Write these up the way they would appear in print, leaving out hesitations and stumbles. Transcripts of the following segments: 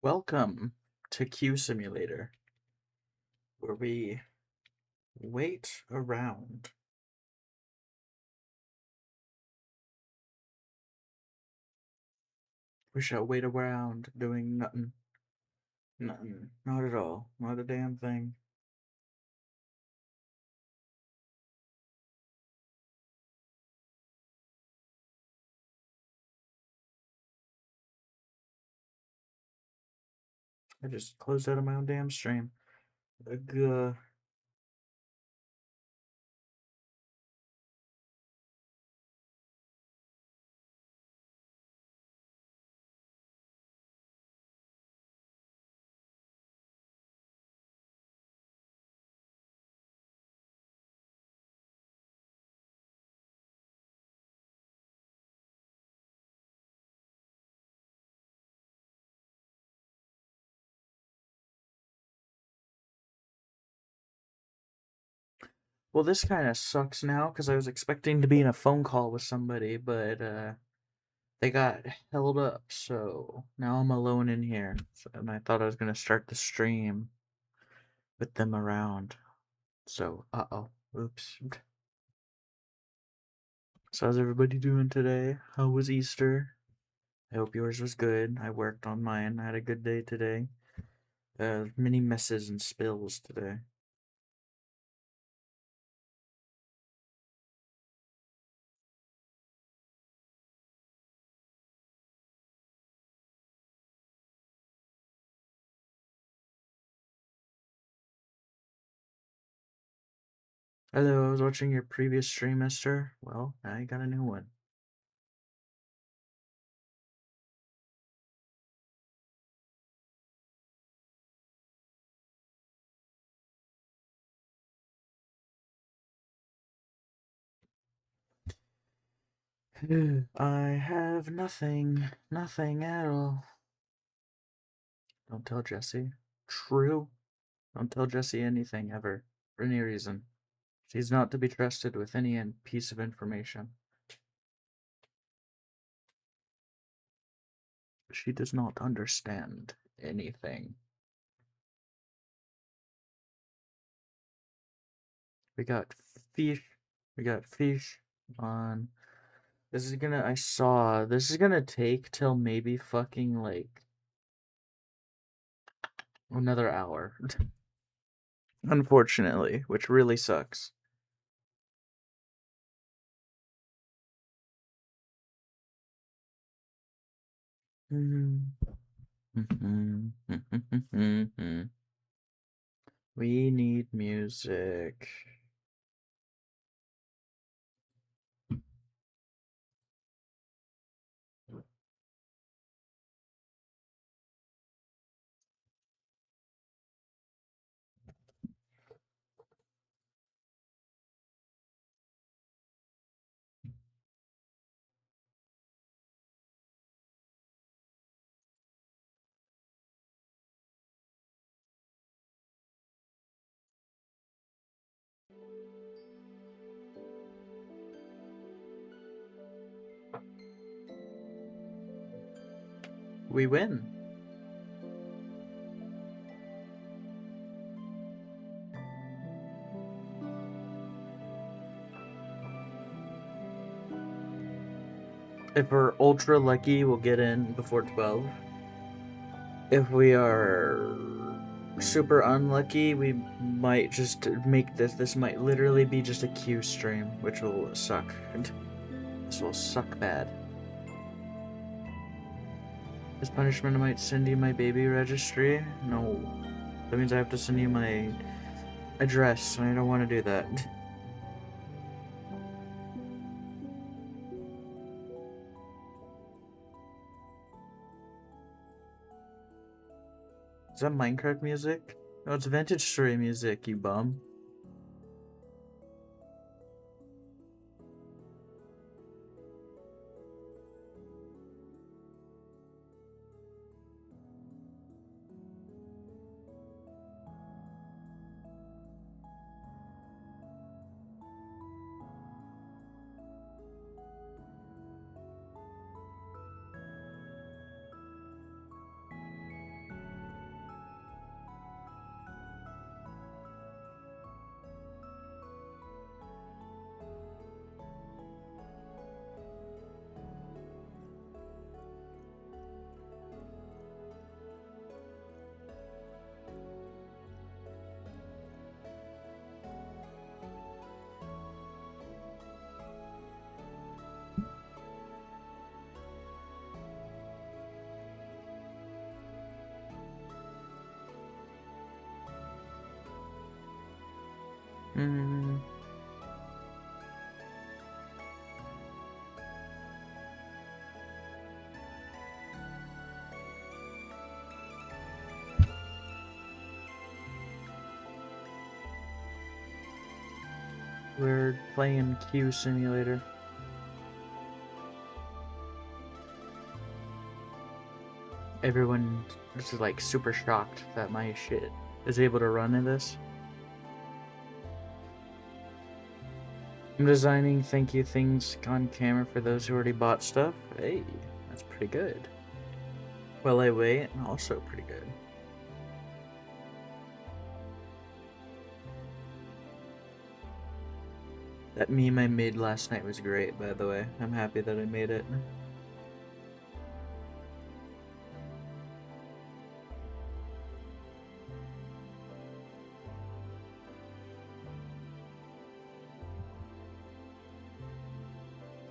Welcome to Q Simulator, where we wait around. We shall wait around doing nothing. Nothing. Not at all. Not a damn thing. I just closed out of my own damn stream. Ugh. Well, this kind of sucks now because I was expecting to be in a phone call with somebody, but they got held up, so now I'm alone in here. And I thought I was gonna start the stream with them around. So, uh-oh. Oops. So how's everybody doing today? How was Easter? I hope yours was good. I worked on mine. I had a good day today. Many messes and spills today. Hello, I was watching your previous stream, mister. Well, now you got a new one. I have nothing. Nothing at all. Don't tell Jessie. True. Don't tell Jessie anything ever. For any reason. She's not to be trusted with any piece of information. She does not understand anything. We got fish. We got fish on. This is gonna take till maybe fucking like another hour. Unfortunately, which really sucks. We need music. We win. If we're ultra lucky, we'll get in before 12. If we are super unlucky, we might just make this. This might literally be just a Q stream, which will suck. This will suck bad. This punishment might send you my baby registry? No. That means I have to send you my address, and I don't want to do that. Is that Minecraft music? No, it's Vintage Story music, you bum. Mm. We're playing Q Simulator. Everyone is like super shocked that my shit is able to run in this. I'm designing thank you things on camera for those who already bought stuff. Hey, that's pretty good. While I wait, also pretty good. That meme I made last night was great, by the way. I'm happy that I made it.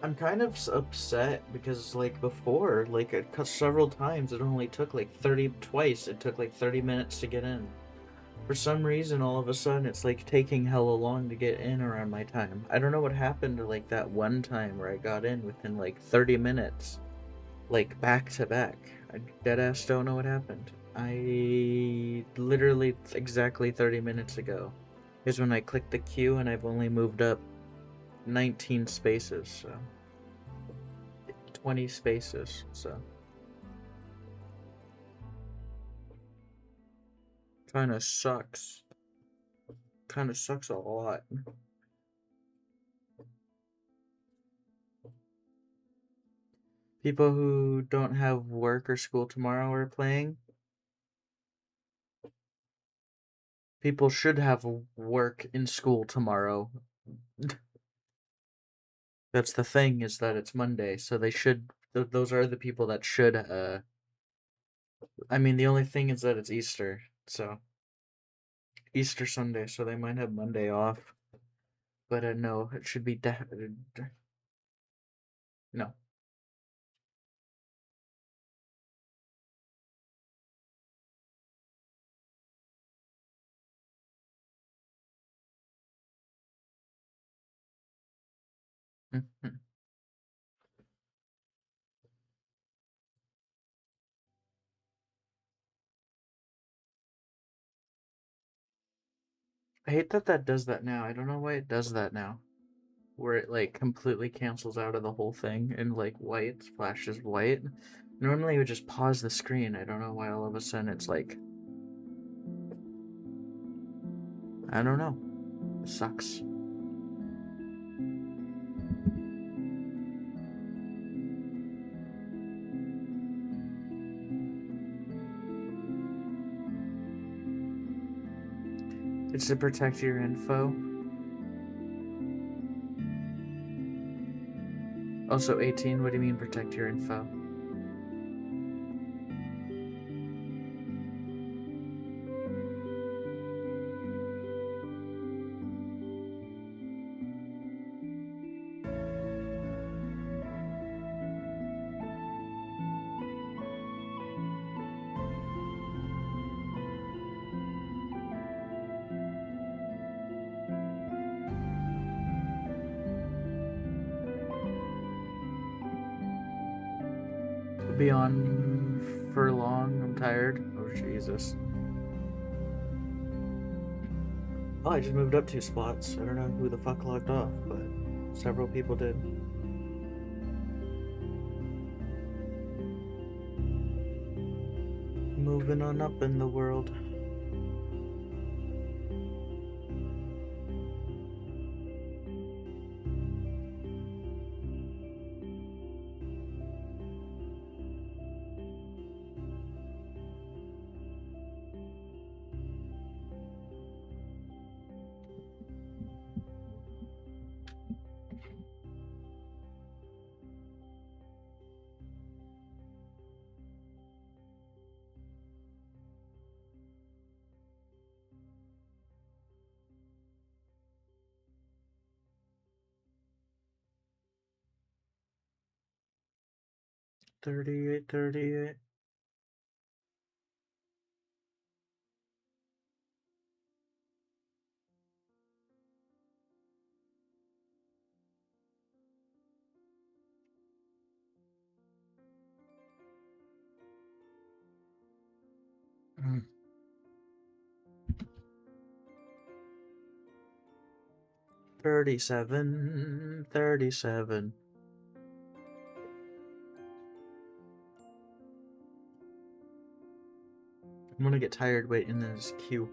I'm kind of upset because, like, before, like, several times, it only took like 30, twice, it took like 30 minutes to get in. For some reason, all of a sudden, it's like taking hella long to get in around my time. I don't know what happened to like that one time where I got in within like 30 minutes, like back to back. I deadass don't know what happened. I literally exactly 30 minutes ago is when I clicked the queue and I've only moved up 19 spaces, so 20 spaces, so kind of sucks. Kind of sucks a lot. People who don't have work or school tomorrow are playing. People should have work in school tomorrow. That's the thing, is that it's Monday, so they should. Those are the people that should. I mean, the only thing is that it's Easter, so Easter Sunday, so they might have Monday off. But no, it should be no. Mhm. I hate that that does that now. I don't know why it does that now. Where it like completely cancels out of the whole thing and like white flashes white. Normally it would just pause the screen. I don't know why all of a sudden it's like, I don't know. It sucks. It's to protect your info. Also 18, what do you mean protect your info? We'll be on for long. I'm tired. Oh Jesus. Oh, I just moved up 2 spots. I don't know who the fuck logged off, but several people did. Moving on up in the world. Thirty-eight, 38. 37, 37. I'm gonna get tired waiting in this queue.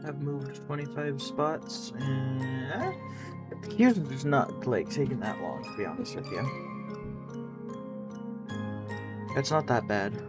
I've moved 25 spots, and here's just not like taking that long, to be honest with you. It's not that bad.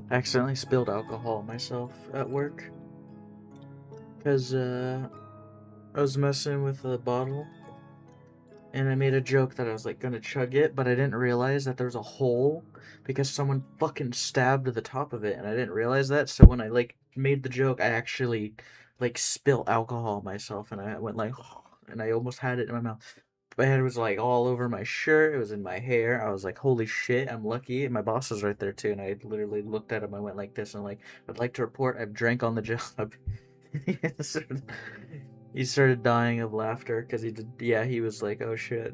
I accidentally spilled alcohol myself at work because I was messing with the bottle and I made a joke that I was like gonna chug it, but I didn't realize that there was a hole because someone fucking stabbed the top of it and I didn't realize that. So when I like made the joke, I actually like spilled alcohol myself and I went like and I almost had it in my mouth. My head was like all over my shirt. It was in my hair. I was like, "Holy shit, I'm lucky." And my boss was right there too, and I literally looked at him. I went like this, and like, "I'd like to report I've drank on the job." He started dying of laughter because he did. Yeah, he was like, "Oh shit."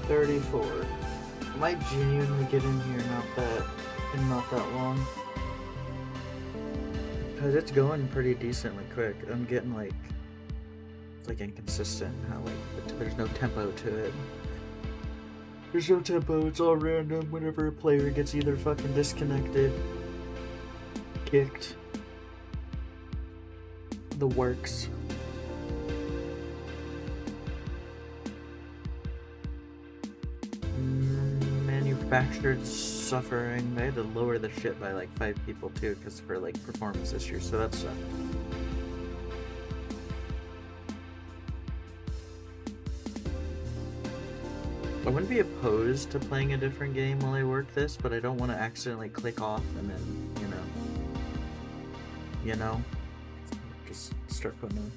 34. Might genuinely get in here in not that long. Cause it's going pretty decently quick. I'm getting like it's like inconsistent how like there's no tempo to it. There's no tempo, it's all random whenever a player gets either fucking disconnected, kicked, the works. Manufactured suffering. They had to lower the shit by like 5 people too, because for like performance issues, so that sucked. I wouldn't be opposed to playing a different game while I work this, but I don't want to accidentally click off and then, just start putting on.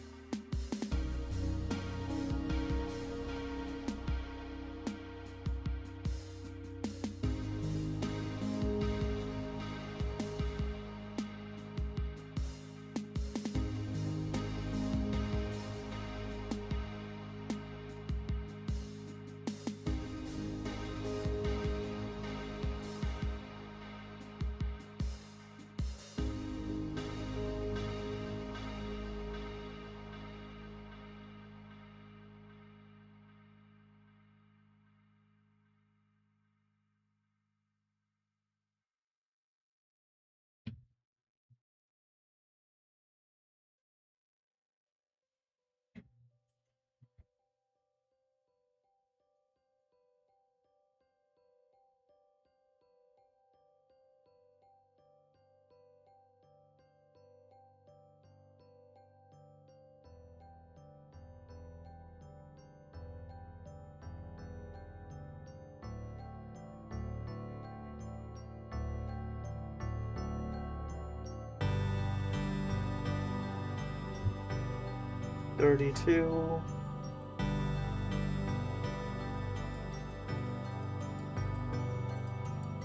$32.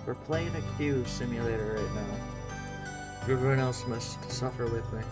We're playing a queue simulator right now. Everyone else must suffer with me.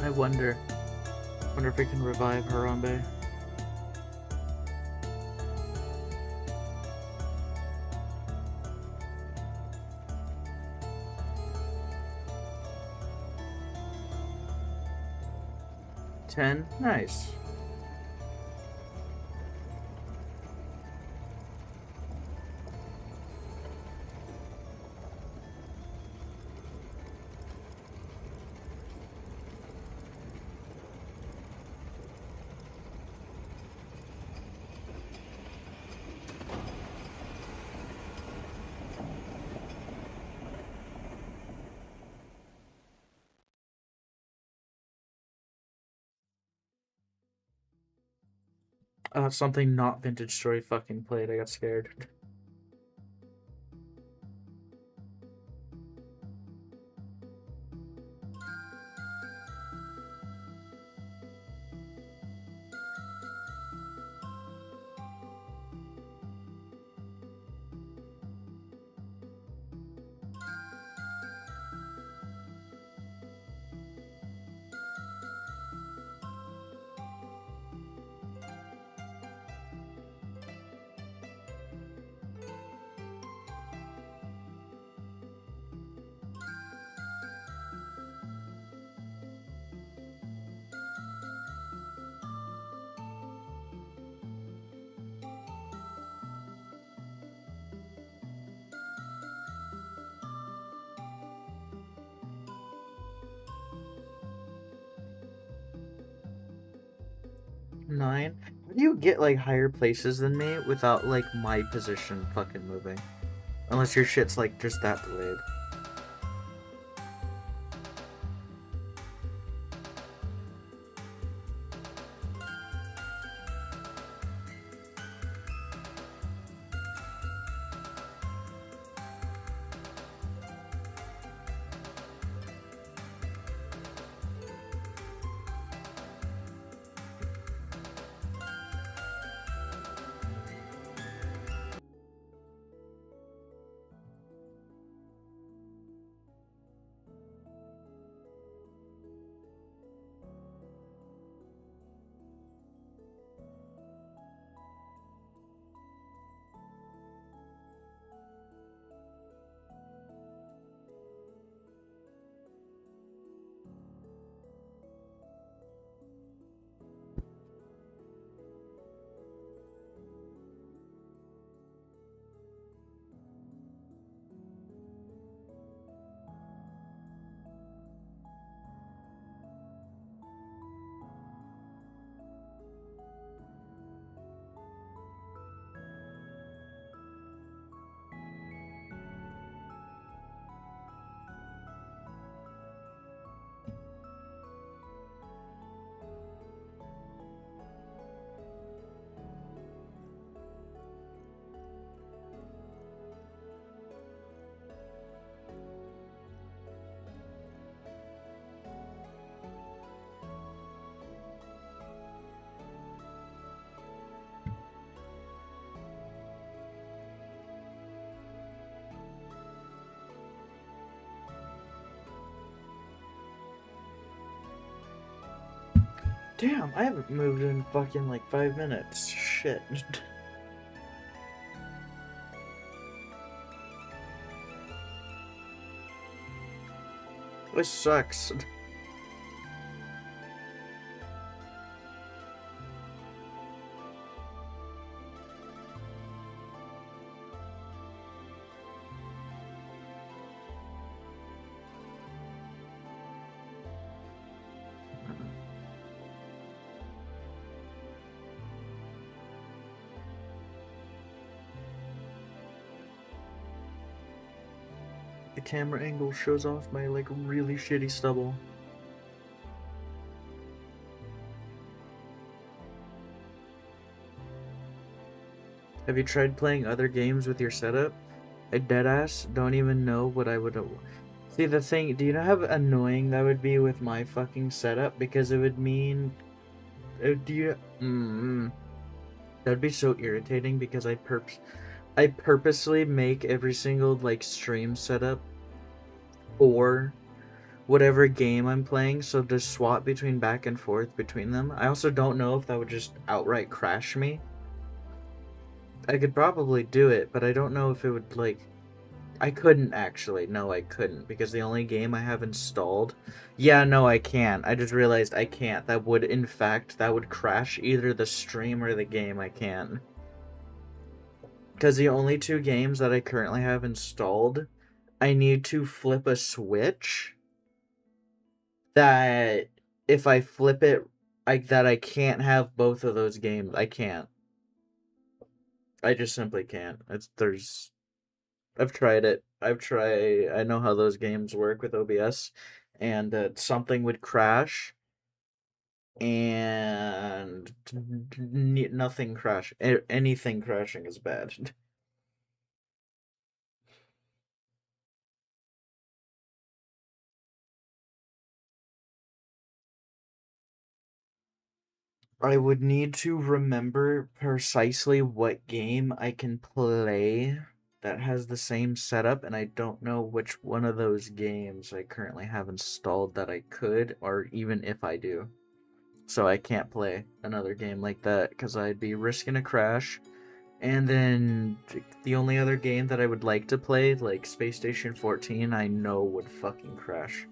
I wonder if we can revive Harambe. $10? Nice. Something not Vintage Story fucking played. I got scared. 9. How do you get like higher places than me without like my position fucking moving? Unless your shit's like just that delayed. Damn, I haven't moved in fucking like 5 minutes. Shit. This sucks. The camera angle shows off my like really shitty stubble. Have you tried playing other games with your setup? I deadass don't even know what I would. See the thing. Do you know how annoying that would be with my fucking setup? Because it would mean. Do you? That'd be so irritating because I purposely make every single like stream setup or whatever game I'm playing, so to swap between back and forth between them. I also don't know if that would just outright crash me. I could probably do it, but I don't know if it would like. I couldn't actually. No, I couldn't because the only game I have installed. Yeah, no, I can't. I just realized I can't. That would, in fact, that would crash either the stream or the game. I can't. Because the only two games that I currently have installed, I need to flip a switch. That if I flip it, that I can't have both of those games. I can't. I just simply can't. I've tried it. I know how those games work with OBS, and something would crash, and nothing crash. Anything crashing is bad. I would need to remember precisely what game I can play that has the same setup, and I don't know which one of those games I currently have installed that I could, or even if I do. So I can't play another game like that because I'd be risking a crash. And then the only other game that I would like to play, like Space Station 14, I know would fucking crash.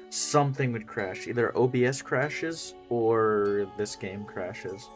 Something would crash. Either OBS crashes or this game crashes.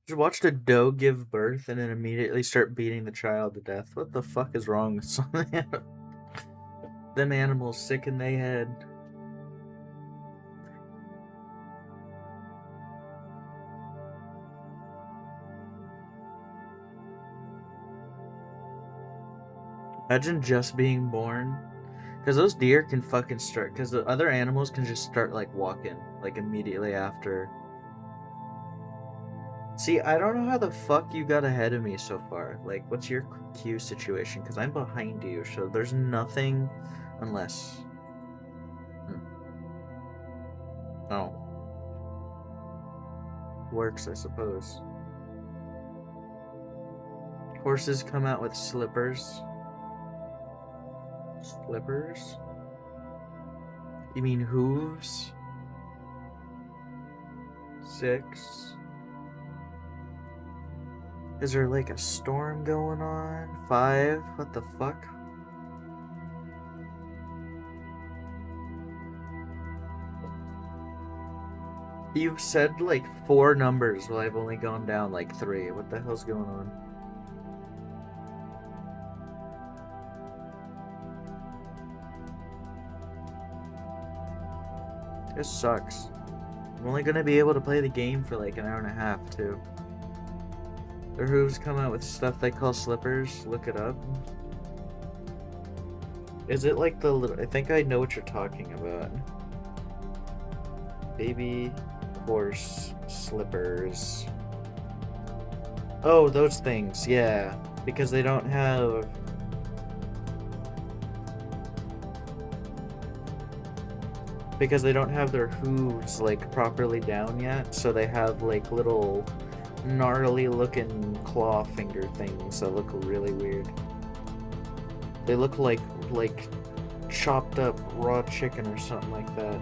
Just watched a doe give birth and then immediately start beating the child to death. What the fuck is wrong with some of them animals sick in their head? Imagine just being born. Because those deer can fucking start. Because the other animals can just start, like, walking. Like, immediately after. See, I don't know how the fuck you got ahead of me so far. Like, what's your queue situation? Because I'm behind you, so there's nothing. Unless. Hmm. Oh. Works, I suppose. Horses come out with slippers. Slippers? You mean hooves? 6. Is there like a storm going on? 5. What the fuck? You've said like 4 numbers while I've only gone down like 3. What the hell's going on? This sucks. I'm only gonna be able to play the game for like an hour and a half too. Their hooves come out with stuff they call slippers. Look it up. Is it like the little... I think I know what you're talking about. Baby horse slippers. Oh, those things, yeah. Because they don't have... Because they don't have their hooves, like, properly down yet. So they have, like, little gnarly looking claw finger things that look really weird. They look like chopped up raw chicken or something like that.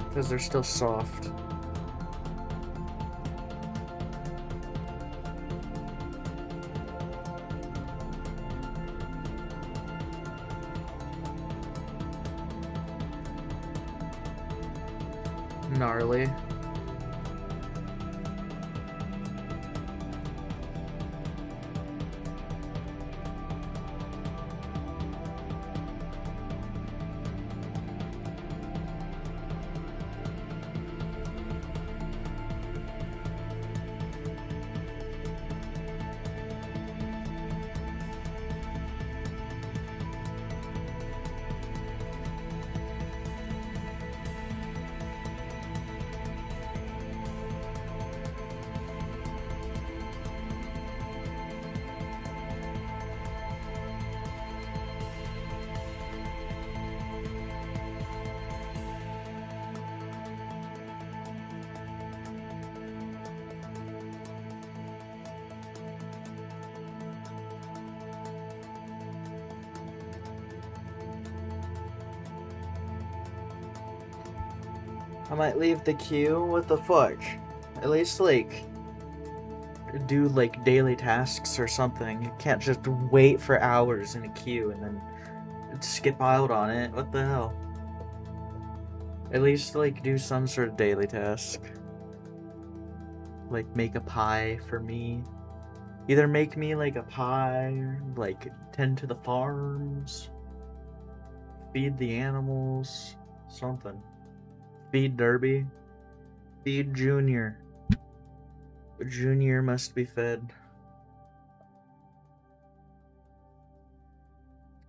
Because they're still soft. Gnarly. I might leave the queue. What the fuck? At least, like, do, like, daily tasks or something. You can't just wait for hours in a queue and then skip out on it. What the hell? At least, like, do some sort of daily task. Like, make a pie for me. Either make me, like, a pie, or, like, tend to the farms. Feed the animals. Something. Feed Derby. Feed Junior. Junior must be fed.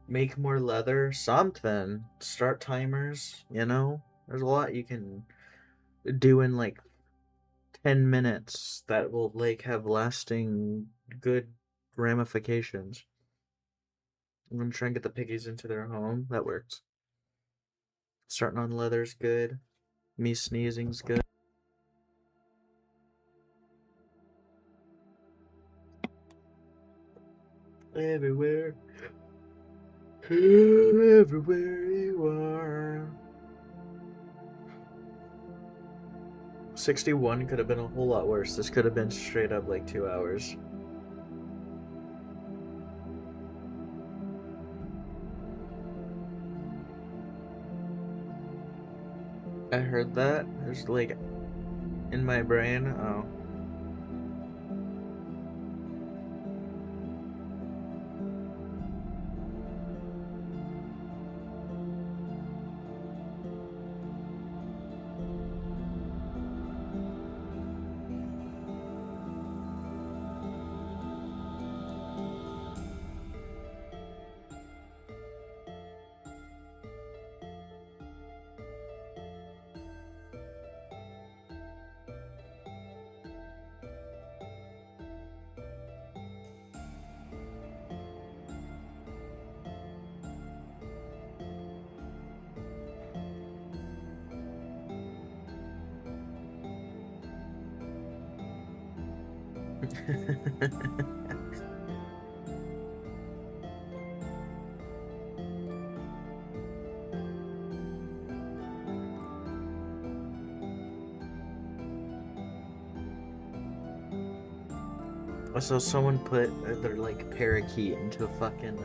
Make more leather. Something. Start timers, you know? There's a lot you can do in like 10 minutes that will like have lasting good ramifications. I'm gonna try and get the piggies into their home. That works. Starting on leather's good. Me sneezing's good. Everywhere. Everywhere you are. 61 could have been a whole lot worse. This could have been straight up like 2 hours. I heard that. There's like in my brain. Oh. So someone put their like parakeet into a fucking.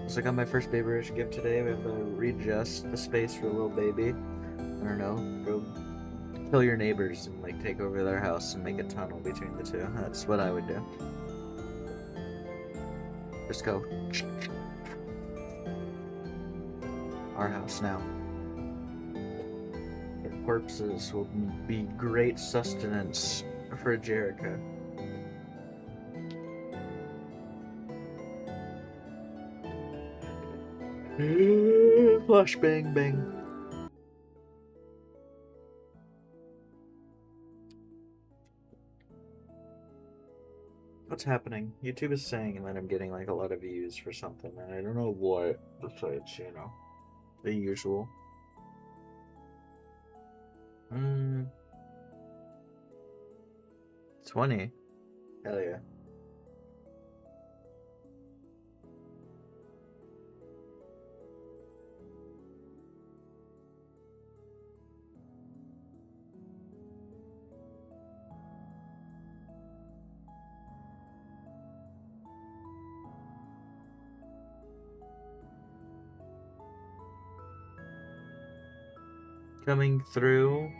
It's like on my first baby rush gift today. We have to readjust the space for a little baby. I don't know. Go kill your neighbors and like take over their house and make a tunnel between the two. That's what I would do. Just go. Our house now. The corpses will be great sustenance for Jericho. Flash bang bang. What's happening? YouTube is saying that I'm getting like a lot of views for something, and I don't know what. Besides, you know, the usual. 20. Hell yeah. Coming through.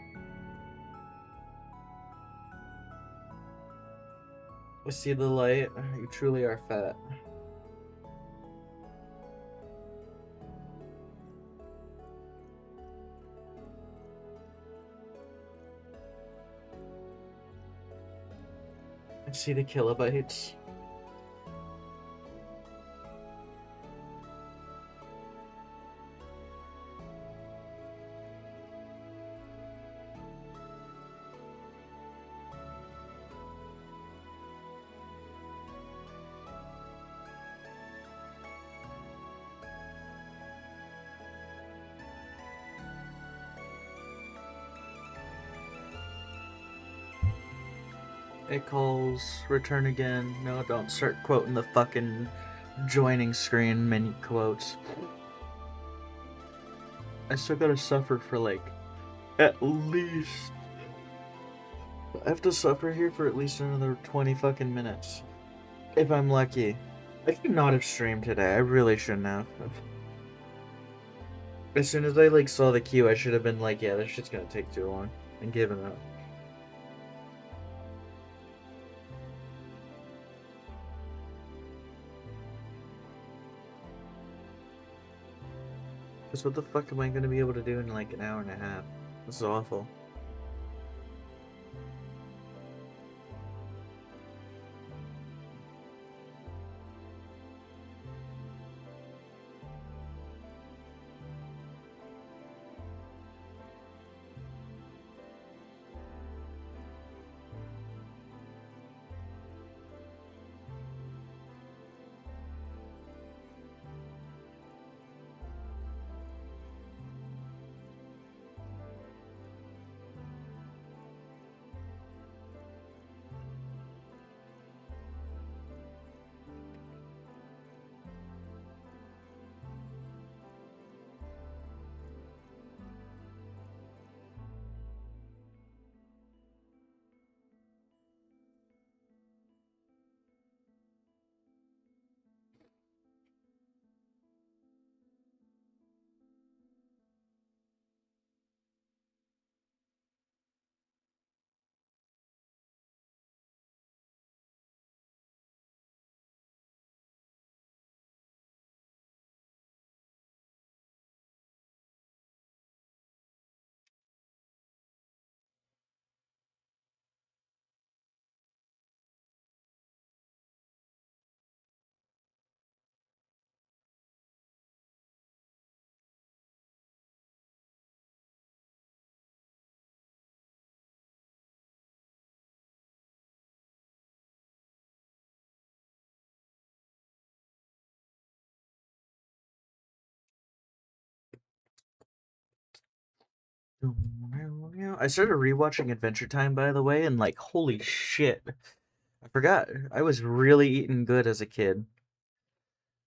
I see the light. You truly are fat. I see the kilobytes. It calls, return again. No, don't start quoting the fucking joining screen menu quotes. I still gotta suffer for like at least. I have to suffer here for at least another 20 fucking minutes. If I'm lucky. I should not have streamed today. I really shouldn't have. As soon as I like saw the queue, I should have been like, yeah, this shit's gonna take too long, and given up. Because what the fuck am I gonna be able to do in like an hour and a half? This is awful. I started rewatching Adventure Time, by the way, and like, holy shit. I forgot. I was really eating good as a kid.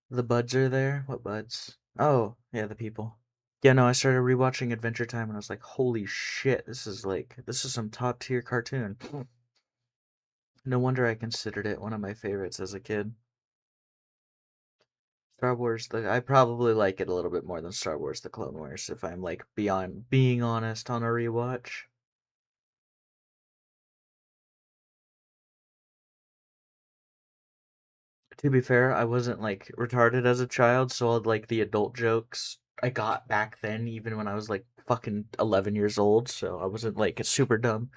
The buds are there? What buds? Oh, yeah, the people. Yeah, no, I started rewatching Adventure Time and I was like, holy shit, this is some top tier cartoon. No wonder I considered it one of my favorites as a kid. Star Wars, I probably like it a little bit more than Star Wars The Clone Wars, if I'm like beyond being honest on a rewatch. To be fair, I wasn't like retarded as a child, so all like the adult jokes I got back then, even when I was like fucking 11 years old, so I wasn't like super dumb.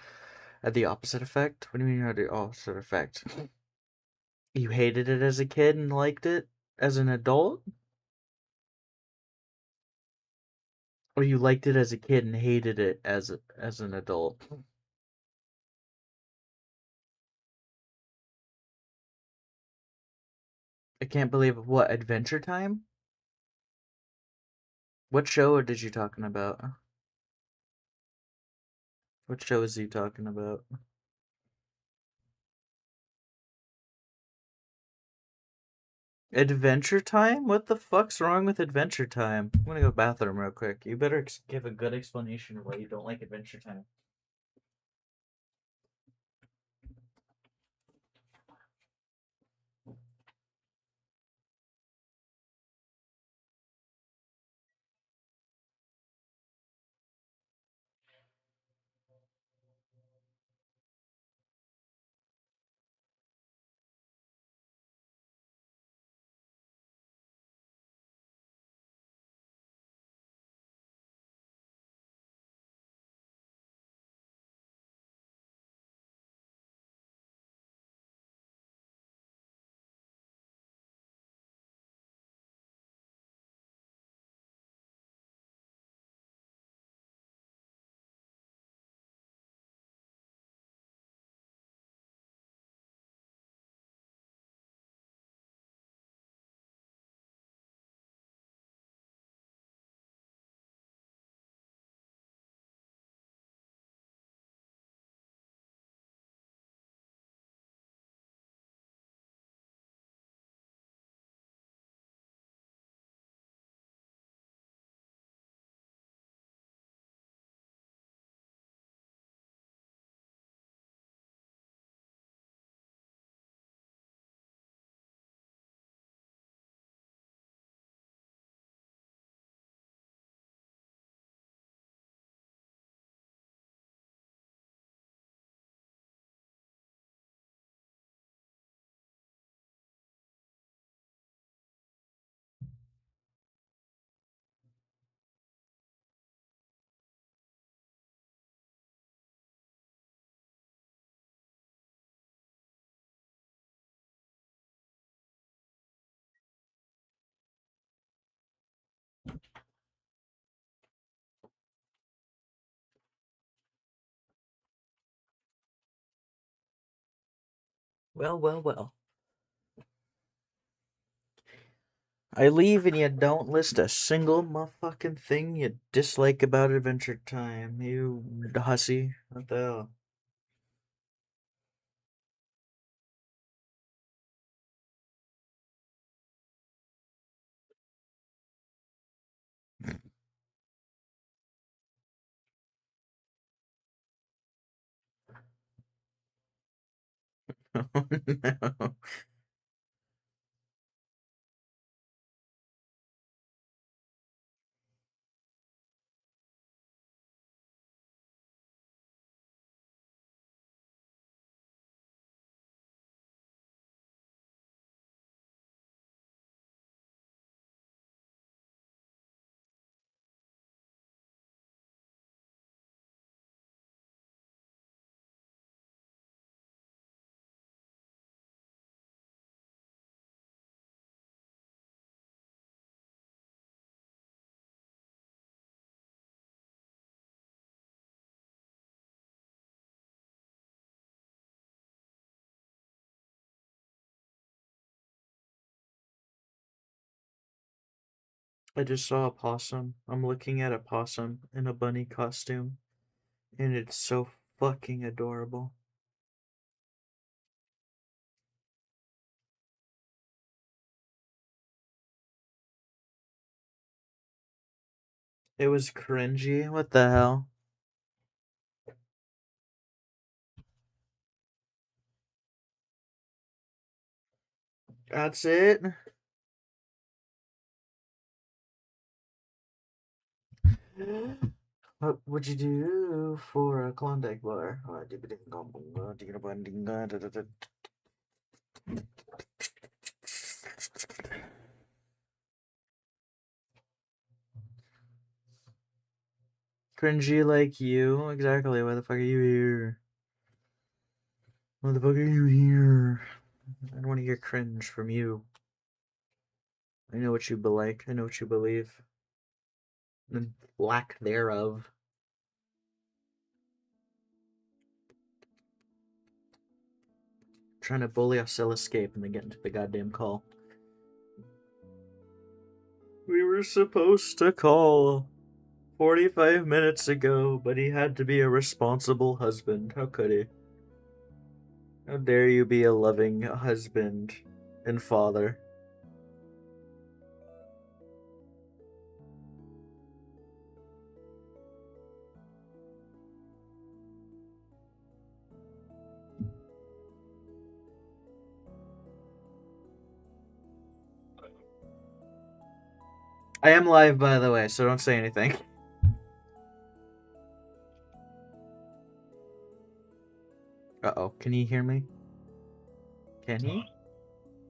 Had the opposite effect? What do you mean you had the opposite effect? You hated it as a kid and liked it as an adult? Or you liked it as a kid and hated it as an adult? I can't believe what Adventure Time? What show did you talking about? What show is he talking about? Adventure Time? What the fuck's wrong with Adventure Time? I'm gonna go bathroom real quick. You better give a good explanation of why you don't like Adventure Time. Well, well, well. I leave and you don't list a single motherfucking thing you dislike about Adventure Time. You hussy. What the hell? Oh, no. I just saw a possum. I'm looking at a possum in a bunny costume, and it's so fucking adorable. It was cringy. What the hell? That's it? What would you do for a Klondike bar? Cringy like you? Exactly. Why the fuck are you here? Why the fuck are you here? I don't want to hear cringe from you. I know what you be like. I know what you believe. The lack thereof. Trying to bully us, still escape, and then get into the goddamn call. We were supposed to call 45 minutes ago, but he had to be a responsible husband. How could he? How dare you be a loving husband and father? I am live, by the way, so don't say anything. Uh-oh, can he hear me? Can he?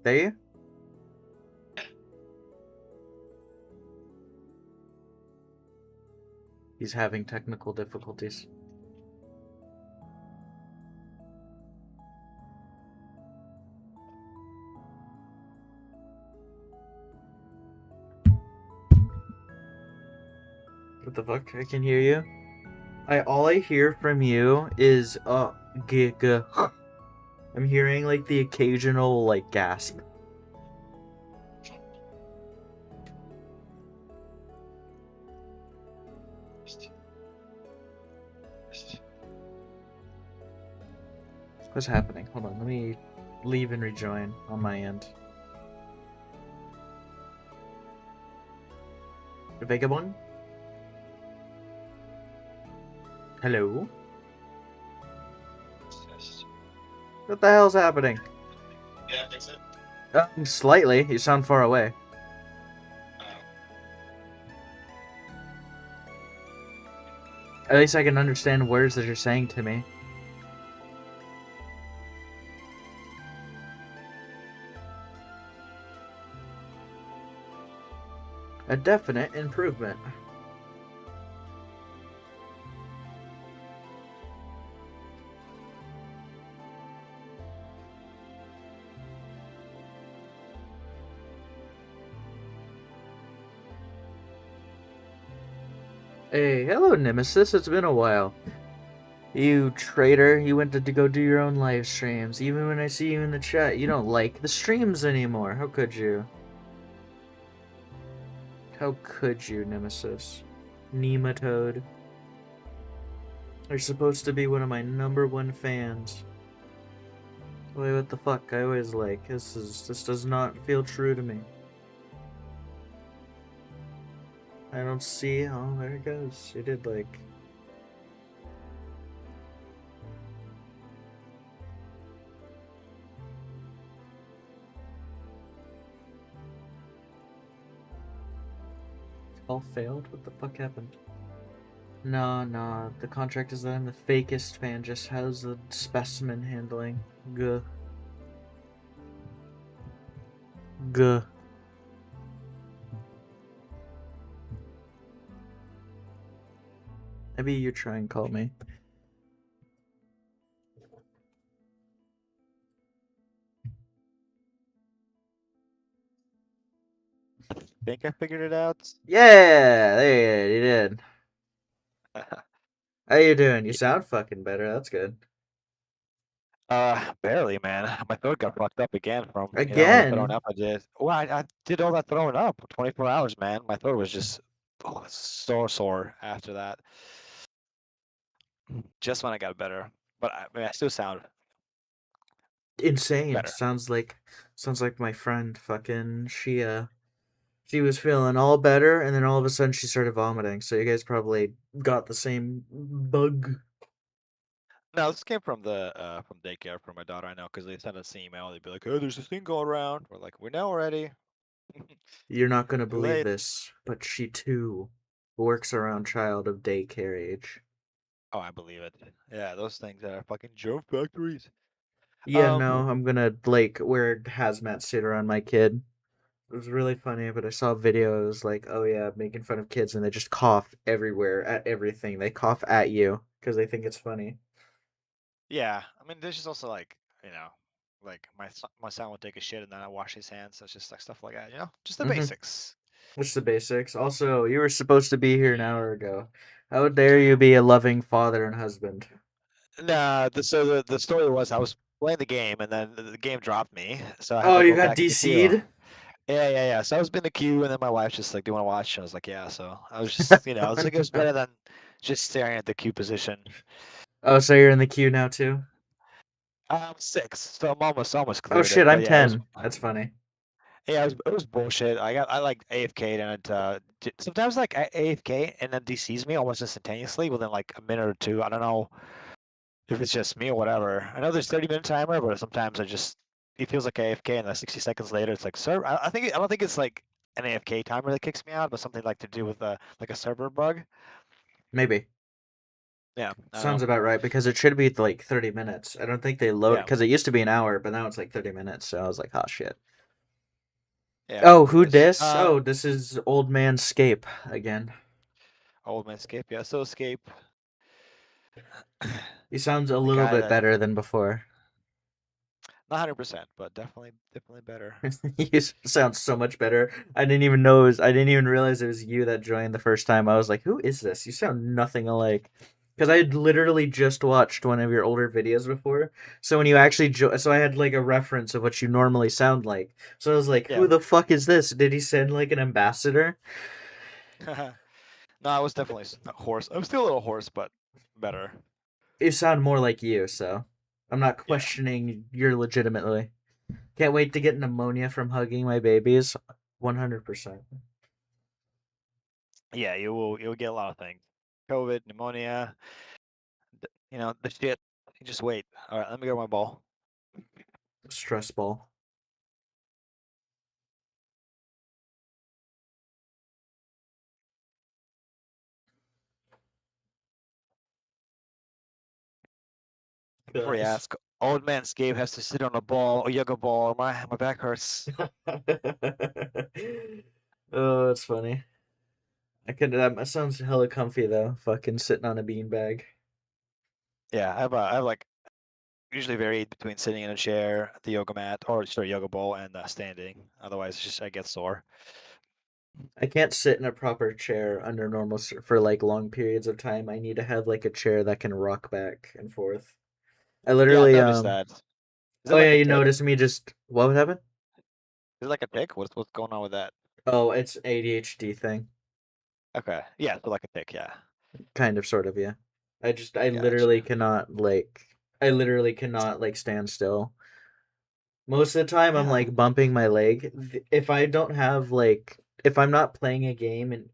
There you? He's having technical difficulties. What the fuck? I can hear you. All I hear from you is g. I'm hearing like the occasional like gasp. What's happening? Hold on, let me leave and rejoin on my end. Vagabond? Hello? What the hell's happening? Yeah, fix it. Slightly. You sound far away. At least I can understand words that you're saying to me. A definite improvement. Hey, hello Nemesis, it's been a while. You traitor, you went to go do your own live streams. Even when I see you in the chat, you don't like the streams anymore. How could you? How could you, Nemesis? Nematode. You're supposed to be one of my #1 fans. Wait, what the fuck? I always like this does not feel true to me. I don't see. Oh, there it goes. It did like. All failed? What the fuck happened? No. The contract is that I'm the fakest fan. Just how's the specimen handling? Guh. Guh. Maybe you try and call me. Think I figured it out? Yeah, there you did. How you doing? You sound fucking better. That's good. Barely, man. My throat got fucked up again from, all the throwing Again. up I did. Well, I did all that throwing up 24 hours, man. My throat was just so sore after that. Just when I got better. But I still sound Insane. better. Sounds like my friend. Fucking she was feeling all better, and then all of a sudden she started vomiting. So you guys probably got the same bug. No, this came from daycare from my daughter. I know because they sent us an email. They'd be like, "Oh, there's this thing going around." We're like, "We know already." You're not gonna Too believe late. this, but she too works around child of daycare age. Oh, I believe it. Yeah, those things are fucking germ factories. Yeah, no, Um, I'm gonna like wear a hazmat suit around my kid. It was really funny, but I saw videos like, oh yeah, making fun of kids and they just cough everywhere at everything. They cough at you because they think it's funny. yeah. I mean, there's just also like, like my son would take a shit and then I wash his hands. So it's just like stuff like that. Just the Mm-hmm. basics. Just the basics. Also, you were supposed to be here an hour ago. How dare you be a loving father and husband? Nah, the story was I was playing the game and then the game dropped me, so I had Oh, to you go got back in the queue. DC'd? Yeah. So I was in the queue and then my wife's just like, "Do you want to watch?" And I was like, "Yeah." So I was just, I was like, it was better than just staring at the queue position. Oh, so you're in the queue now too? I'm six, so I'm almost Oh cleared it. shit, But I'm yeah, it was 10. That's funny. it was bullshit. I like AFK'd and sometimes like I AFK and then DCs me almost instantaneously within like a minute or two. I don't know if it's just me or whatever. I know there's 30-minute timer, but sometimes it feels like AFK and then 60 seconds later it's like server. I don't think it's like an AFK timer that kicks me out, but something like to do with like a server bug. Maybe. Yeah, I don't Sounds know. about right because it should be like 30 minutes. I don't think they load Yeah, because it used to be an hour, but now it's like 30 minutes. So I was like, oh shit. yeah, Oh, it who is. dis? Oh, this is Old Man Scape again. Old man escape. Yeah, so escape. He sounds a The little guy bit that better than before. not 100%, but definitely better. You sound so much better. I didn't even know it was. I didn't even realize it was you that joined the first time. I was like, "Who is this? You sound nothing alike." Because I had literally just watched one of your older videos before. So when you actually so I had like a reference of what you normally sound like. So I was like, Yeah. "Who the fuck is this? Did he send like an ambassador?" No, I was definitely hoarse. I'm still a little hoarse, but better. You sound more like you. So I'm not Yeah. questioning your legitimately. Can't wait to get pneumonia from hugging my babies. 100%. Yeah, you'll get a lot of things. COVID, pneumonia, the shit. You just wait. All right, let me go my ball. Stress ball. Before you Guys. ask, old man Scabe has to sit on a ball, a yoga ball. My back hurts. Oh, that's funny. I could. That sounds hella comfy though. Fucking sitting on a beanbag. Yeah, I have like usually varied between sitting in a chair, the yoga mat, or sorry, yoga ball, and standing. Otherwise, it's just I get sore. I can't sit in a proper chair under for like long periods of time. I need to have like a chair that can rock back and forth. I Yeah, I've literally noticed that. Is it Oh like yeah, a you tick? noticed me just what would happen? Is it like a tick? What's going on with that? Oh, it's ADHD thing. Okay. Yeah, so like a tick. Yeah. Kind of, sort of, yeah. I literally Gotcha. cannot stand still. Most of the time, I'm Yeah. like bumping my leg. If I don't have like, if I'm not playing a game and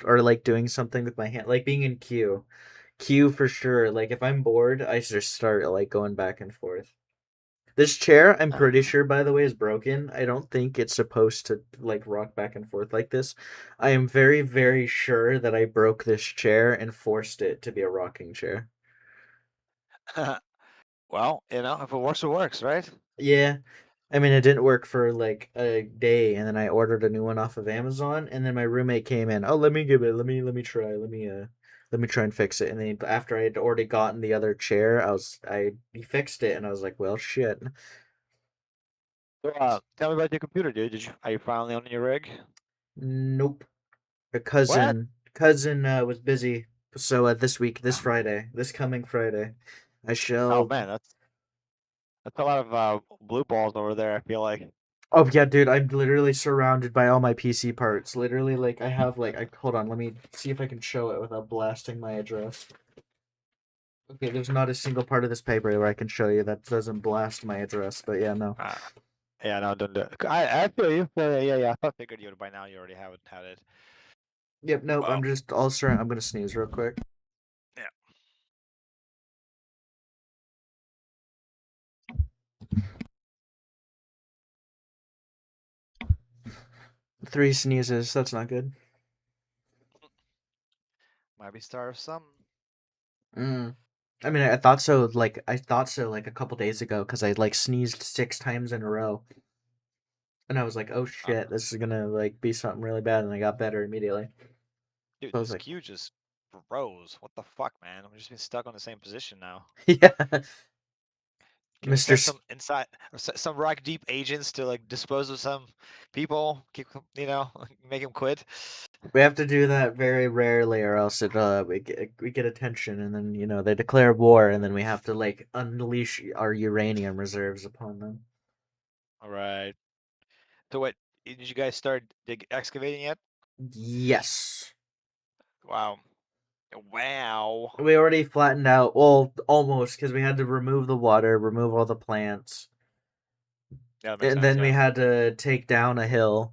or like doing something with my hand, like being in queue for sure. Like if I'm bored, I just start like going back and forth. This chair, I'm pretty Uh, sure, by the way, is broken. I don't think it's supposed to like rock back and forth like this. I am very, very sure that I broke this chair and forced it to be a rocking chair. well, if it works, it works, right? Yeah. I mean, it didn't work for like a day, and then I ordered a new one off of Amazon, and then my roommate came in. Oh, let me try and fix it. And then after I had already gotten the other chair, he fixed it, and I was like, well, shit. So, tell me about your computer, dude. Are you finally on your rig? Nope. A What? cousin was busy, so this week, this Friday, this coming Friday, I Oh shall man, that's That's a lot of blue balls over there. I feel like. Oh yeah, dude, I'm literally surrounded by all my PC parts. Literally, like I have like I hold on, let me see if I can show it without blasting my address. Okay, there's not a single part of this paper where I can show you that doesn't blast my address, but yeah, no. Uh, yeah, no, don't do it. I feel you. Yeah. I figured you would by now. You already have it. Had it. Yep, nope, Well, I'm just all surrounded. I'm gonna sneeze real quick. yeah. 3 sneezes, that's not good. Might be start of some. Mm. I mean, I thought so like a couple days ago because I like sneezed 6 times in a row, and I was like, oh Uh, shit, this is gonna like be something really bad, and I got better immediately. dude, So I was this like, queue just froze. What the fuck, man? We've just been stuck on the same position now. yeah, Can we Mister. send some inside, some rock deep agents to like dispose of some people? Keep, make them quit. We have to do that very rarely, or else we get attention, and then they declare war, and then we have to like unleash our uranium reserves upon them. All right. So what? Did you guys start excavating yet? Yes, Wow. Wow. we already flattened out. Well, almost because we had to remove the water, remove all the plants, Yeah, that makes and sense. then we Yeah. had to take down a hill,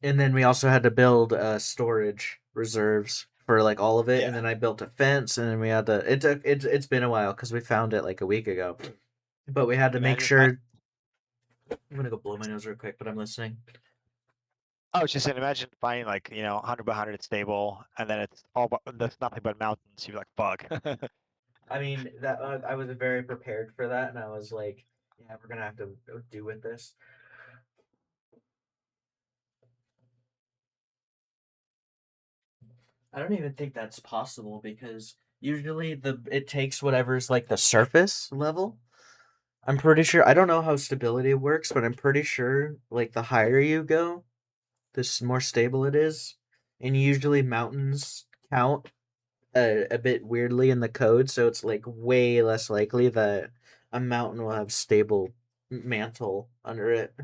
and then we also had to build storage reserves for like all of it, Yeah. and then I built a fence, and then we had to. It's been a while because we found it like a week ago, but we had to make Imagine. I sure. I'm gonna go blow my nose real quick, but I'm listening. I was just saying, imagine finding like 100 by 100 it's stable, and then it's all there's nothing but mountains. You'd be like, fuck. I mean that I was very prepared for that, and I was like, yeah, we're gonna have to do with this. I don't even think that's possible because usually the it takes whatever's like the surface level. I'm pretty sure. I don't know how stability works, but I'm pretty sure like the higher you go, the more stable it is. And usually mountains count a bit weirdly in the code, so it's like way less likely that a mountain will have stable mantle under it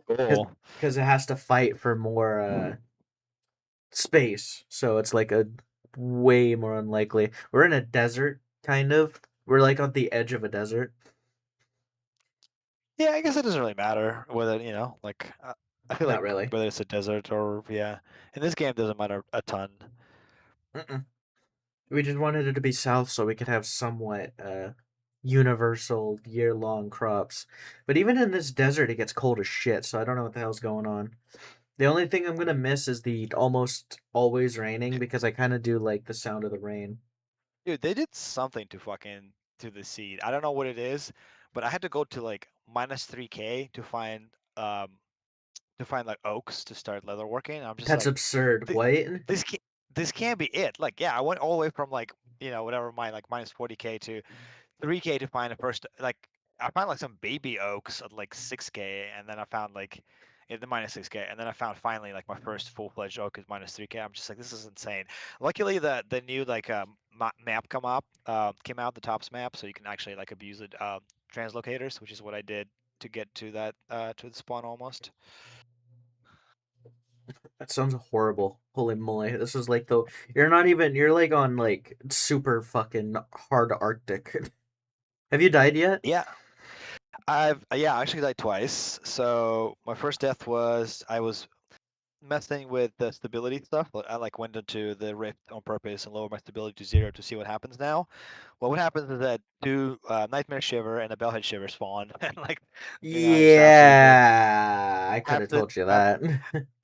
because Cool. it has to fight for more space. So it's like a way more unlikely. We're in a desert, kind of. We're like on the edge of a desert. Yeah, I guess it doesn't really matter whether like I feel Not like really. whether it's a desert or yeah, in this game it doesn't matter a ton. Mm-mm. We just wanted it to be south so we could have somewhat universal year long crops. But even in this desert, it gets cold as shit, so I don't know what the hell's going on. The only thing I'm gonna miss is the almost always raining because I kind of do like the sound of the rain. Dude, they did something to fucking to the seed. I don't know what it is, but I had to go to like minus 3K um to find like oaks to start leatherworking. I'm just That's like, absurd. th- What? this can't this can't be it. Like, yeah, I went all the way from like whatever my like minus 40K to 3K to find a first like I found like some baby oaks at like 6K, and then I found like the minus 6K, and then I found finally like my first full-fledged oak is minus 3K. I'm just like, this is insane. Luckily, the new like map came out, the tops map, so you can actually like abuse it translocators, which is what I did to get to that to the spawn almost. That sounds horrible. Holy moly. This is like the you're not even you're like on like super fucking hard Arctic. Have you died yet? Yeah, I actually died twice. So my first death was I was messing with the stability stuff. I like went into the rift on purpose and lowered my stability to 0 to see what happens now. Well, what happens is that two Nightmare Shiver and a Bellhead Shiver spawn, and like just Yeah, I could have absolute, told you that.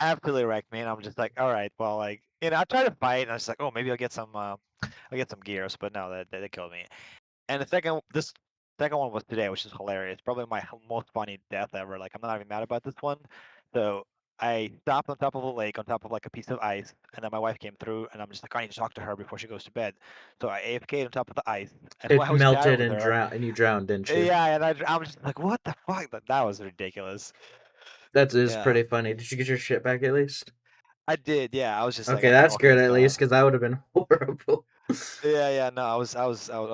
absolutely wrecked me. And I'm just like, all right, well, like I tried to fight, and I was like, oh, maybe I'll get some gears, but no, they killed me. And this second one was today, which is hilarious. Probably my most funny death ever. Like I'm not even mad about this one. So I stopped on top of a lake, on top of like a piece of ice, and then my wife came through, and I'm just like, I need to talk to her before she goes to bed. So I AFK'd on top of the ice, and It while I was chatting melted with and her, drowned, and you drowned, didn't you? yeah, and I'm just like, what the fuck? That was ridiculous. That is Yeah. pretty funny. Did you get your shit back at least? I did, yeah. I was just like, Okay, that's okay, good at so least, because that would have been horrible. yeah, yeah. No, I would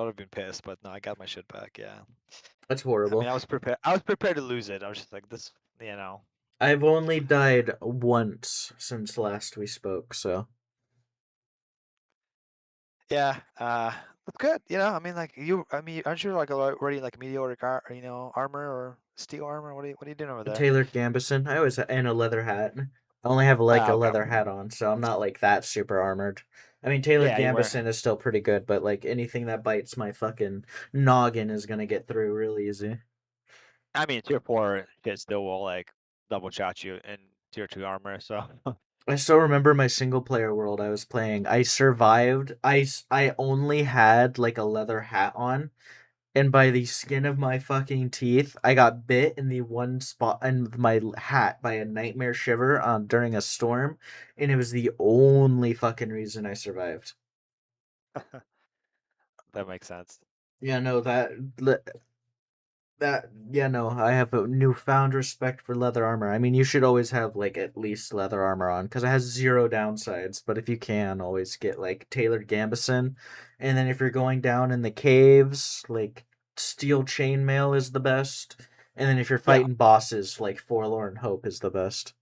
have been pissed, but no, I got my shit back. Yeah. That's I mean, horrible. I was prepared. I was prepared to lose it. I was just like, this, you know. I've only died once since last we spoke, so Yeah, that's good. You know, I mean, like you, I mean, aren't you like already like meteoric, armor or steel armor? What are you doing over there? tailored Gambison. I always and a leather hat. I only have like Ah, a okay. leather hat on, so I'm not like that super armored. I mean, tailored Yeah, you wear. Gambison is still pretty good, but like anything that bites my fucking noggin is gonna get through real easy. I mean, tier 4 shit still will like double shot you in tier 2 armor. So I still remember my single player world I was playing. I survived. I only had like a leather hat on, and by the skin of my fucking teeth, I got bit in the one spot in my hat by a nightmare shiver during a storm, and it was the only fucking reason I survived. that makes sense. Yeah, no, yeah, no, I have a newfound respect for leather armor. I mean, you should always have like at least leather armor on because it has zero downsides. But if you can, always get like tailored Gambison, and then if you're going down in the caves, like steel chainmail is the best. And then if you're Yeah, fighting bosses, like Forlorn Hope is the best.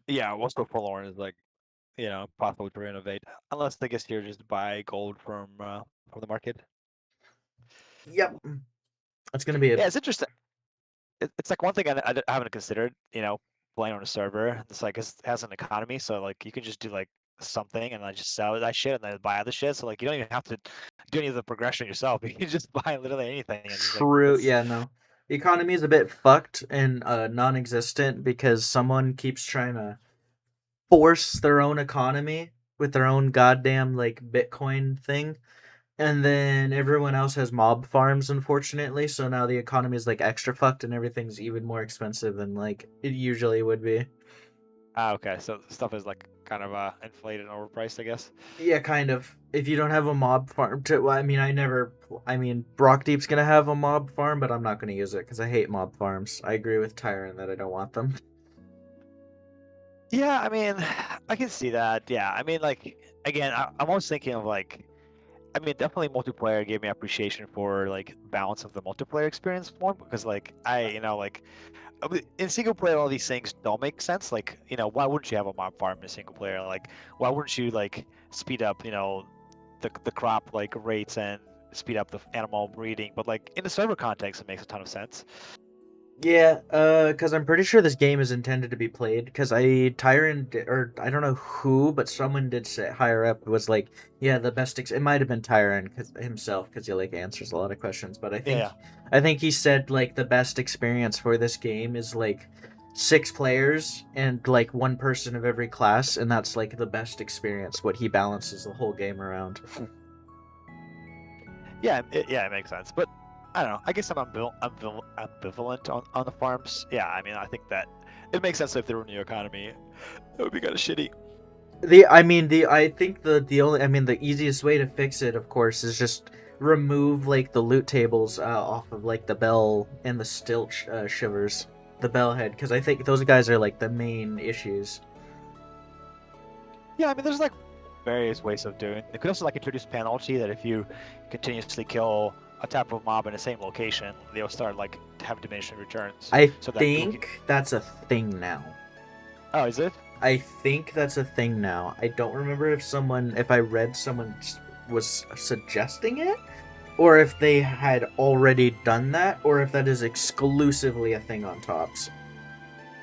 yeah. What's the forlorn is like, possible to renovate, unless I guess you're just buy gold from the market. Yep, that's gonna be Yeah, it. it's interesting. It's like one thing I haven't considered, playing on a server. It's like it has an economy, so like you can just do like something and then just sell that shit and then buy other shit. So like you don't even have to do any of the progression yourself. You can just buy literally anything and just like True. this. Yeah, no. The economy is a bit fucked and non-existent because someone keeps trying to force their own economy with their own goddamn like Bitcoin thing. And then everyone else has mob farms, unfortunately. So now the economy is like extra fucked and everything's even more expensive than like it usually would be. Ah, okay. So stuff is like kind of inflated and overpriced, I guess. Yeah, kind of. If you don't have a mob farm to, well, I mean, I mean, Brockdeep's gonna have a mob farm, but I'm not gonna use it because I hate mob farms. I agree with Tyron that I don't want them. Yeah, I mean, I can see that. Yeah, I mean, like again, I'm always thinking of like, I mean, definitely multiplayer gave me appreciation for like balance of the multiplayer experience more because like like in single player, all these things don't make sense. Like, why wouldn't you have a mob farm in single player? Like, why wouldn't you like speed up, the crop like rates and speed up the animal breeding? But like in the server context, it makes a ton of sense. Yeah, because I'm pretty sure this game is intended to be played. Because or I don't know who, but someone did say higher up was like, yeah, the best. It might have been Tyron cause himself, because he like answers a lot of questions. But Yeah, yeah. I think he said like the best experience for this game is like 6 players and like one person of every class, and that's like the best experience. What he balances the whole game around. Yeah, it makes sense. But I don't know. I guess I'm ambivalent on the farms. Yeah, I mean, I think that it makes sense if they were in the economy. It would be kind of shitty. I think the only I mean the easiest way to fix it, of course, is just remove like the loot tables off of like the bell and the stilt shivers, the bell head, because I think those guys are like the main issues. Yeah, I mean, there's like various ways of doing. They could also like introduce penalty that if you continuously kill a type of mob in the same location, they'll start like to have diminishing returns. I So that think that's a thing now. oh, is it? I think that's a thing now. I don't remember if I read someone was suggesting it, or if they had already done that, or if that is exclusively a thing on tops.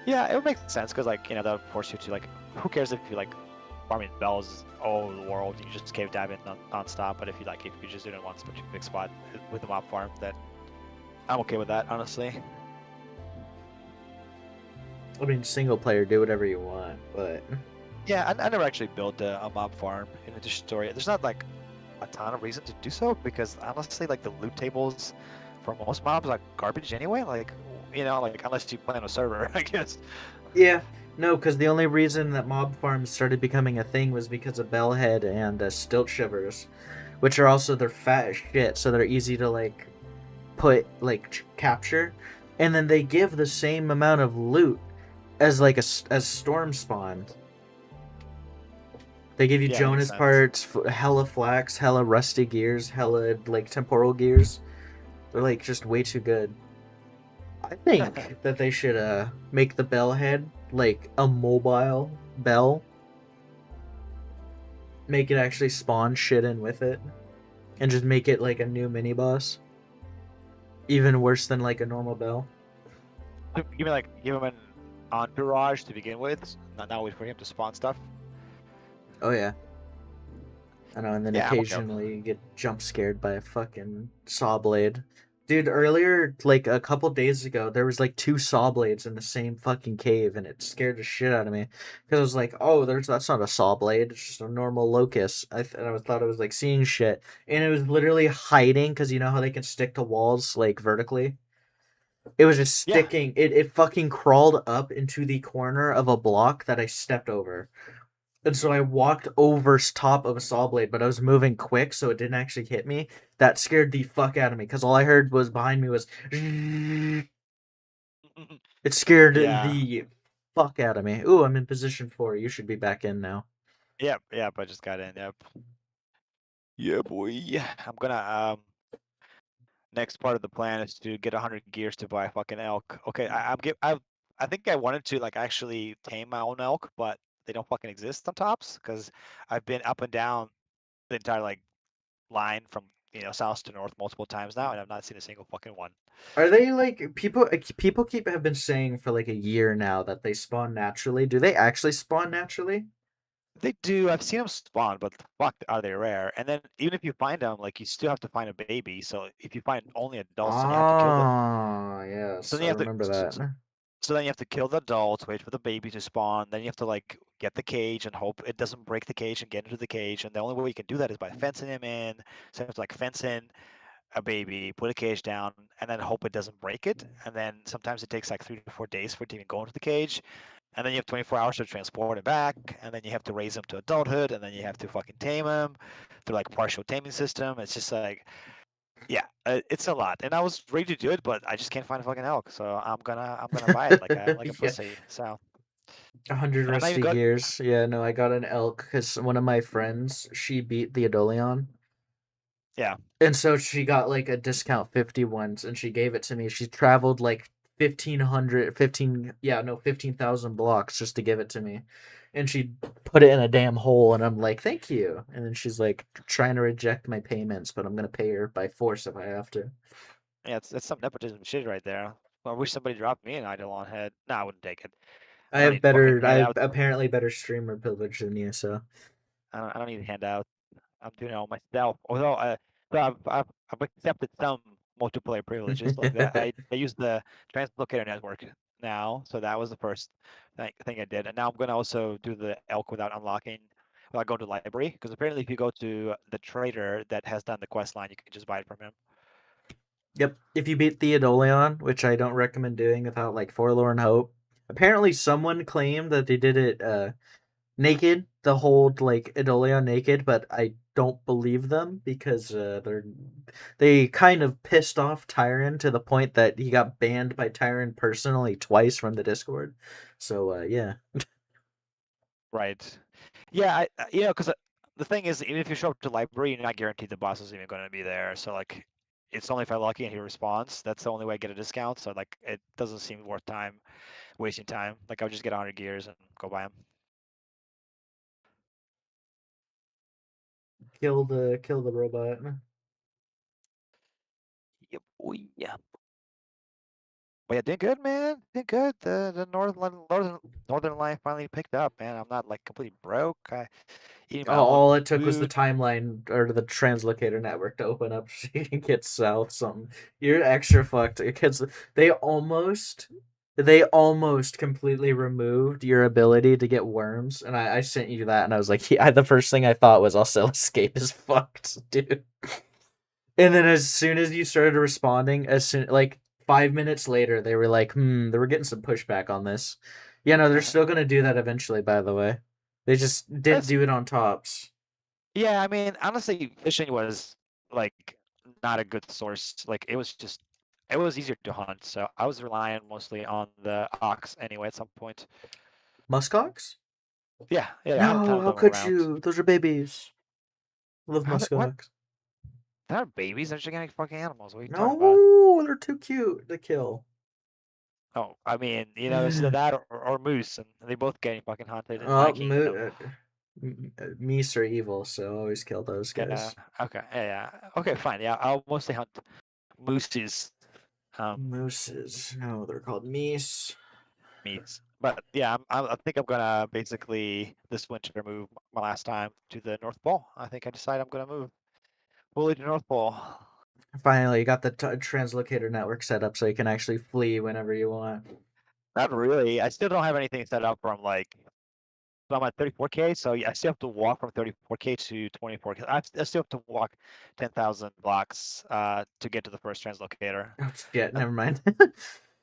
Yeah, it would make sense because like that would force you to like. Who cares if you like farming bells all over the world? You just cave dive in non-stop. But if you just do it in one big spot with the mob farm, then I'm okay with that, honestly. I mean, single player, do whatever you want, but Yeah, I never actually built a mob farm in the story. There's not like a ton of reason to do so because honestly, like the loot tables for most mobs are garbage anyway. Like, like unless you play on a server, I guess. yeah, no, because the only reason that mob farms started becoming a thing was because of Bellhead and Stilt Shivers, which are also they're fat as shit, so they're easy to like capture, and then they give the same amount of loot as like as storm spawn. They give you Yeah, makes Jonas sense. parts, hella flax, hella rusty gears, hella like temporal gears. They're like just way too good. I think that they should make the bell head like a mobile bell, make it actually spawn shit in with it, and just make it like a new mini boss. Even worse than like a normal bell. Give him an entourage to begin with. Not wait for him to spawn stuff. Oh yeah. I know, and then Yeah, I'm okay with occasionally you get jump scared by a fucking saw blade. Dude, earlier, like a couple days ago, there was like two saw blades in the same fucking cave, and it scared the shit out of me because I was like, "Oh, there's that's not a saw blade; it's just a normal locust." Thought I was like seeing shit, and it was literally hiding because you know how they can stick to walls like vertically. It was just Yeah. sticking. It fucking crawled up into the corner of a block that I stepped over. And so I walked over top of a saw blade, but I was moving quick, so it didn't actually hit me. That scared the fuck out of me because all I heard was behind me was. It scared Yeah. the fuck out of me. Ooh, I'm in position 4. You should be back in now. Yep. Yep. I just got in. Yep. Yeah, boy. I'm gonna next part of the plan is to get 100 gears to buy a fucking elk. Okay, I think I wanted to like actually tame my own elk, but they don't fucking exist on tops because I've been up and down the entire like line from south to north multiple times now, and I've not seen a single fucking one. Are they like people? People keep have been saying for like a year now that they spawn naturally. Do they actually spawn naturally? They do. I've seen them spawn, but the fuck are they rare? And then even if you find them, like you still have to find a baby. So if you find only adults, then you have to kill the. Ah, So yes, then I you have to. remember that. So then you have to kill the adults, wait for the baby to spawn. Then you have to like get the cage and hope it doesn't break the cage and get into the cage. And the only way you can do that is by fencing him in. So you have to like fence in a baby, put a cage down, and then hope it doesn't break it. And then sometimes it takes like 3 to 4 days for it to even go into the cage. And then you have 24 hours to transport it back. And then you have to raise him to adulthood. And then you have to fucking tame him through like partial taming system. It's just like yeah, it's a lot, and I was ready to do it, but I just can't find a fucking elk, so I'm gonna buy it like a Yeah, pussy. So, 100 and I'm not even rusty good. gears. Yeah, no, I got an elk because one of my friends she beat the Adoleon, Yeah, and so she got like a discount 50 ones, and she gave it to me. She traveled like 1,500, 15, yeah, no, 15,000 blocks just to give it to me, and she put it in a damn hole, and I'm like, thank you. And then she's like trying to reject my payments, but I'm gonna pay her by force if I have to. yeah, it's some nepotism shit right there. I wish somebody dropped me an Eidolon head. No, I wouldn't take it. I don't need fucking I have handouts. apparently better streamer privilege than you, so. I don't need handouts. I'm doing it all myself. Although, so I've accepted some multiplayer privileges like that. I use the translocator network now, so that was the first thing I did, and now I'm gonna also do the elk without unlocking, without going to the library, because apparently if you go to the trader that has done the quest line, you can just buy it from him. Yep. If you beat Theodoleon, which I don't recommend doing without like forlorn hope. Apparently someone claimed that they did it naked, the whole like Adoleon naked, but I don't believe them because they kind of pissed off Tyron to the point that he got banned by Tyron personally twice from the Discord. So yeah. Right. Yeah, because the thing is, even if you show up to library, you're not guaranteed the boss is even going to be there. So like, it's only if I'm lucky and he responds. That's the only way I get a discount. So like, it doesn't seem worth wasting time. Like, I'll just get 100 gears and go buy them. Kill the robot. Yep. Yeah. But yeah, doing good, man. Doing good. The northern line finally picked up, man. I'm not like completely broke. I eating my own All it took was the food. timeline or the translocator network to open up so you can get south something. You're extra fucked because they almost completely removed your ability to get worms, and I sent you that, and I was like, yeah, the first thing I thought was, also escape is fucked, dude. And then as soon as you started responding, as soon like 5 minutes later, they were like, they were getting some pushback on this. Yeah, no, they're still gonna do that eventually. By the way, they just didn't That's do it on tops. yeah. I mean, honestly, fishing was like not a good source. Like, it was just it was easier to hunt. So I was relying mostly on the ox anyway at some point. Muskox? Yeah, yeah, I had a ton No, of how them could around. you? Those are babies. I love How they, what? muskox. They're not babies. They're gigantic fucking animals. What are you talking about? No, they're too cute to kill. Oh, I mean, it's either that or moose, and they both getting fucking hunted in my Oh, kingdom. meese are evil, so always kill those Yeah. guys. Okay. Yeah. Yeah. Okay. Fine. Yeah. I'll mostly hunt mooses, um, Mooses. No, they're called meese. meats. But yeah, I think I'm gonna basically this winter move my last time to the North Pole. I think I decided I'm gonna move fully to North Pole. Finally, you got the translocator network set up so you can actually flee whenever you want. Not really. I still don't have anything set up from like. So I'm at 34K, so yeah, I still have to walk from 34K to 24K. I still have to walk 10,000 blocks to get to the first translocator. Oh, shit, And never mind.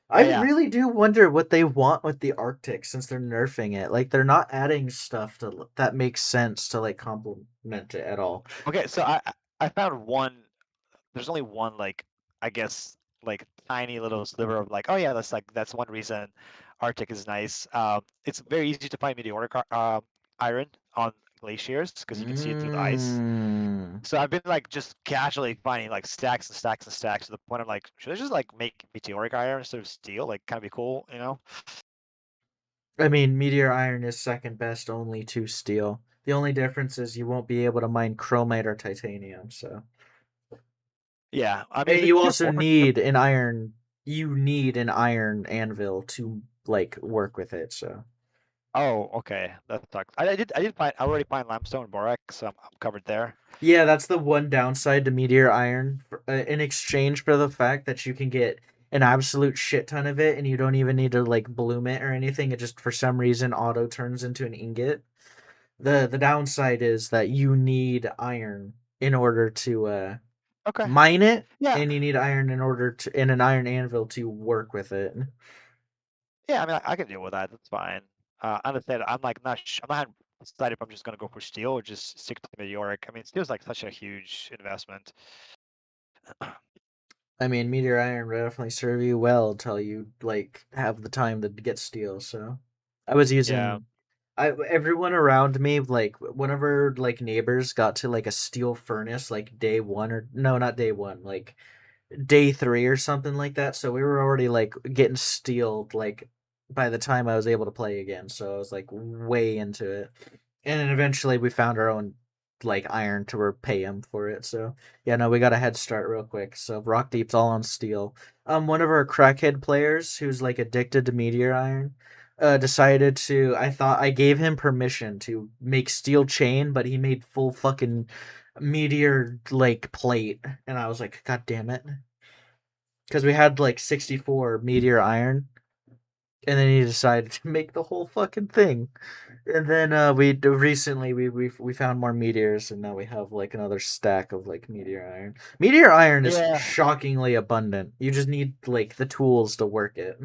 I yeah, yeah. really do wonder what they want with the Arctic since they're nerfing it. Like they're not adding stuff that makes sense to like complement it at all. Okay, so I found one. There's only one like I guess like tiny little sliver of like, oh yeah, that's one reason Arctic is nice. It's very easy to find meteoric iron on glaciers because you can see it through the ice. Mm. So I've been like just casually finding like stacks and stacks and stacks to the point I'm like, should I just like make meteoric iron instead of steel? Like, kind of be cool, you know? I mean, meteor iron is second best only to steel. The only difference is you won't be able to mine chromite or titanium. So, Yeah, I mean and the you tier also four. need an iron. You need an iron anvil to like work with it. So. Oh, okay, that sucks. I already find limestone and borax, so I'm covered there. Yeah, that's the one downside to meteor iron. In exchange for the fact that you can get an absolute shit ton of it, and you don't even need to like bloom it or anything. It just for some reason auto turns into an ingot. The downside is that you need iron in order to Okay, mine it, yeah, and you need iron in order to in an iron anvil to work with it. yeah. I mean, I can deal with that. That's fine. Understand. I'm like not. I'm not decided if I'm just gonna go for steel or just stick to meteoric. I mean, steel's like such a huge investment. I mean, meteor iron will definitely serve you well until you like have the time to get steel. So, I was Yeah. using. Everyone around me like whenever like neighbors got to like a steel furnace like day one or no not day one like day three or something like that. So we were already like getting steeled like by the time I was able to play again. So I was like way into it. And then eventually we found our own like iron to repay him for it. So yeah, no, we got a head start real quick. So Rock Deep's all on steel. One of our crackhead players who's like addicted to meteor iron, decided to. I thought I gave him permission to make steel chain, but he made full fucking meteor like plate, and I was like, God damn it, because we had like 64 meteor iron, and then he decided to make the whole fucking thing. And then we recently we found more meteors, and now we have like another stack of like meteor iron. Meteor iron is Yeah. shockingly abundant. You just need like the tools to work it.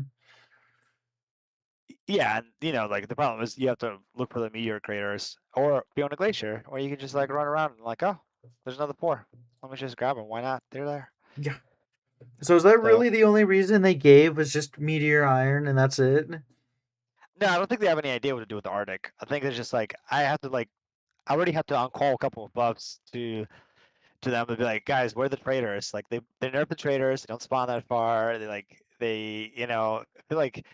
Yeah, and like the problem is you have to look for the meteor craters or be on a glacier, or you can just like run around and like, oh, there's another pour. Let me just grab them. Why not? They're there. Yeah. So is that So really the only reason they gave was just meteor iron and that's it? no, I don't think they have any idea what to do with the Arctic. I think it's just like I already have to on-call a couple of buffs to them and be like, guys, where are the traders? Like they nerf the traders. They don't spawn that far. I feel like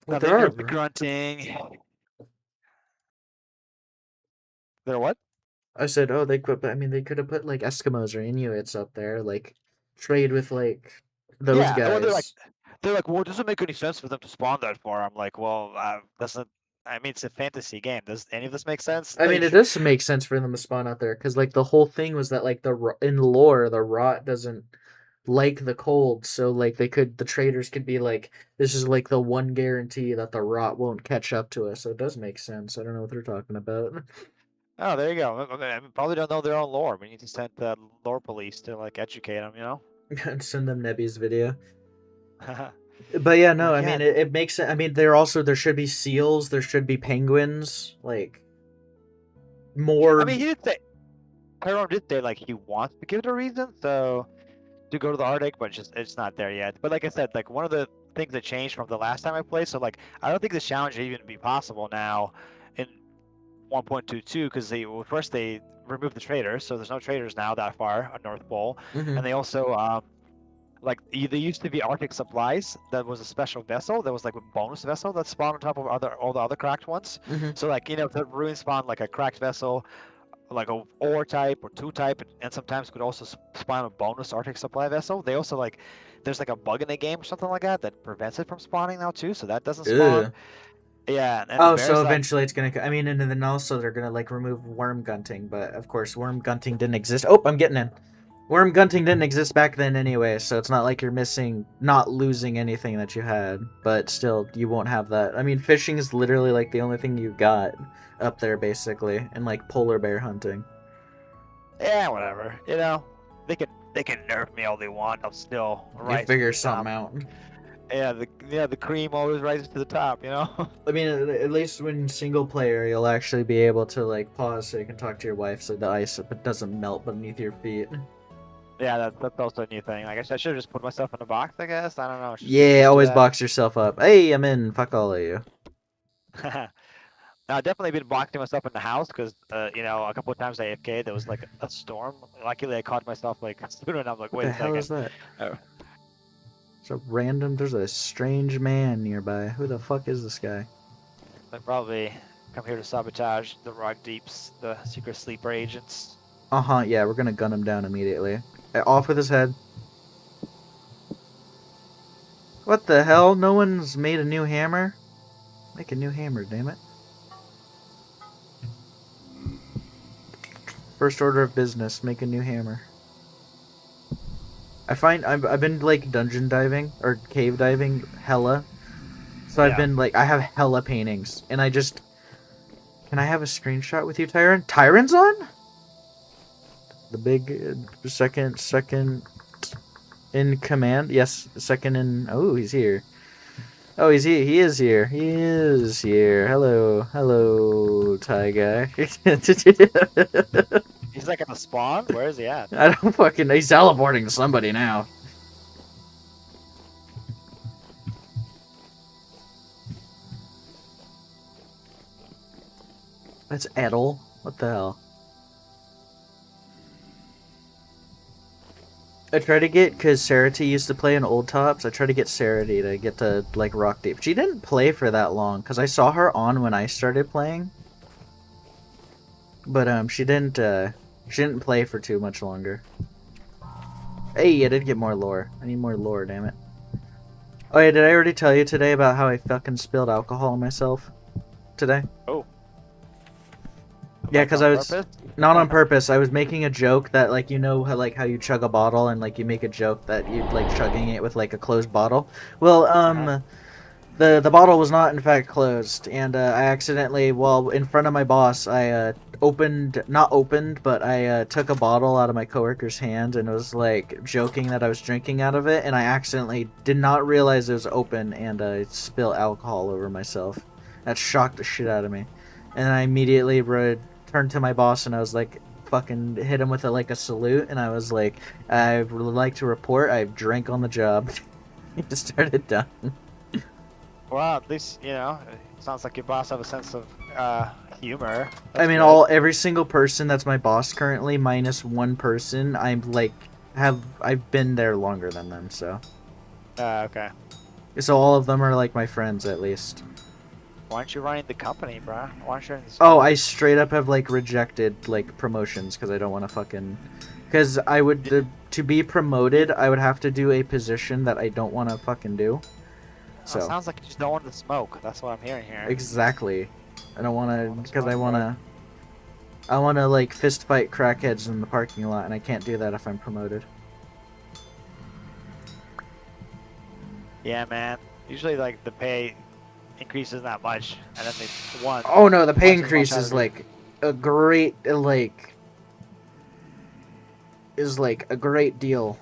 Well, they there nerf the are. grunting. They're what? I said, oh, they could. But I mean, they could have put like Eskimos or Inuits up there, like trade with like those Yeah, well, guys. they're like, well, it doesn't make any sense for them to spawn that far. I'm like, well, doesn't. I mean, it's a fantasy game. Does any of this make sense? I mean, it Like, does make sense for them to spawn out there because like the whole thing was that like in lore the rot doesn't like the cold, so like the traders could be like, this is like the one guarantee that the rot won't catch up to us. So it does make sense. I don't know what they're talking about. oh, there you go. I mean, probably don't know their own lore. We need to send the lore police to like educate them. Send them Nebby's video. But yeah, no, Like, I yeah, mean it makes sense. I mean there should be seals, there should be penguins, like I more. mean, he did say Tyrone did say like he wants to give it a reason, so to go to the Arctic, but it's not there yet. But like I said, like one of the things that changed from the last time I played, so like I don't think this challenge would even be possible now in 1.22 because first they removed the traders, so there's no traders now that far on North Pole, Mm-hmm. and they also like there used to be Arctic supplies that was a special vessel that was like a bonus vessel that spawned on top of all the other cracked ones. Mm-hmm. So like if the ruin spawned like a cracked vessel like a ore type or two type, and sometimes could also spawn a bonus Arctic supply vessel. They also like there's like a bug in the game or something like that that prevents it from spawning now too, so that doesn't spawn. Ugh. Yeah, and Oh, so there's like eventually it's gonna. I mean, and then also they're gonna like remove worm gunting, but of course worm gunting didn't exist. Oh, I'm getting in. Worm gunting didn't exist back then anyway, so it's not like you're not losing anything that you had, but still, you won't have that. I mean, fishing is literally like the only thing you got up there, basically, and like polar bear hunting. yeah, whatever. They can nerf me all they want. I'll still You rise to figure the something top. out. The cream always rises to the top. I mean, at least when single player, you'll actually be able to like pause so you can talk to your wife, so the ice doesn't melt beneath your feet. Yeah, that's also a new thing. Like I should have just put myself in a box. I guess I don't know. I should get Yeah, used to always that. box yourself up. Hey, I'm in. Fuck all of you. I've definitely been boxing myself in the house because, a couple of times AFK, there was like a storm. Luckily, I caught myself like sooner, and I'm like, What wait the a hell second. is that? Oh, There's a strange man nearby. Who the fuck is this guy? I probably come here to sabotage the Rock Deeps, the secret sleeper agents. Uh-huh, yeah, we're gonna gun him down immediately. Off with his head. What the hell? No one's made a new hammer? Make a new hammer, damn it. First order of business, make a new hammer. I've been like dungeon diving or cave diving hella. So I've Yeah. been like I have hella paintings and can I have a screenshot with you, Tyron? Tyron's on? The big second in command. Yes, second in. Oh, he's here. Oh, he's here. He is here. He is here. Hello, Ty guy. He's like at the spawn. Where is he at? I don't fucking. He's teleporting to somebody now. That's Edel. What the hell? I try to get, because Sarity used to play in Old Tops, I try to get Sarity to get to, like, Rock Deep. She didn't play for that long, because I saw her on when I started playing. But, she didn't play for too much longer. Hey, I did get more lore. I need more lore, damn it. Oh yeah, did I already tell you today about how I fucking spilled alcohol on myself? Today? Oh. Yeah, Like because on I was... purpose? Not on purpose. I was making a joke that, like, you know how you chug a bottle and, like, you make a joke that you'd, like, chugging it with, like, a closed bottle? Well, the bottle was not, in fact, closed. And, I accidentally, while in front of my boss, I, not opened, but I, took a bottle out of my coworker's hand and was, like, joking that I was drinking out of it. And I accidentally did not realize it was open and, I spilled alcohol over myself. That shocked the shit out of me. And I immediately turned to my boss and I was like, fucking hit him with like a salute, and I was like, I would like to report I've drank on the job. He just started done. Well, at least it sounds like your boss have a sense of humor. I mean, Good. every single person that's my boss currently, minus one person, I've been there longer than them, so. Okay. So all of them are like my friends at least. Why aren't you running the company, bro? Why aren't you in this Oh, I straight up have like rejected like promotions because I don't want to fucking. Because I would to be promoted, I would have to do a position that I don't want to fucking do. So. It sounds like you just don't want to smoke. That's what I'm hearing here. Exactly. I don't want to because I want to like fist fight crackheads in the parking lot, and I can't do that if I'm promoted. Yeah, man. Usually, like the pay increases that much, and then they one. Oh no, the pay Once increase is like a great a great deal.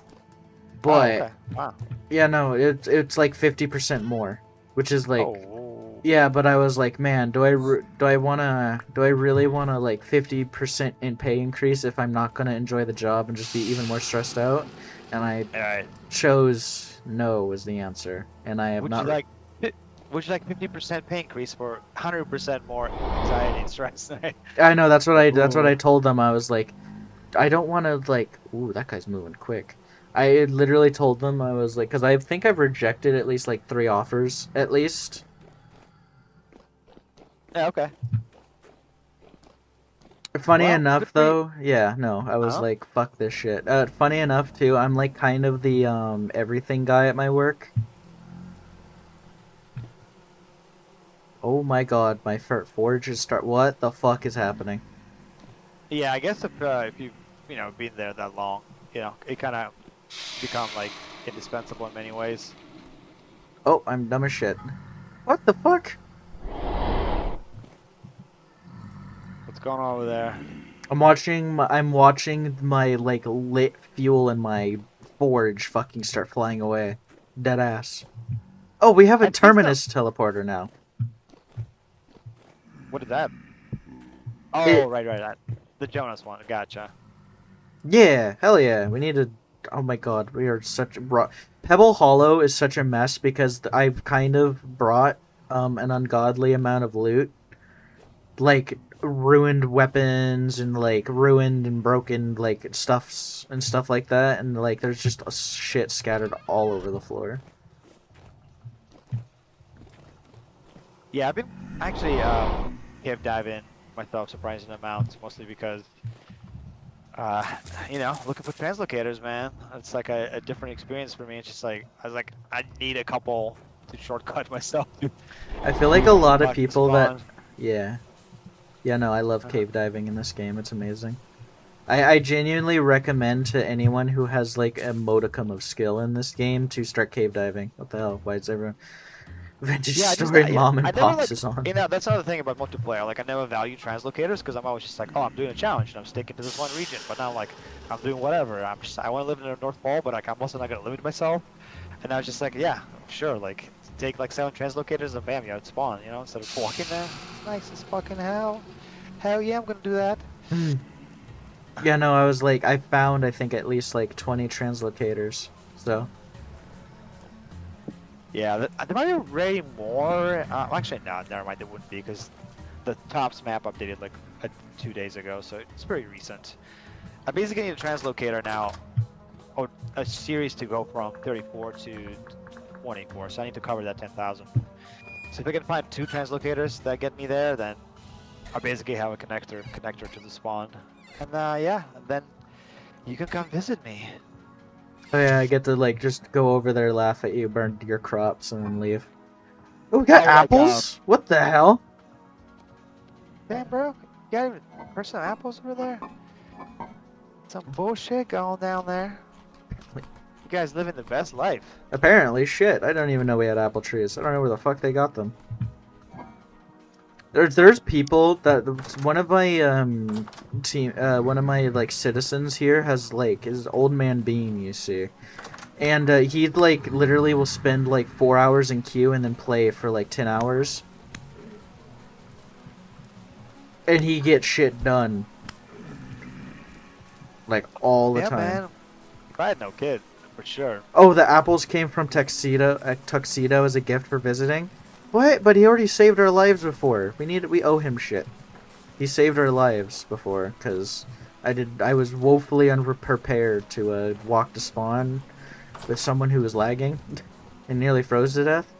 But okay. Wow. yeah, no, it's like 50% more, which is like Oh. yeah. But I was like, man, do I really wanna like 50% in pay increase if I'm not gonna enjoy the job and just be even more stressed out? and I All right. chose no as the answer, and I have Would you not. like would you like 50% pay increase for 100% more anxiety and stress? Right? I know that's what I Ooh. told them. I was like, I don't want to like. Ooh, that guy's moving quick. I literally told them I was like, because I think I've rejected at least like 3 offers at least. Yeah, okay. Funny Well, good enough, for you. though, yeah, no, I was Huh? like, fuck this shit. Funny enough, too, I'm like kind of the everything guy at my work. Oh my god, my forge is start. What the fuck is happening? Yeah, I guess if you've been there that long, it kind of become like indispensable in many ways. Oh, I'm dumb as shit. What the fuck? What's going on over there? I'm watching my like lit fuel in my forge fucking start flying away. Dead ass. Oh, we have a I've seen some. terminus teleporter now. What is that? It Oh, right. The Jonas one. Gotcha. Yeah, hell yeah. We need to. Oh my god, we are such. Pebble Hollow is such a mess because I've kind of brought an ungodly amount of loot, like ruined weapons and like ruined and broken like stuffs and stuff like that, and like there's just a shit scattered all over the floor. Yeah, I've been actually cave diving myself surprising amounts, mostly because uh, looking for translocators, man. It's like a different experience for me. It's just like I was like, I need a couple to shortcut myself I feel like a to lot of fucking people that. spawn. Yeah. Yeah, no, I love Uh, cave diving in this game. It's amazing. I genuinely recommend to anyone who has like a modicum of skill in this game to start cave diving. What the hell? Why is everyone Vintage Yeah, I just Story Mom and I never Pops like is on? that's another thing about multiplayer. Like I never value translocators because I'm always just like, oh, I'm doing a challenge and I'm sticking to this one region. But now like I'm doing whatever. I want to live in the North Pole, but like I'm also not gonna limit myself. And I was just like, yeah, sure. Like take like 7 translocators and bam, it's spawn. Instead of walking there. It's nice as fucking hell. Hell yeah, I'm gonna do that. Yeah, no, I was like, I found I think at least like 20 translocators. So Yeah, there might be already more. Actually, no, never mind. There wouldn't be because the Tops map updated like 2 days ago, so it's pretty recent. I basically need a translocator now, or a series to go from 34 to 24, so I need to cover that 10,000. So if I can find 2 translocators that get me there, then I basically have a connector to the spawn. And yeah, and then you can come visit me. oh yeah, I get to like just go over there, laugh at you, burn your crops, and then leave. Oh, we got Oh, like, apples? What the hell? damn, bro, you got even some apples over there? Some bullshit going down there. You guys living the best life. Apparently, shit. I don't even know we had apple trees. I don't know where the fuck they got them. There's people that one of my one of my like citizens here has like his old man Bean, you see, and he like literally will spend like 4 hours in queue and then play for like 10 hours, and he gets shit done like all the Yeah, time. man. If I had no kid, for sure. Oh, the apples came from Tuxedo as a gift for visiting. What? But he already saved our lives before. We owe him shit. He saved our lives before because I was woefully unprepared to walk to spawn with someone who was lagging and nearly froze to death.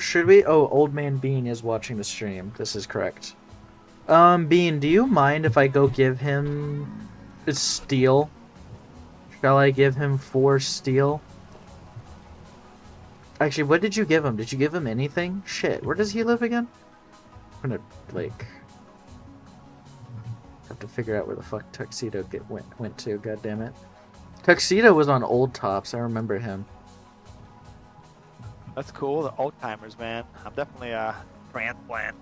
Should we? Oh, Old Man Bean is watching the stream. This is correct. Bean, do you mind if I go give him steel? Shall I give him 4 steel? Actually, what did you give him? Did you give him anything? Shit, where does he live again? I'm gonna, like, have to figure out where the fuck Tuxedo went to, god damn it. Tuxedo was on Old Tops, I remember him. That's cool. The old timers, man. I'm definitely a transplant.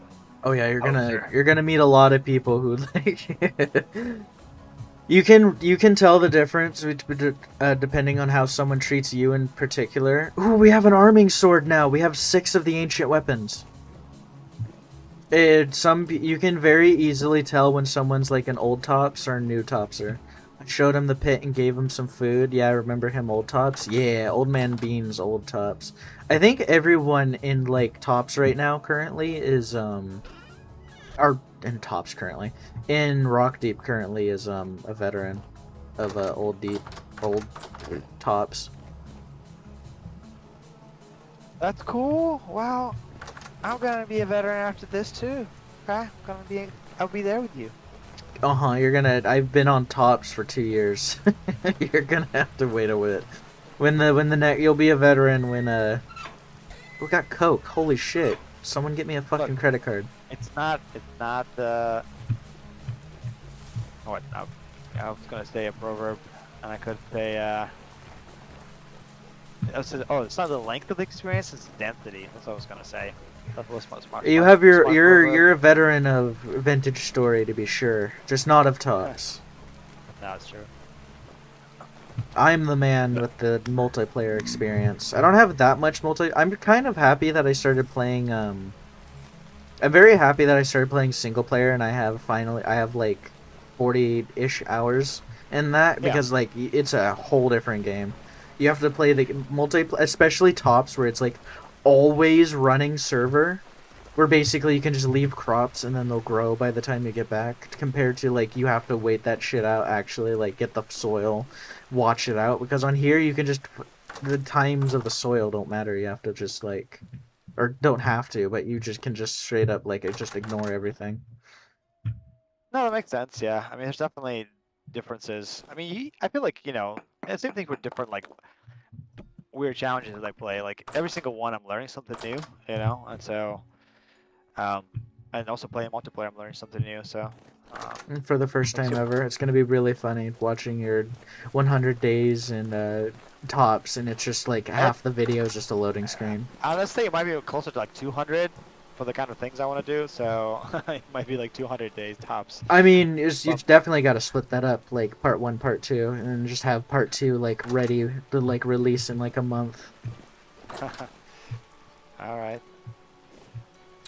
Oh yeah, Poser. you're gonna meet a lot of people who like you can tell the difference depending on how someone treats you in particular. Ooh, we have an arming sword now. We have 6 of the ancient weapons. You can very easily tell when someone's like an old tops or a new topser. I showed him the pit and gave him some food. Yeah, I remember him, Old Tops. Yeah, Old Man Beans, Old Tops. I think everyone in like Tops right now currently is or in Tops currently in Rock Deep currently is a veteran of old Tops. That's cool. Wow. I'm gonna be a veteran after this too. Okay, I'll be there with you. You're gonna. I've been on Tops for 2 years. You're gonna have to wait a bit. When the next you'll be a veteran when we got Coke. Holy shit! Someone get me a fucking Look, credit card. it's not the. What? I was gonna say a proverb, and I could say it's not the length of the experience, it's density. That's what I was gonna say. That was You have your smart proverb. you're a veteran of Vintage Story to be sure, just not of Tops. No, it's true. I'm the man with the multiplayer experience. I don't have that much I'm kind of happy that I started playing I'm very happy that I started playing single player and I have like 40-ish hours in that Yeah. because like it's a whole different game. You have to play the multiplayer, especially Tops where it's like always running server where basically you can just leave crops and then they'll grow by the time you get back compared to like you have to wait that shit out actually like get the soil, watch it out because on here you can just the times of the soil don't matter. You have to just like or don't have to, but you just can just straight up like just ignore everything. No, that makes sense. Yeah. I mean, there's definitely differences. I mean, I feel like and same thing with different like weird challenges that I play. Like every single one, I'm learning something new. And so um, and also playing multiplayer, I'm learning something new. So And for the first makes time you. ever, it's gonna be really funny watching your 100 days and Tops, and it's just like And half the video is just a loading screen. honestly, it might be closer to like 200 for the kind of things I want to do. So it might be like 200 days tops. I mean, you But definitely got to split that up, like part one, part two, and just have part two like ready to like release in like a month. all right.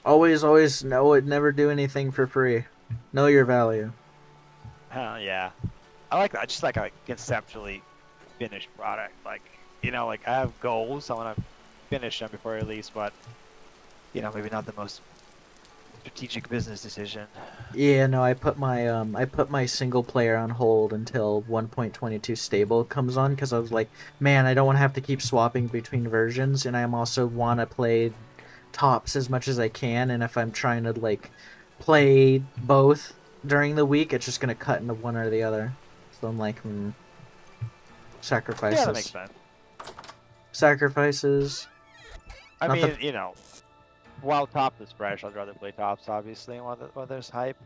Always know it. Never do anything for free. Know your value. Yeah. I like that. I just like a conceptually finished product. Like, like I have goals. I want to finish them before I release, but maybe not the most strategic business decision. Yeah, no, I put my single player on hold until 1.22 stable comes on because I was like, man, I don't want to have to keep swapping between versions, and I also want to play Tops as much as I can, and if I'm trying to like play both during the week, it's just gonna cut into one or the other. So I'm like, Yeah, that makes sacrifices, sense. sacrifices. I Not the mean, while top is fresh, I'd rather play tops, obviously, while there's hype.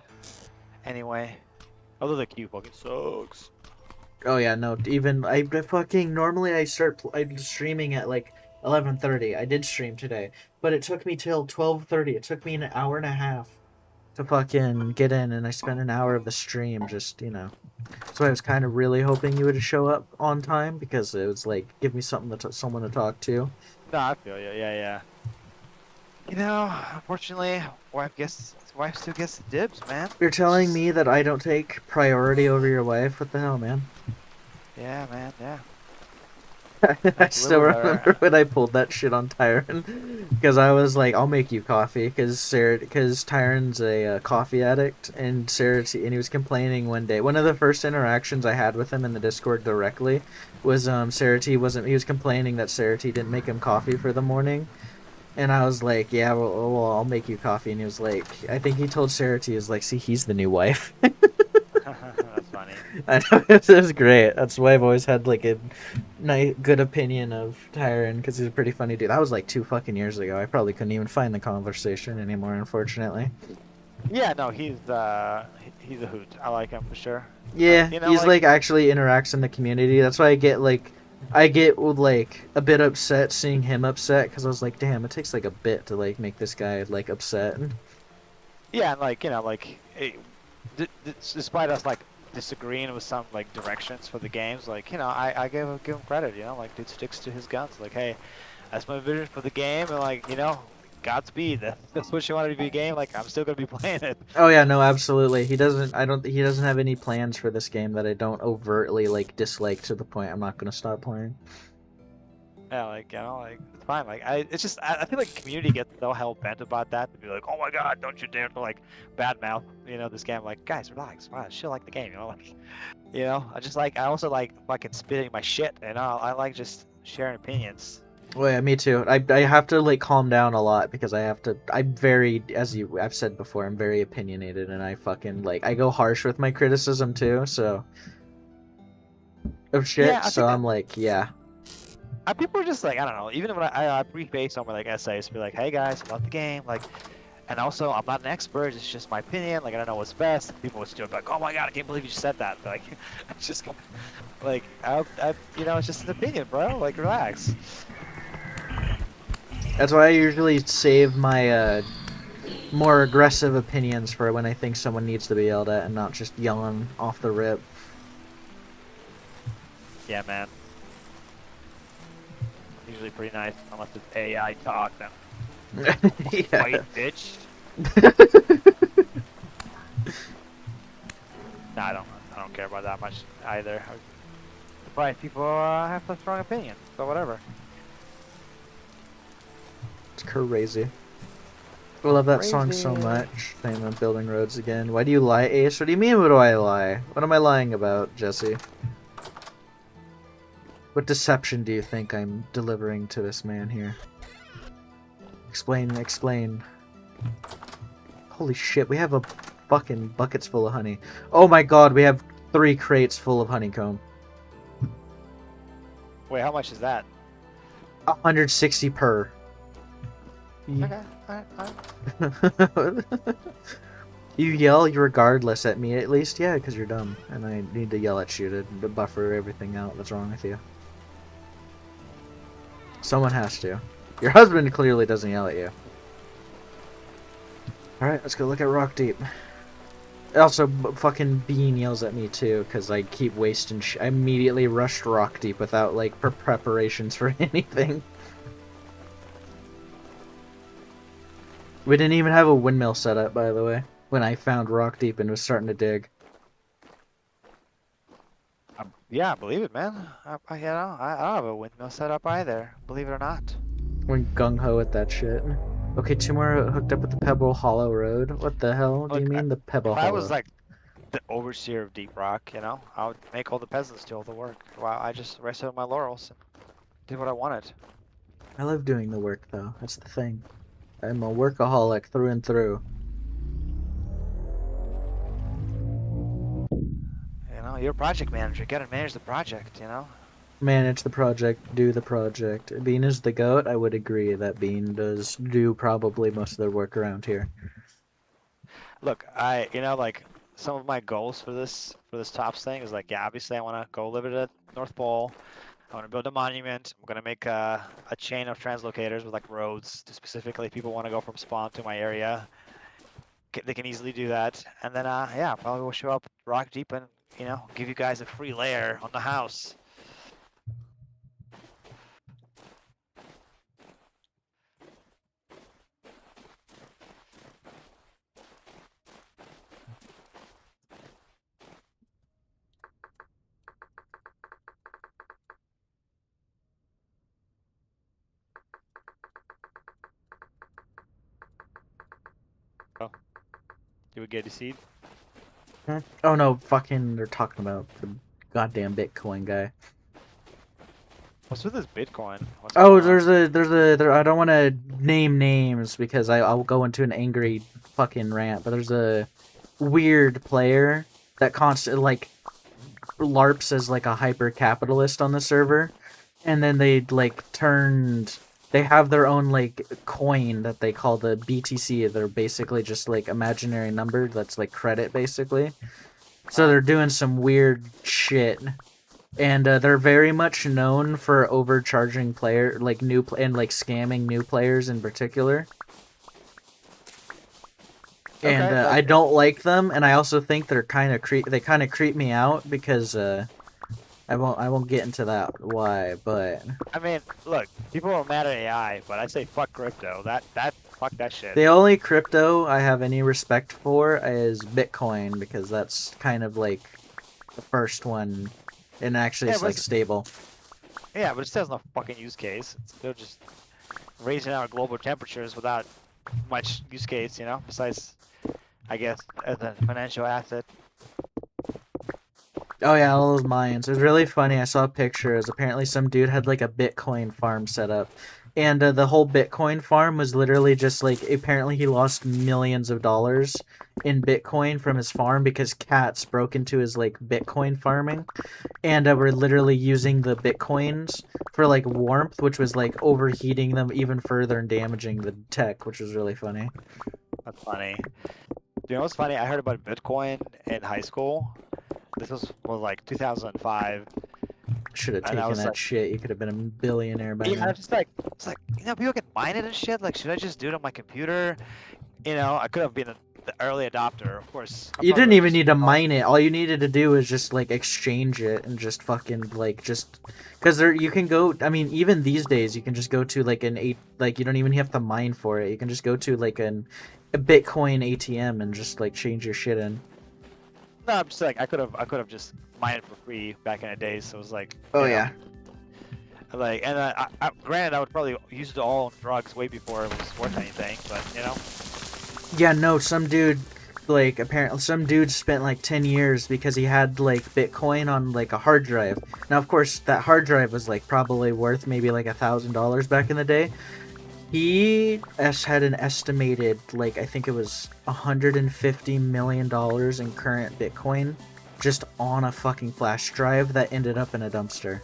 Anyway, although the queue fucking sucks. Oh yeah, no. Even I fucking normally I'm streaming at like 11:30. I did stream today, but it took me till 12:30. It took me an hour and a half to fucking get in, and I spent an hour of the stream just So I was kind of really hoping you would show up on time because it was like give me something someone to talk to. No, I feel you. Yeah, yeah. Unfortunately, wife still gets the dibs, man. You're It's telling just, me that I don't take priority over your wife? What the hell, man? yeah, man, yeah. I Nice still little remember there. when I pulled that shit on Tyron, because I was like, "I'll make you coffee," because Tyron's a coffee addict, and and he was complaining one day. One of the first interactions I had with him in the Discord directly was Sarah T wasn't. He was complaining that Sarah T didn't make him coffee for the morning, and I was like, "Yeah, well, I'll make you coffee," and he was like, I think he told Sarah T, "Is like, see, he's the new wife." That's funny. I know it was great. That's why I've always had like a nice, good opinion of Tyron because he's a pretty funny dude. That was like 2 fucking years ago. I probably couldn't even find the conversation anymore, unfortunately. Yeah, no, he's a hoot. I like him for sure. Yeah, he's Like like actually interacts in the community. That's why I get like a bit upset seeing him upset because I was like, damn, it takes like a bit to like make this guy like upset. yeah, and despite us like disagreeing with some like directions for the games, like I give him credit. Like dude sticks to his guns. Like, hey, that's my vision for the game, and like Godspeed. That's what you wanted to be a game. Like I'm still gonna be playing it. Oh yeah, no, absolutely. He doesn't. I don't. He doesn't have any plans for this game that I don't overtly like dislike to the point I'm not gonna stop playing. Yeah, like like it's fine. Like it's just I feel like community gets so hell bent about that to be like, oh my god, don't you dare to like badmouth, this game. Like guys, relax, wow, shit like the game, like, I also like fucking spitting my shit, I like just sharing opinions. Well, yeah, me too. I have to like calm down a lot because I have to. I'm very, I've said before, I'm very opinionated, and I fucking like I go harsh with my criticism too. So of Yeah, shit. I So think that I'm like, yeah. people are just like I don't know. Even when I preface on my like essays, be like, hey guys, about the game, like. And also, I'm not an expert. It's just my opinion. Like, I don't know what's best. People would still be like, "Oh my god, I can't believe you just said that." But, like, it's just like, it's just an opinion, bro. Like, relax. That's why I usually save my more aggressive opinions for when I think someone needs to be yelled at, and not just yelling off the rip. Yeah, man. Usually pretty nice, unless it's AI talk. Then fight, bitch. No, I don't care about that much either. I'm surprised people have such strong opinions. So whatever. It's crazy. I love that song Crazy. so much. Same on Building Roads Again. Why do you lie, Ace? What do you mean, what do I lie? What am I lying about, Jesse? What deception do you think I'm delivering to this man here? Explain, explain. Holy shit, we have a fucking buckets full of honey. Oh my god, we have 3 crates full of honeycomb. Wait, how much is that? 160 per. Okay, alright. You yell regardless at me at least? Yeah, because you're dumb. And I need to yell at you to buffer everything out that's wrong with you. Someone has to. Your husband clearly doesn't yell at you. Alright, let's go look at Rock Deep. Also, fucking Bean yells at me too, because I keep wasting I immediately rushed Rock Deep without, like, preparations for anything. We didn't even have a windmill set up, by the way, when I found Rock Deep and was starting to dig. Yeah, I believe it, man. I don't have a windmill set up either, believe it or not. Went gung-ho at that shit. Okay, 2 more hooked up with the Pebble Hollow Road. What the hell do you Look, mean, the Pebble if I Hollow? was like the overseer of Deep Rock, I would make all the peasants do all the work. While I just rested on my laurels and did what I wanted. I love doing the work, though. That's the thing. I'm a workaholic through and through. You're a project manager. You gotta manage the project, Manage the project, do the project. Bean is the goat. I would agree that Bean does do probably most of the work around here. Look, like some of my goals for this tops thing is like, yeah, obviously I want to go live at the North Pole. I want to build a monument. I'm gonna make a chain of translocators with like roads to specifically if people want to go from spawn to my area. They can easily do that. And then yeah, probably we'll show up rock deep and give you guys a free lair on the house. Oh, do we get a seed? Hmm? Oh no, fucking, they're talking about the goddamn Bitcoin guy. What's with this Bitcoin? What's Oh, going on? I don't want to name names because I'll go into an angry fucking rant, but there's a weird player that constantly, like, LARPs as, like, a hyper-capitalist on the server, and then they have their own, like, coin that they call the BTC. They're basically just, like, imaginary number that's, like, credit, basically. So they're doing some weird shit. And they're very much known for overcharging and like scamming new players in particular. And Okay, I like don't like them, and I also think they're they kind of creep me out because I won't get into that why, but I mean, look, people are mad at AI, but I say fuck crypto. That fuck that shit. The only crypto I have any respect for is Bitcoin because that's kind of like the first one, and actually Yeah, it's but like stable. it still has no fucking use case. They're just raising our global temperatures without much use case, you know. Besides, I guess as a financial asset. Oh yeah, all those mines. It was really funny. I saw pictures. Apparently, some dude had like a Bitcoin farm set up, and the whole Bitcoin farm was literally just like. Apparently, he lost millions of dollars in Bitcoin from his farm because cats broke into his like Bitcoin farming, and were literally using the Bitcoins for like warmth, which was like overheating them even further and damaging the tech, which was really funny. That's funny. You know what's funny? I heard about Bitcoin in high school. This was like 2005, Should have and I taken was that like, shit. You could have been a billionaire by yeah, I now. was just like, it's like, you know, people can mine it and shit. Like, should I just do it on my computer? You know, I could have been the early adopter. Of course, I You probably didn't would have even just need to called. mine it. All you needed to do is just like exchange it and just fucking like just because there you can go. I mean, even these days you can just go to like an eight like you don't even have to mine for it. You can just go to like a Bitcoin ATM and just like change your shit in. No, I'm just like, I could have just mined it for free back in the days. So it was like, Oh you know, yeah. like, and granted, I would probably use it all on drugs way before it was worth anything. But you know, Yeah, no, some dude like apparently some dude spent like 10 years because he had like Bitcoin on like a hard drive. Now, of course, that hard drive was like probably worth maybe like $1,000 back in the day. Had an estimated like I think it was $150 million in current Bitcoin just on a fucking flash drive that ended up in a dumpster.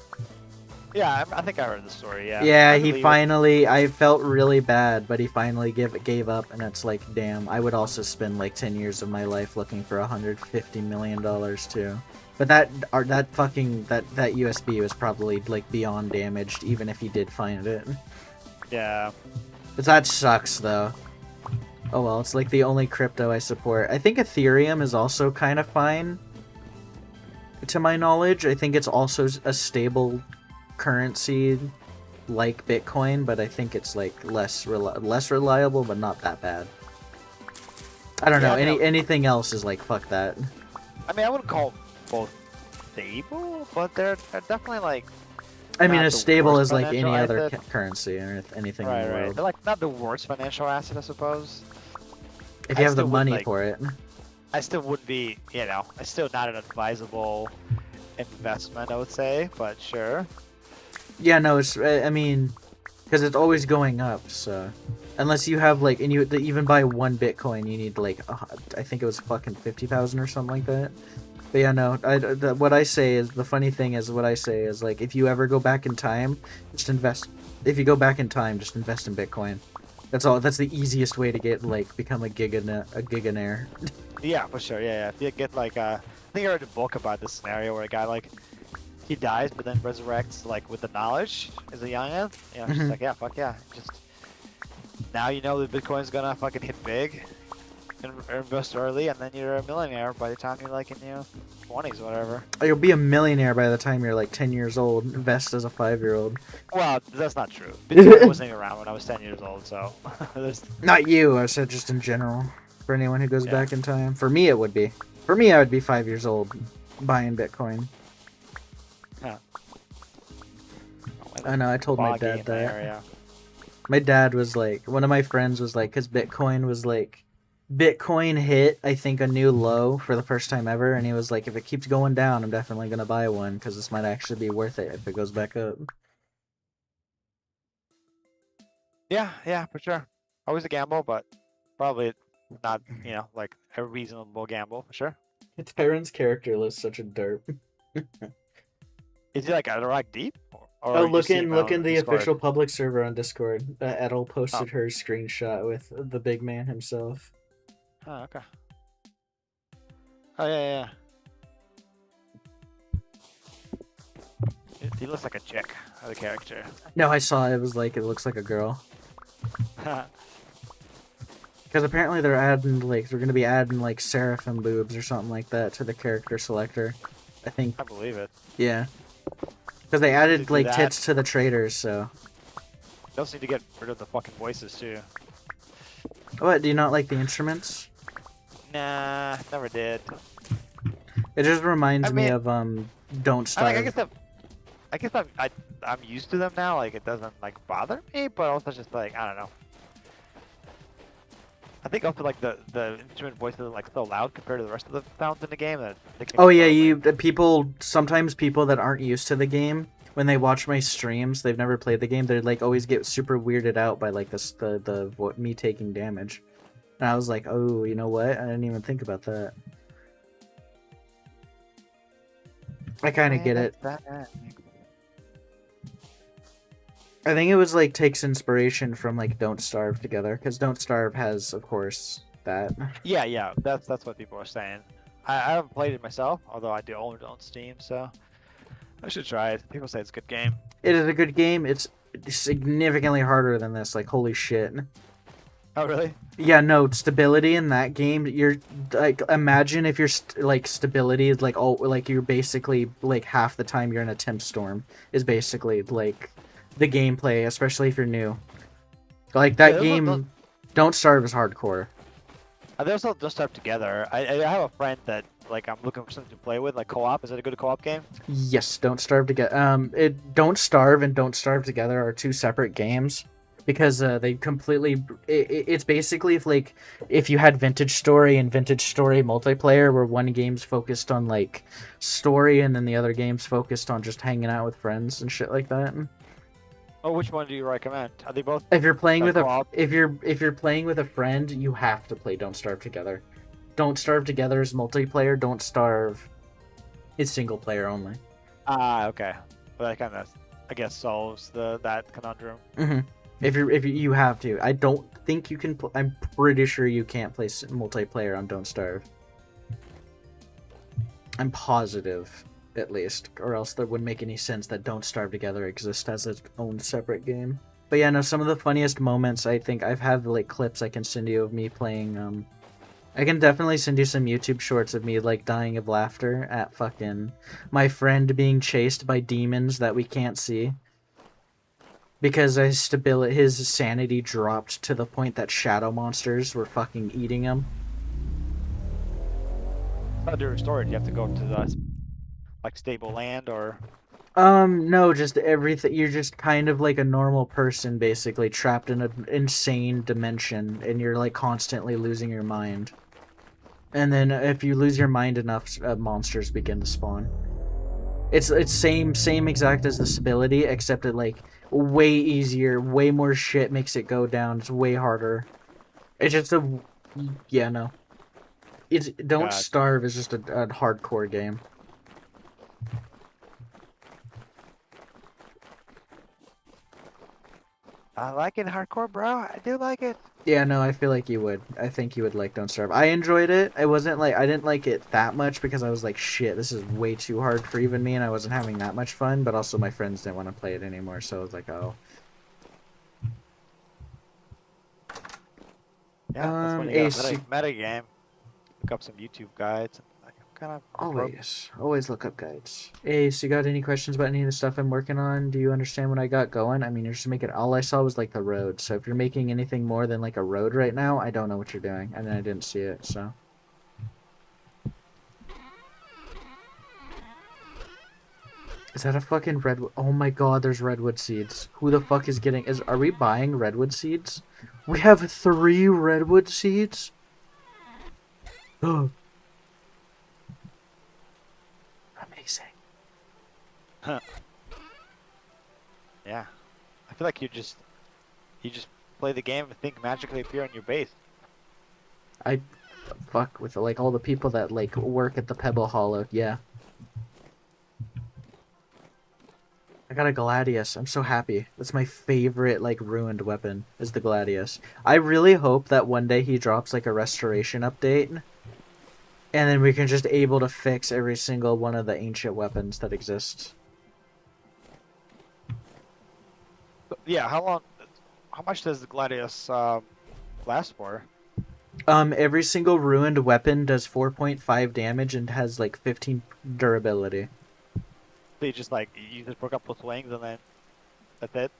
yeah, I think I heard the story. Yeah, Yeah, I he believe it. finally. I felt really bad, but he finally gave up, and it's like, damn. I would also spend like 10 years of my life looking for $150 million too. But that USB was probably like beyond damaged, even if he did find it. Yeah, But that sucks though. Oh well, it's like the only crypto I support. I think Ethereum is also kind of fine, to my knowledge. I think it's also a stable currency like Bitcoin, but I think it's like less reliable, but not that bad. I don't yeah. know. Anything else is like fuck that. I mean, I wouldn't call both stable, but they're definitely like I mean, not as the stable worst as like financial any other asset. currency or anything in Right, the right. world. They're like not the worst financial asset, I suppose. If you I have the still wouldn't money like. for it. I still wouldn't be, you know, it's still not an advisable investment, I would say, but sure. Yeah, no, it's. I mean, because it's always going up. So, unless you have like, and you to even buy one Bitcoin, you need like, I think it was fucking 50,000 or something like that. But yeah, no. What I say is the funny thing is what I say is like if you ever go back in time, just invest. If you go back in time, just invest in Bitcoin. That's all. That's the easiest way to get like become a giganaire. Yeah, for sure. Yeah, yeah. If you get like, I think I read a book about this scenario where a guy like he dies but then resurrects like with the knowledge as a youngin. You know, it's just like yeah, fuck yeah. Just now you know that Bitcoin's gonna fucking hit big and invest early, and then you're a millionaire by the time you're like in your 20s or whatever. You'll be a millionaire by the time you're like 10 years old. Invest as a 5-year-old. Well, that's not true. Bitcoin wasn't even around when I was 10 years old, so there's Not you. I said just in general. For anyone who goes yeah. back in time. For me, it would be. For me, I would be 5 years old buying Bitcoin. Huh. I know. I told my Foggy dad in the that. area. My dad was like, one of my friends was like, because Bitcoin was like, Bitcoin hit, I think, a new low for the first time ever, and he was like, if it keeps going down, I'm definitely gonna buy one because this might actually be worth it if it goes back up. Yeah, yeah, for sure. Always a gamble, but probably not, you know, like a reasonable gamble for sure. Tyron's character list such a derp. Is he like Iraq deep, Oh, or you see him look in on the Discord? official public server on Discord. Edel Oh, posted her screenshot with the big man himself. oh, okay. Oh yeah, yeah. He looks like a chick, the character. No, I saw it. It was like it looks like a girl. Because apparently they're gonna be adding like seraphim boobs or something like that to the character selector. I think, I believe it. yeah. Because they They need to added do like that. tits to the traders, so They also need to get rid of the fucking voices too. What? Do you not like the instruments? Nah, never did. It just I reminds me mean, of Don't I Starve. guess I'm used to them now. Like it doesn't like bother me, but also just like I don't know. I think also like the instrument voices are like so loud compared to the rest of the sounds in the game that they can Oh be yeah, so you annoying. people sometimes people that aren't used to the game when they watch my streams, they've never played the game. They like always get super weirded out by like this me taking damage. And I was like, oh, you know what? I didn't even think about that. I kind of When get it's it. that. I think it was like takes inspiration from like Don't Starve Together because Don't Starve has, of course, that. Yeah, yeah, that's what people are saying. I haven't played it myself, although I do own it on Steam, so I should try it. People say it's a good game. It is a good game. It's significantly harder than this. Like holy shit. Oh, really? Yeah, no stability in that game. You're like imagine if your like stability is like all like you're basically like half the time you're in a temp storm is basically like the gameplay, especially if you're new. Like Yeah, that game, Don't Starve is hardcore. they also just start together. I have a friend that like I'm looking for something to play with, like co-op. Is it a good co-op game? Yes, Don't Starve Together. It Don't Starve and Don't Starve Together are two separate games because they completely. It's basically if you had Vintage Story and Vintage Story multiplayer, where one game's focused on like story and then the other game's focused on just hanging out with friends and shit like that. Oh, which one do you recommend? Are they both If you're playing like with a co-op? if you're playing with a friend, you have to play Don't Starve Together. Don't Starve Together is multiplayer. Don't Starve is single player only. Ah, okay. Well, that kind of, I guess, solves that conundrum. Mm-hmm. If you have to, I don't think you can. I'm pretty sure you can't play multiplayer on Don't Starve. I'm positive, at least, or else that wouldn't make any sense that Don't Starve Together exists as its own separate game. But yeah, no, some of the funniest moments I think I've had like clips I can send you of me playing. I can definitely send you some YouTube shorts of me like dying of laughter at fucking my friend being chased by demons that we can't see. Because his sanity dropped to the point that shadow monsters were fucking eating him. How to restore it? You have to go to the like stable land or. No, just everything. You're just kind of like a normal person, basically trapped in an insane dimension, and you're like constantly losing your mind. And then if you lose your mind enough, monsters begin to spawn. It's same exact as the stability, except it like way easier, way more shit makes it go down. It's way harder. It's just a yeah no. It's Don't Gotcha. Starve is just a hardcore game. I like it hardcore, bro. I do like it. Yeah, no, I feel like you would. I think you would like Don't Starve. I enjoyed it. It wasn't like I didn't like it that much because I was like, shit, this is way too hard for even me, and I wasn't having that much fun. But also, my friends didn't want to play it anymore, so I was like, oh. Yeah, that's when you got Ace, you meta game. Look up some YouTube guides and like kind of approach. always look up guides. Ace, you got any questions about any of the stuff I'm working on? Do you understand what I got going? I mean, you're just making. All I saw was like the road. So if you're making anything more than like a road right now, I don't know what you're doing, and I didn't see it. So. Is that a fucking redwood? Oh my god, there's redwood seeds. Who the fuck is getting... Are we buying redwood seeds? We have 3 redwood seeds? Oh, amazing. Huh. Yeah. I feel like you just play the game and think magically appear on your base. I fuck with like all the people that like work at the Pebble Hollow. Yeah. I got a Gladius. I'm so happy. That's my favorite like ruined weapon is the Gladius. I really hope that one day he drops like a restoration update and then we can just able to fix every single one of the ancient weapons that exist. Yeah, how much does the Gladius last for? Every single ruined weapon does 4.5 damage and has like 15 durability. So you just broke up with wings and then that's it?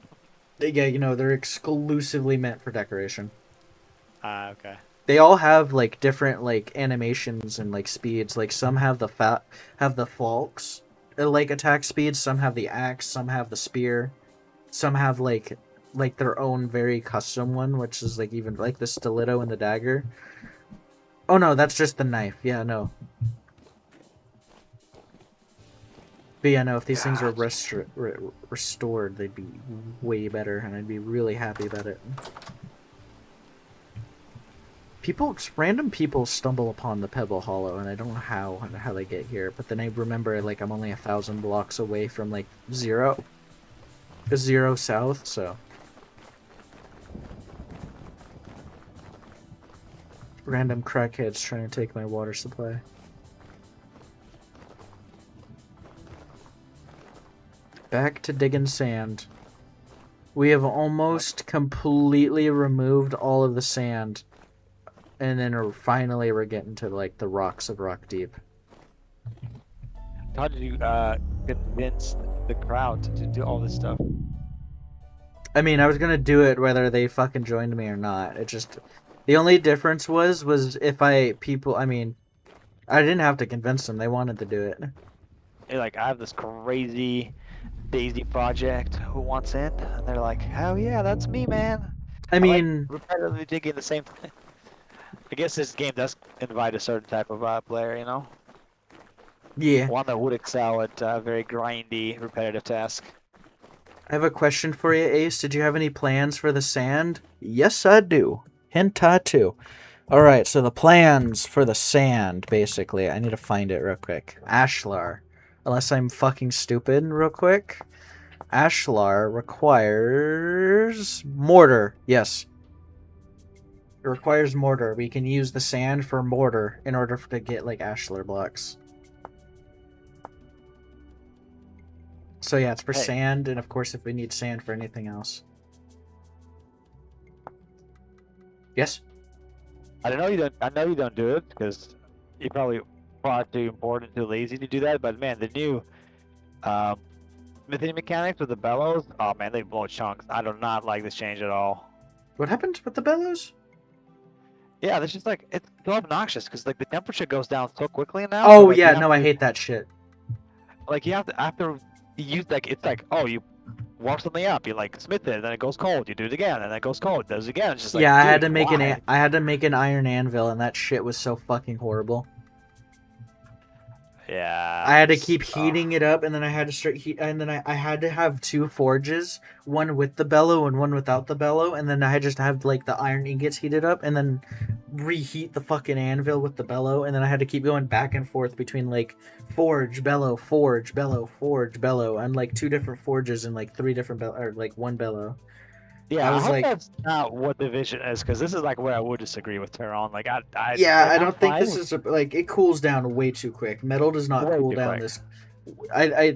Yeah, you know, they're exclusively meant for decoration. Ah, okay. They all have like different like animations and like speeds. Like some have the falks like attack speeds. Some have the axe. Some have the spear. Some have like their own very custom one, which is like even like the stiletto and the dagger. Oh no, that's just the knife. Yeah, no. But yeah, no. If these things were Gotcha. restored, they'd be way better, and I'd be really happy about it. Random people stumble upon the Pebble Hollow, and I don't know how they get here. But then I remember like I'm only 1,000 blocks away from like zero south. So random crackheads trying to take my water supply. Back to digging sand. We have almost completely removed all of the sand, and then finally we're getting to like the rocks of Rock Deep. How did you convince the crowd to do all this stuff? I mean, I was gonna do it whether they fucking joined me or not. It just the only difference was if I mean, I didn't have to convince them. They wanted to do it. You're like, I have this crazy Daisy project. Who wants in? And they're like, hell yeah, that's me, man. I I like mean, repetitively digging the same thing. I guess this game does invite a certain type of player, you know? yeah. One that would excel at very grindy, repetitive tasks. I have a question for you, Ace. Did you have any plans for the sand? Yes, I do. Hentai too. All right, so the plans for the sand, basically. I need to find it real quick. Ashlar. Unless I'm fucking stupid, real quick. Ashlar requires mortar. Yes. It requires mortar. We can use the sand for mortar in order to get like ashlar blocks. So yeah, it's for Hey, sand, and of course if we need sand for anything else. Yes? I know you don't. I know you don't do it because you're probably far too important, too lazy to do that. But man, the new um, smithing mechanics with the bellows, oh man, they blow chunks. I do not like this change at all. What happened with the bellows? Yeah, this just like it's so obnoxious because like the temperature goes down so quickly now. So Oh like you yeah, have no, I to hate that shit. you have to after you use like it's like oh you warm something up, you like smith it, then it goes cold. You do it again, and then it goes cold. Does it again. It's just like Yeah, dude, why? I had to make an iron anvil, and that shit was so fucking horrible. Yeah, I had to it's keep heating it up, and then I had to start heat, and then I had to have two forges, one with the bellow and one without the bellow, and then I just have like the iron ingots heated up, and then reheat the fucking anvil with the bellow, and then I had to keep going back and forth between like forge, bellow, forge, bellow, forge, bellow, and like two different forges and like three different or like one bellow. I Yeah, I was hope like, that's not what the vision is, because this is like where I would disagree with Tehran. Like yeah, I I'm don't think fine this with is like it cools down way too quick. Metal does not way cool too down quick. this.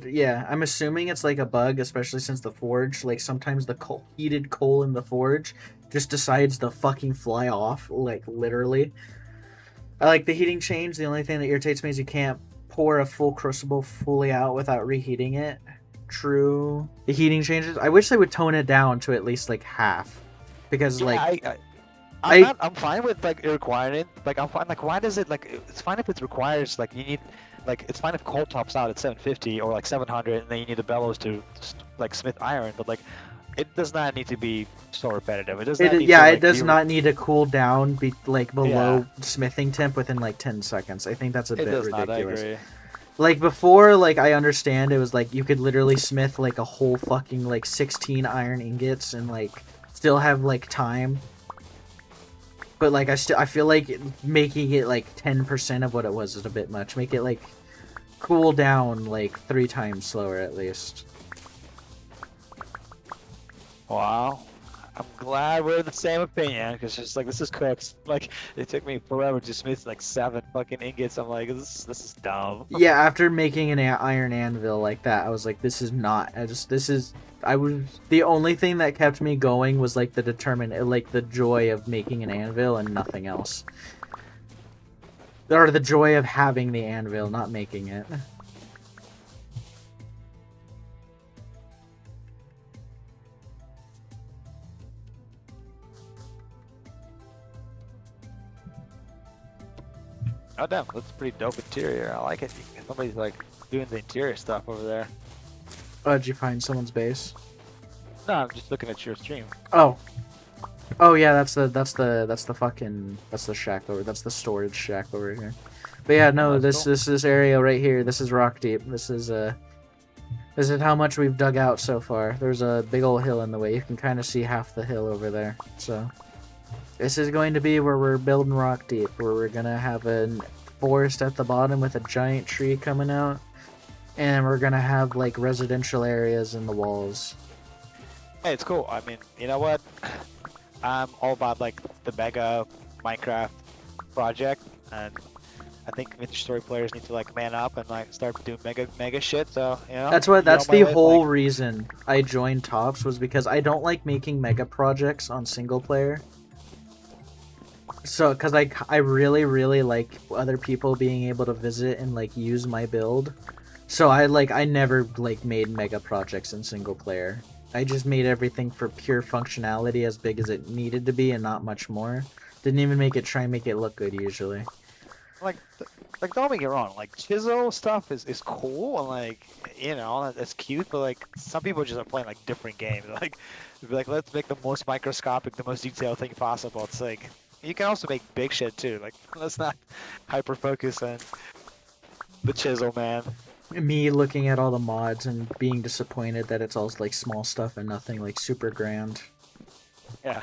Yeah, I'm assuming it's like a bug, especially since the forge, like sometimes the heated coal in the forge just decides to fucking fly off, like literally. I like the heating change. The only thing that irritates me is you can't pour a full crucible fully out without reheating it. True. The heating changes. I wish they would tone it down to at least like half, because Yeah, like I'm I not. I'm fine with like it requiring it. Like I'm fine. Like why does it like? It's fine if it requires like you need, like it's fine if coal tops out at 750 or like 700, and then you need the bellows to like smith iron. But like, it does not need to be so repetitive. It does not need to yeah, it like does be. not need to cool down like Yeah, below smithing temp within like 10 seconds. I think that's a it bit does not. I ridiculous. agree. Like before, like I understand it was like you could literally smith like a whole fucking like 16 iron ingots and like still have like time. But like I feel like making it like 10% of what it was is a bit much. Make it like cool down like 3 times slower at least. Wow. I'm glad we're the same opinion because just like this is cooked. Like it took me forever to smith like 7 fucking ingots. I'm like this is dumb. Yeah, after making an iron anvil like that, I was like, this is not. I was the only thing that kept me going was like like the joy of making an anvil and nothing else. Or the joy of having the anvil, not making it. Oh damn, that's a pretty dope interior. I like it. Somebody's like doing the interior stuff over there. Oh, did you find someone's base? No, I'm just looking at your stream. Oh. Oh yeah, that's the shack over. That's the storage shack over here. But yeah, Oh, no, that's this cool. this area right here. This is rock deep. This is how much we've dug out so far. There's a big old hill in the way. You can kind of see half the hill over there. So this is going to be where we're building rock deep, where we're gonna have a forest at the bottom with a giant tree coming out, and we're gonna have like residential areas in the walls. Hey, it's cool. I mean, you know what? I'm all about like the mega Minecraft project, and I think Vintage Story players need to like man up and like start doing mega shit. So you know, That's what. you're on That's my the list. Like, whole reason I joined Tops was because I don't like making mega projects on single player. So, because I really like other people being able to visit and like use my build. So I never like made mega projects in single player. I just made everything for pure functionality as big as it needed to be and not much more. Didn't even try and make it look good usually. like, like don't get me wrong. Like chisel stuff is cool and like you know that's cute, but like some people just are playing like different games. Like, be like let's make the most microscopic, the most detailed thing possible. It's like you can also make big shit too. Like let's not hyper focus on the chisel, man. Me looking at all the mods and being disappointed that it's all like small stuff and nothing like super grand. Yeah.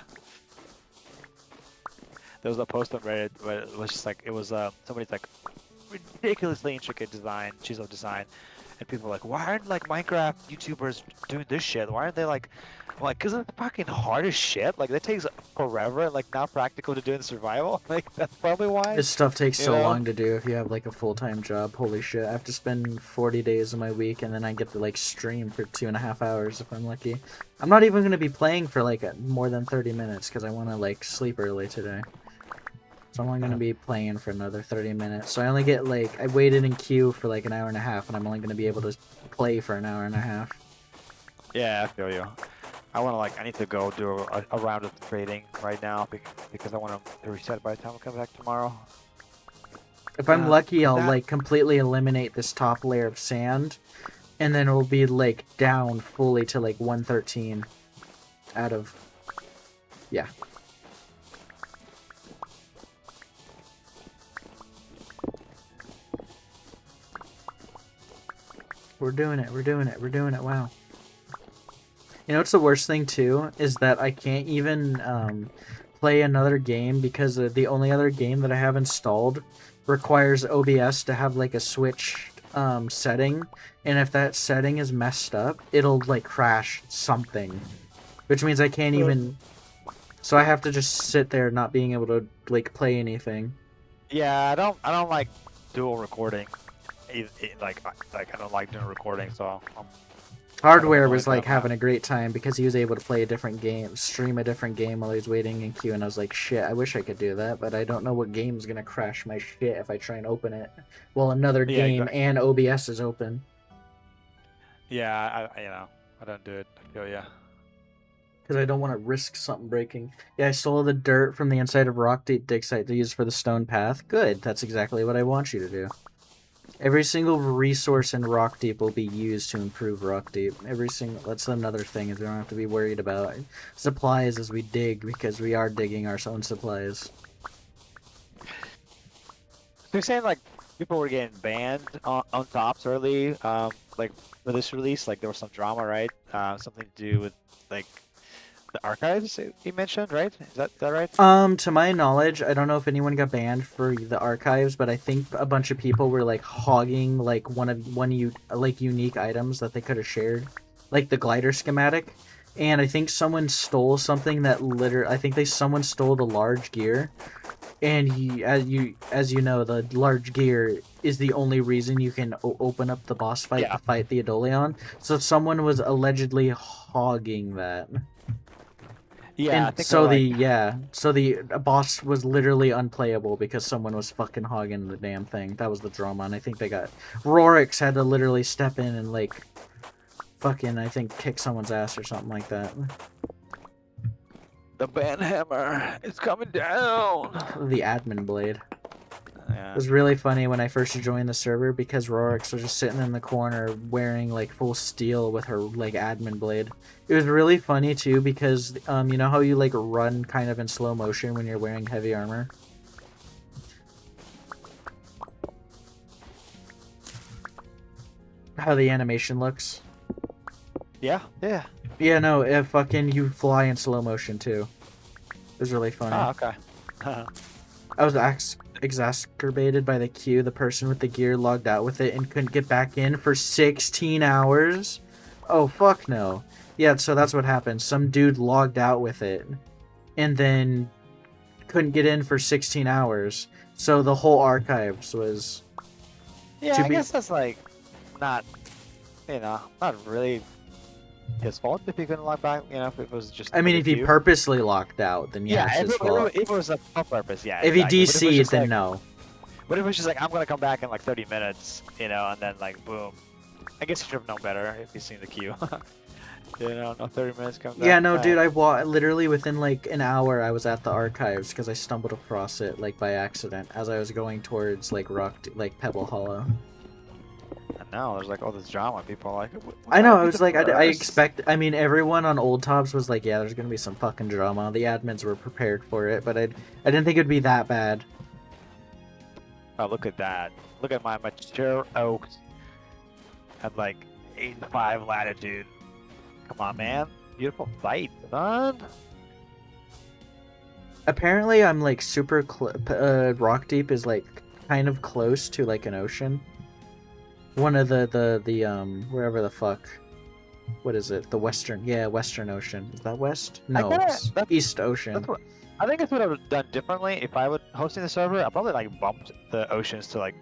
There was a post on Reddit where it was just like it was somebody's like ridiculously intricate design, chisel design, and people were like, why aren't like Minecraft YouTubers doing this shit? Why aren't they like, I'm like, cause it's fucking hard as shit. Like that takes forever, and, like not practical to do in survival. Like that's probably why, This stuff takes you so know. long to do if you have like a full-time job. Holy shit, I have to spend 40 days of my week and then I get to like stream for 2.5 hours if I'm lucky. I'm not even going to be playing for like more than 30 minutes because I want to like sleep early today. So I'm only going to be playing for another 30 minutes. So I only get like, I waited in queue for like an hour and a half and I'm only going to be able to play for an hour and a half. Yeah, I feel you. I want to like, I need to go do a round of trading right now because I want to reset by the time I come back tomorrow. If I'm lucky, I'll that like completely eliminate this top layer of sand and then it'll be like down fully to like 113 out of, yeah. We're doing it, we're doing it, we're doing it, wow. You know what's the worst thing too? Is that I can't even play another game because the only other game that I have installed requires OBS to have like a switched setting, and if that setting is messed up, it'll like crash something. Which means I can't even... So I have to just sit there not being able to like play anything. Yeah, I don't like dual recording. Like I don't like doing recording, so I'm kind of Hardware annoyed was that like I'm not. having a great time because he was able to play a different game, stream a different game while he was waiting in queue, and I was like, shit, I wish I could do that, but I don't know what game's gonna crash my shit if I try and open it. Well, another Yeah, game exactly. and OBS is open. Yeah, I you know I don't do it. I feel yeah. Because I don't want to risk something breaking. Yeah, I stole the dirt from the inside of Rock Dig Site to use for the stone path. Good, that's exactly what I want you to do. Every single resource in Rock Deep will be used to improve Rock Deep. Every single... That's another thing, is we don't have to be worried about supplies as we dig, because we are digging our own supplies. So you're saying like people were getting banned on tops early, like for this release, like there was some drama, right? Something to do with like the archives you mentioned, right? Is that right? To my knowledge, I don't know if anyone got banned for the archives, but I think a bunch of people were like hogging like unique items that they could have shared, like the glider schematic. And I think someone stole something that I think someone stole the large gear, and as you know, the large gear is the only reason you can open up the boss fight Yeah. to fight the Adoleon. So someone was allegedly hogging that. Yeah, I And think they're like, so the boss was literally unplayable because someone was fucking hogging the damn thing. That was the drama, and I think Rorix had to literally step in and like fucking, I think, kick someone's ass or something like that. the ban hammer is coming down. The admin blade. Yeah. It was really funny when I first joined the server because Rorix was just sitting in the corner wearing like full steel with her like admin blade. It was really funny too because you know how you like run kind of in slow motion when you're wearing heavy armor? How the animation looks. Yeah. Yeah. Yeah, no, if fucking you fly in slow motion too. It was really funny. Oh, okay. I was exacerbated by the queue. The person with the gear logged out with it and couldn't get back in for 16 hours. Oh, fuck no. Yeah, so that's what happened. Some dude logged out with it and then couldn't get in for 16 hours. So the whole archives was Yeah, to I be. guess that's like not, not really his fault if he couldn't log back. If it was just I for mean, the if he queue. purposely locked out, then yeah, Yeah, it's his fault. if it was a on purpose, yeah, If he exactly. But if it was DC'd, just then like, no. what if it was just like, I'm gonna come back in like 30 minutes, and then like boom. I guess you should have known better if you've seen the queue. No 30 minutes comes back. Yeah, no, dude, literally within like an hour I was at the archives because I stumbled across it like by accident as I was going towards like like Pebble Hollow. And now there's like all this drama. People are like, I know, gotta I be was the like, I first. expect, I mean, everyone on Old Tops was like, yeah, there's gonna be some fucking drama. The admins were prepared for it, but I didn't think it'd be that bad. Oh, look at that. Look at my mature oaks at like 85 latitude. Come on, man. Beautiful fight, son. Apparently, I'm like super, Rock Deep is like kind of close to like an ocean. One of wherever the fuck. What is it? The Western, yeah, Western Ocean. Is that West? I No, kinda, East Ocean. that's what, I think that's what I would have done differently if I would hosting the server. I probably like bumped the oceans to like,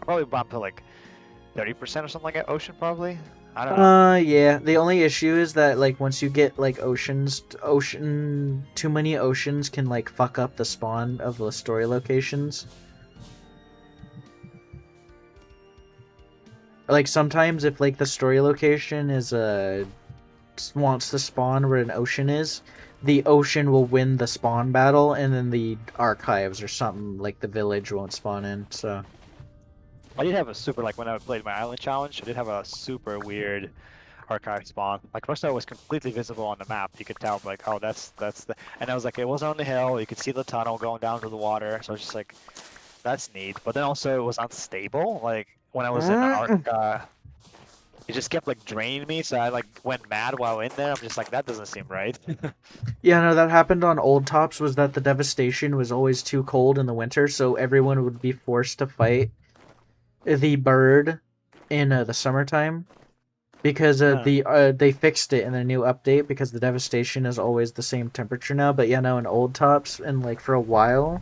probably bumped to like 30% or something like that. Ocean probably. I don't know. Yeah. The only issue is that like once you get like too many oceans can like fuck up the spawn of the story locations. Like sometimes if like the story location is wants to spawn where an ocean is, the ocean will win the spawn battle, and then the archives or something like the village won't spawn in. So I did have a super, like when I played my island challenge, I did have a super weird archive spawn. Like first it was completely visible on the map. You could tell like, oh, that's the, and I was like, it wasn't on the hill. You could see the tunnel going down to the water. So I was just like, that's neat. But then also it was unstable. Like when I was in it just kept like draining me. So I like went mad while in there. I'm just like, that doesn't seem right. yeah, no, that happened on Old Tops. Was that the devastation was always too cold in the winter, so everyone would be forced to fight the bird in the summertime because they fixed it in the new update because the devastation is always the same temperature now. But yeah, no, in Old Tops and like for a while,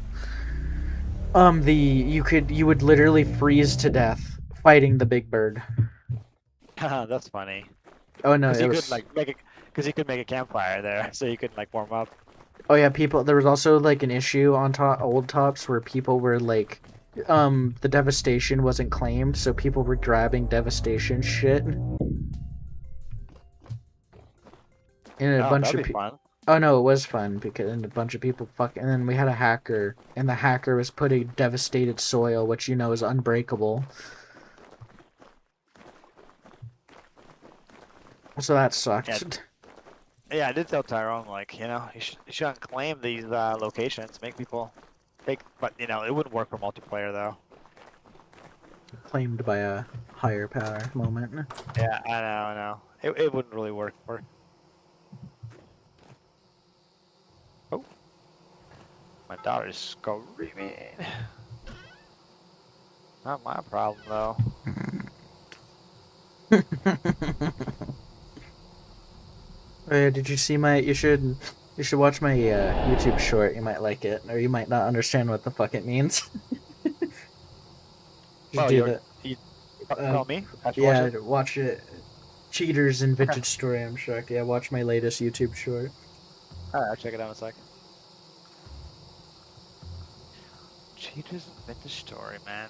you would literally freeze to death fighting the big bird. That's funny. Oh no, Because it you could was. like because you could make a campfire there, so you could like warm up. Oh yeah, people. There was also like an issue on Old Tops where people were like, the devastation wasn't claimed, so people were grabbing devastation shit, and a Oh, bunch that'd of be people. fun. Oh no, it was fun because and a bunch of people and then we had a hacker, and the hacker was putting devastated soil, which you know is unbreakable. So that Yeah, sucked. yeah. I did tell Tyrone like, you shouldn't claim these locations, make people take, but it wouldn't work for multiplayer though. Claimed by a higher power moment. Yeah, I know. It wouldn't really work for. Oh, my daughter's screaming. Not my problem though. Oh, yeah, did you see my? You should watch my YouTube short. You might like it, or you might not understand what the fuck it means. You should Well, do that. you Uh, tell me. I should watch yeah, it. watch it. Cheaters and Okay. Vintage Story. I'm shocked. Yeah, watch my latest YouTube short. All right, I'll check it out in a sec. Cheaters and the story, man.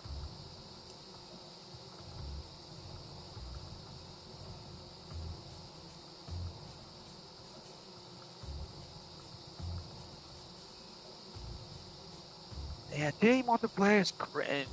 Yeah, team multiplayer is cringe.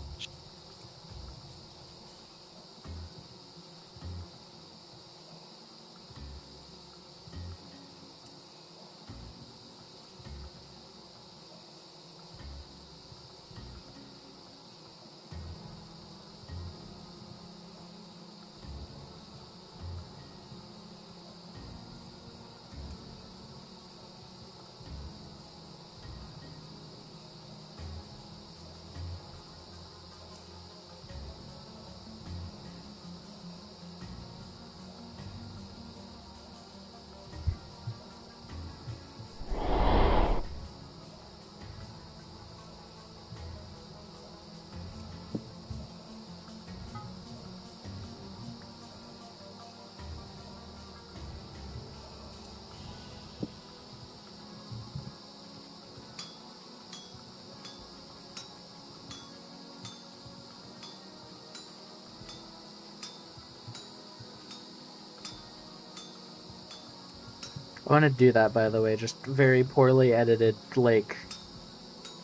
I want to do that, by the way. Just very poorly edited, like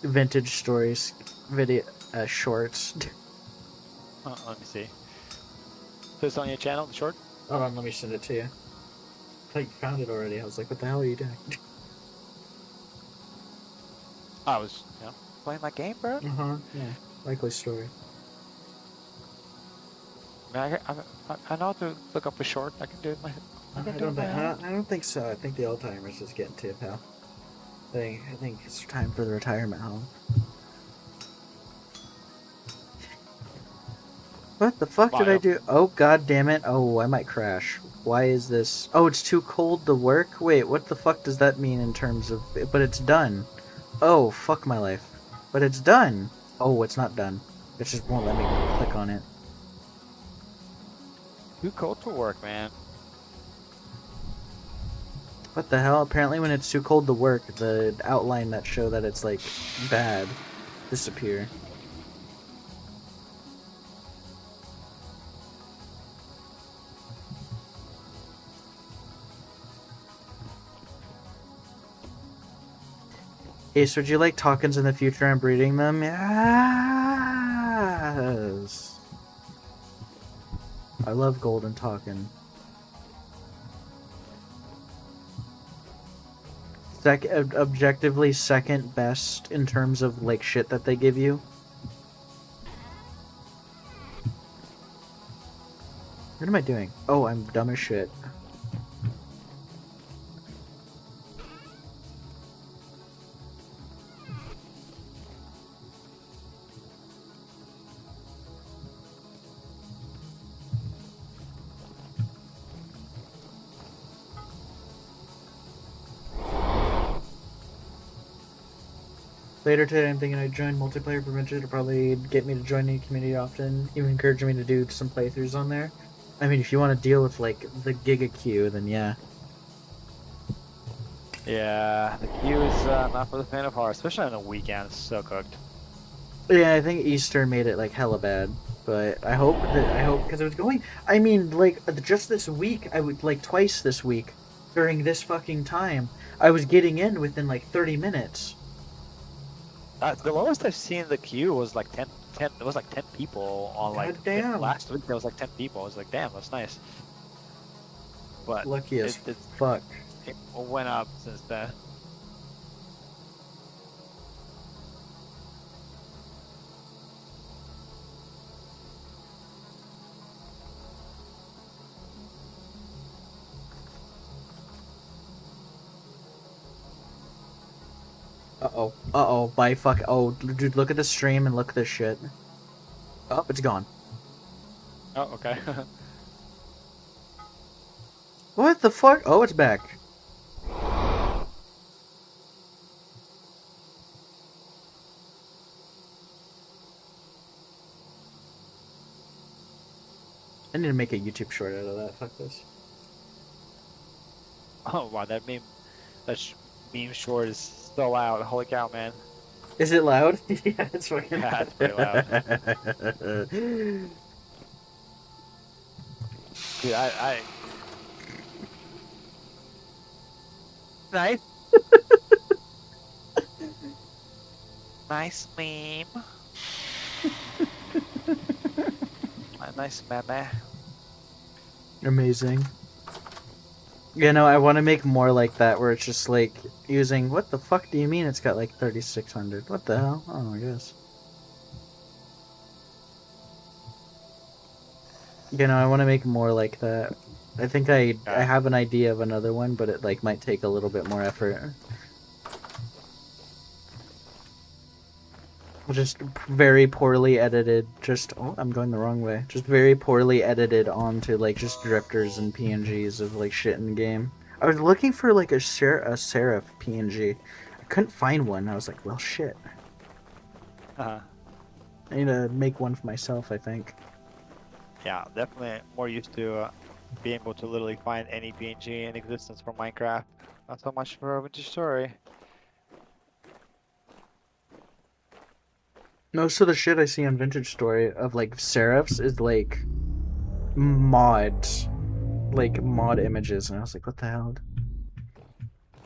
vintage stories, video shorts. Let me see. So it's on your channel, the short? Hold on, let me send it to you. I thought you found it already. I was like, what the hell are you doing? I was, playing my game, bro. Yeah. Likely story. I, I know how to look up a short. I can do it I can do it my own. I don't think so. I think the Alzheimer's is getting to you, pal. I think it's time for the retirement home. What the fuck did I Mario. do? Oh, god damn it. Oh, I might crash. Why is this? Oh, it's too cold to work? Wait, what the fuck does that mean in terms of... But it's done. Oh, fuck my life. But it's done. Oh, it's not done. It just won't let me click on it. Too cold to work, man. What the hell? Apparently when it's too cold to work, the outline that show that it's, like, bad disappear. Ace, would you like tokens in the future and breeding them? Yes! I love golden token. Objectively second best in terms of, like, shit that they give you. What am I doing? Oh, I'm dumb as shit. Later today, I'm thinking I'd join multiplayer prevention to probably get me to join the community often, even encouraging me to do some playthroughs on there. I mean, if you want to deal with, like, the Giga Q, then yeah. Yeah, the queue is not for the faint of heart, especially on a weekend. It's so cooked. Yeah, I think Easter made it, like, hella bad. But I hope because it was going. I mean, like, just this week, I would, like, twice this week, during this fucking time, I was getting in within, like, 30 minutes. The lowest I've seen the queue was like 10. It was like 10 people on like God damn. last week. There was like 10 people. I was like, damn, that's nice. But Lucky as it fuck. it went up since then. Uh-oh. Uh-oh. Bye fuck. Oh, dude, look at the stream and look at this shit. Oh, it's gone. Oh, okay. What the fuck? Oh, it's back. I need to make a YouTube short out of that. Fuck this. Oh wow, meme short is so loud. Holy cow, man. Is it loud? Yeah, it's fucking Yeah, loud. it's pretty loud. Dude, I nice. Nice meme. A nice meme. Amazing. You know, I want to make more like that where it's just like using. What the fuck do you mean it's got like 3600? What the hell? Oh my gosh. You know, I want to make more like that. I think I Yeah. have an idea of another one, but it like might take a little bit more effort. Just very poorly edited. Just oh, I'm going the wrong way. Just very poorly edited onto like just drifters and PNGs of like shit in the game. I was looking for like a Seraph PNG. I couldn't find one. I was like, well, shit. Uh-huh. I need to make one for myself. I think. Yeah, definitely more used to being able to literally find any PNG in existence for Minecraft. Not so much for a Vintage Story. Most of the shit I see on Vintage Story of like Seraphs is like mods, like mod images, and I was like, what the hell?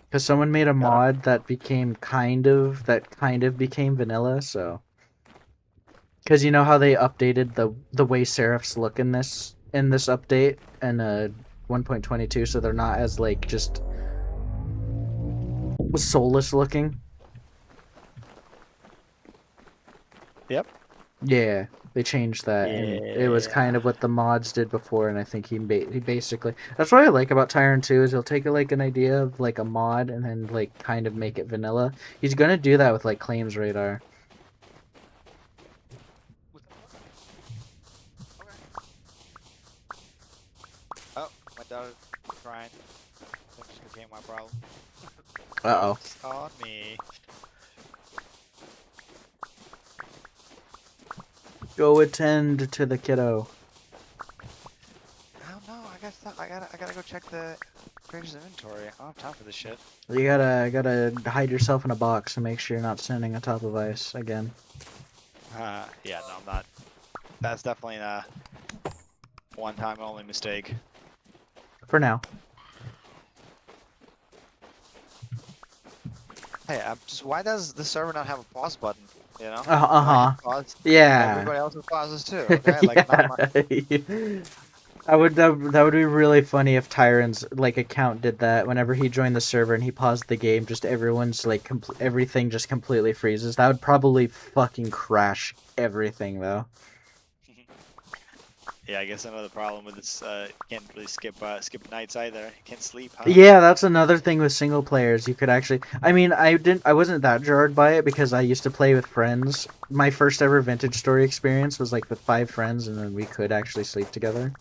Because someone made a Gotta, mod that became kind of became vanilla, so because you know how they updated the way seraphs look in this update and 1.22, so they're not as like just soulless looking. yep. Yeah, they changed that, and it was kind Yeah. of what the mods did before. And I think he basically that's what I like about Tyrant 2 is he'll take like an idea of like a mod and then like kind of make it vanilla. He's gonna do that with like Claims Radar. Okay. Oh, my daughter's crying. That just became my problem. Uh oh. Jokes on me. Go attend to the kiddo. I don't know. I gotta go check the creator's inventory. I don't have time for this shit. You gotta hide yourself in a box and make sure you're not standing on top of ice again. Yeah, no, I'm not. That's definitely a one-time only mistake. For now. Hey, I'm just why does the server not have a pause button? You know? Uh When I hit huh. pause, Yeah. everybody else pauses too. Okay, like not my. Yeah. I would that would be really funny if Tyron's like account did that. Whenever he joined the server and he paused the game, just everyone's like everything just completely freezes. That would probably fucking crash everything though. Yeah, I guess another problem with this, you can't really skip nights either. You can't sleep, huh? Yeah, that's another thing with single players. You could actually I mean, I wasn't that jarred by it because I used to play with friends. My first ever Vintage Story experience was like with 5 friends and then we could actually sleep together.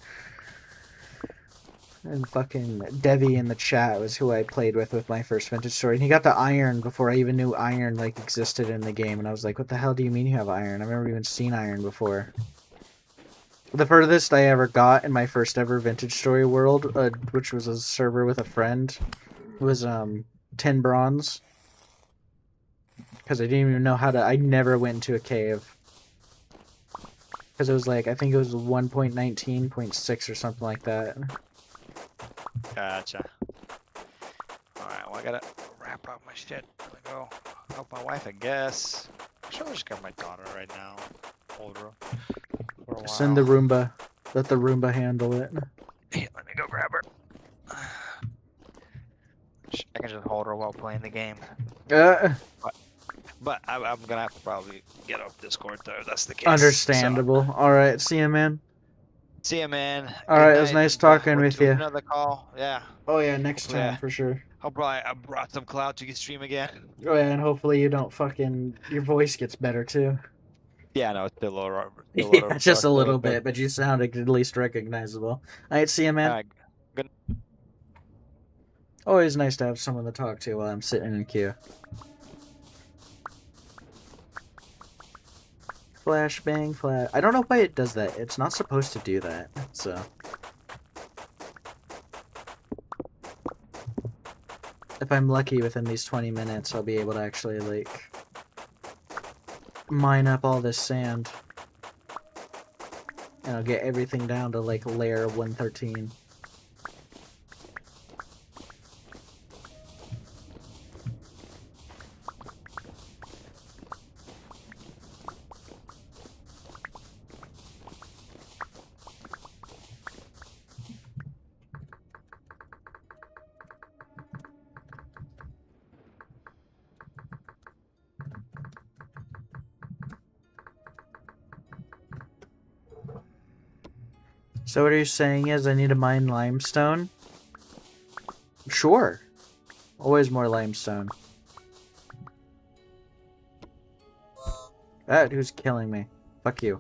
And fucking Devi in the chat was who I played with my first Vintage Story. And he got the iron before I even knew iron like existed in the game. And I was like, what the hell do you mean you have iron? I've never even seen iron before. The furthest I ever got in my first ever Vintage Story world, which was a server with a friend, was 10 bronze. Because I didn't even know how to. I never went into a cave. Because it was like, I think it was 1.19.6 or something like that. Gotcha. Alright, well I gotta wrap up my shit. I'm gonna go help my wife, I guess. Sure, I'll just grab my daughter right now. Hold her for a Send the while. Roomba. Let the Roomba handle it. Hey, let me go grab her. I can just hold her while playing the game. Uh, But I'm gonna have to probably get off Discord though, if that's the case. So, Understandable. Alright, see ya, man. see ya, man. Good Alright, it was night, nice and talking we'll with do you. another call. Yeah. Oh yeah, next Hopefully, time for sure. I brought some clout to your stream again. Oh yeah, and hopefully you don't your voice gets better too. Yeah, no, it's still Yeah, just a still little good. bit, but you sounded at least recognizable. Alright, see ya, All man. right, good. Always nice to have someone to talk to while I'm sitting in queue. Flashbang, flash. I don't know why it does that. It's not supposed to do that, so. If I'm lucky within these 20 minutes, I'll be able to actually, like, mine up all this sand. And I'll get everything down to, like, layer 113. So what are you saying is I need to mine limestone? Sure. Always more limestone. That who's killing me. Fuck you.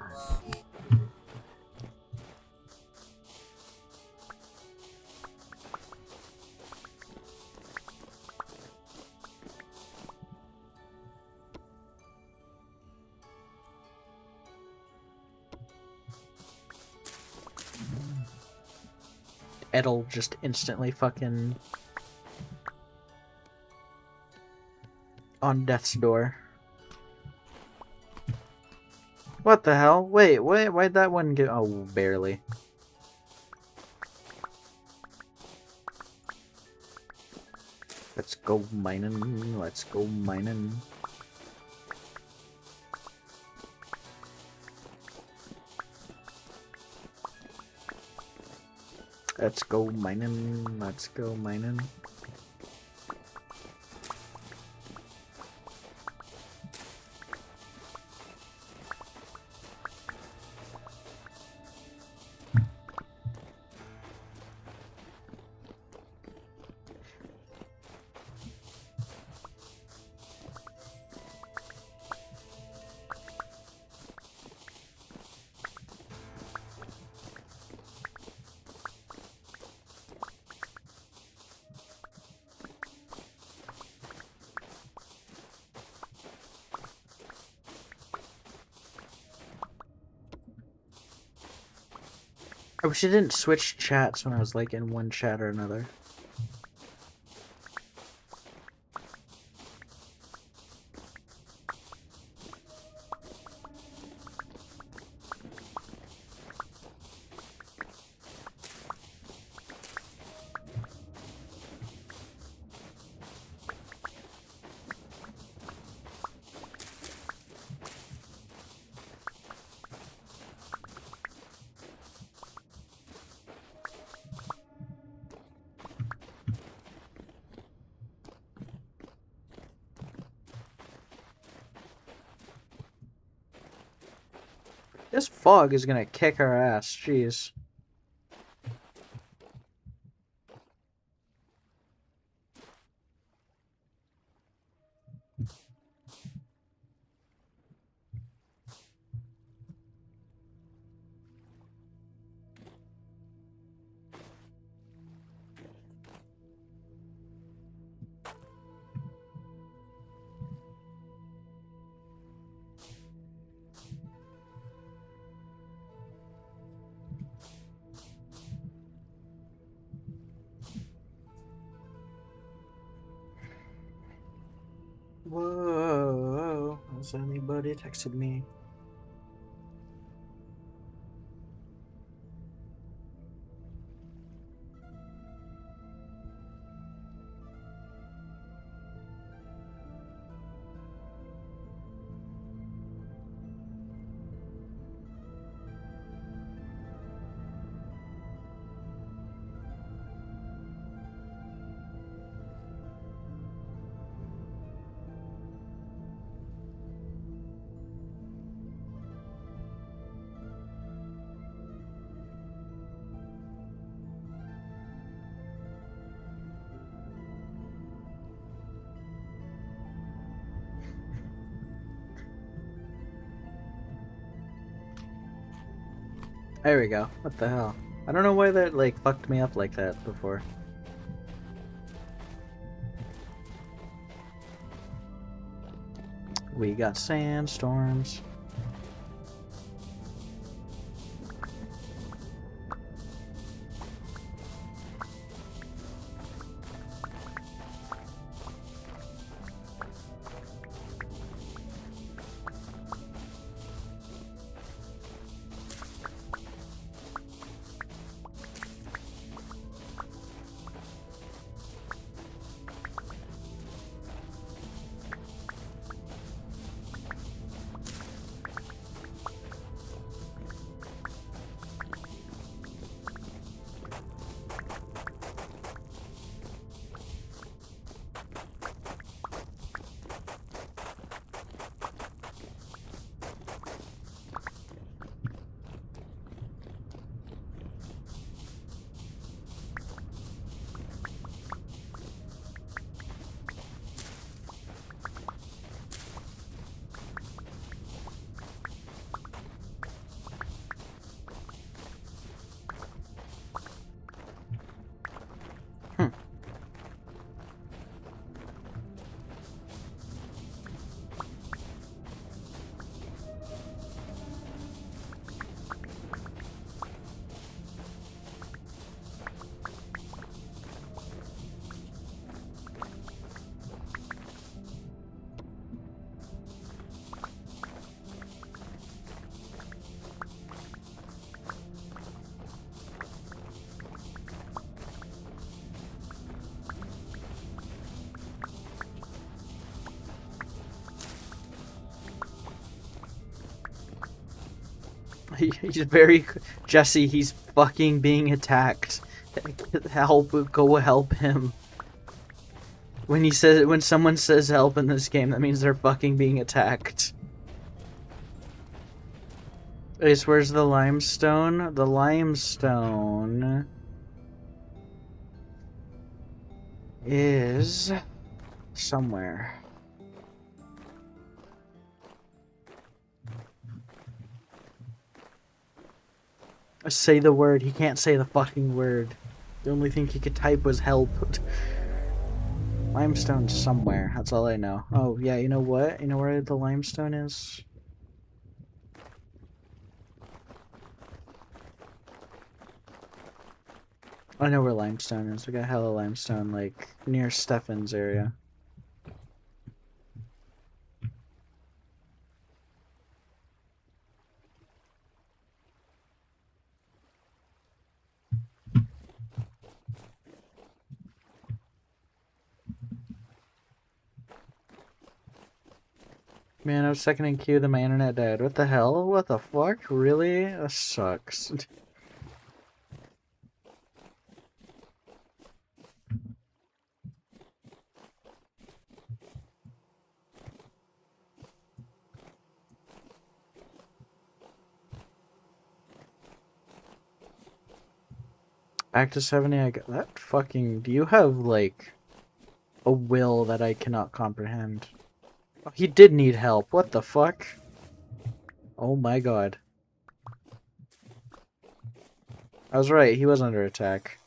It'll just instantly fucking on death's door. What the hell? Wait, why'd that one get... Oh, barely. Let's go mining. Let's go mining. Let's go mining. Let's go mining. I wish I didn't switch chats when I was like in one chat or another. This fog is gonna kick our ass, jeez. Whoa, has anybody texted me? There we go. What the hell? I don't know why that like fucked me up like that before. We got sandstorms. He's very... Jesse, he's fucking being attacked. Help, go help him. When someone says help in this game, that means they're fucking being attacked. Ace, where's the limestone? The limestone is somewhere. Say the word. He can't say the fucking word. The only thing he could type was help. Limestone somewhere. That's all I know. Oh, yeah, you know what? You know where the limestone is? I know where limestone is. We got hella limestone, like, near Stefan's area. Man, I was second in queue, then my internet died. What the hell? What the fuck? Really? That sucks. Back to 70, I got that fucking... Do you have, like, a will that I cannot comprehend? Oh, he did need help. What the fuck? Oh my god. I was right, he was under attack.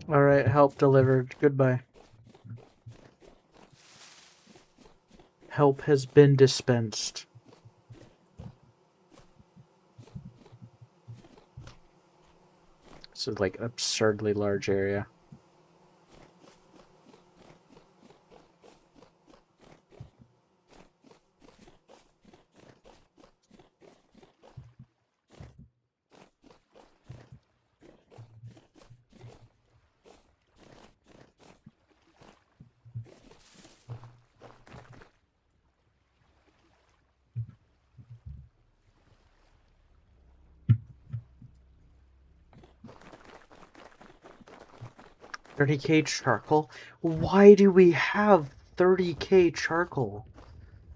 Alright, help delivered. Goodbye. Help has been dispensed. This is like an absurdly large area. $30K charcoal? Why do we have 30K charcoal?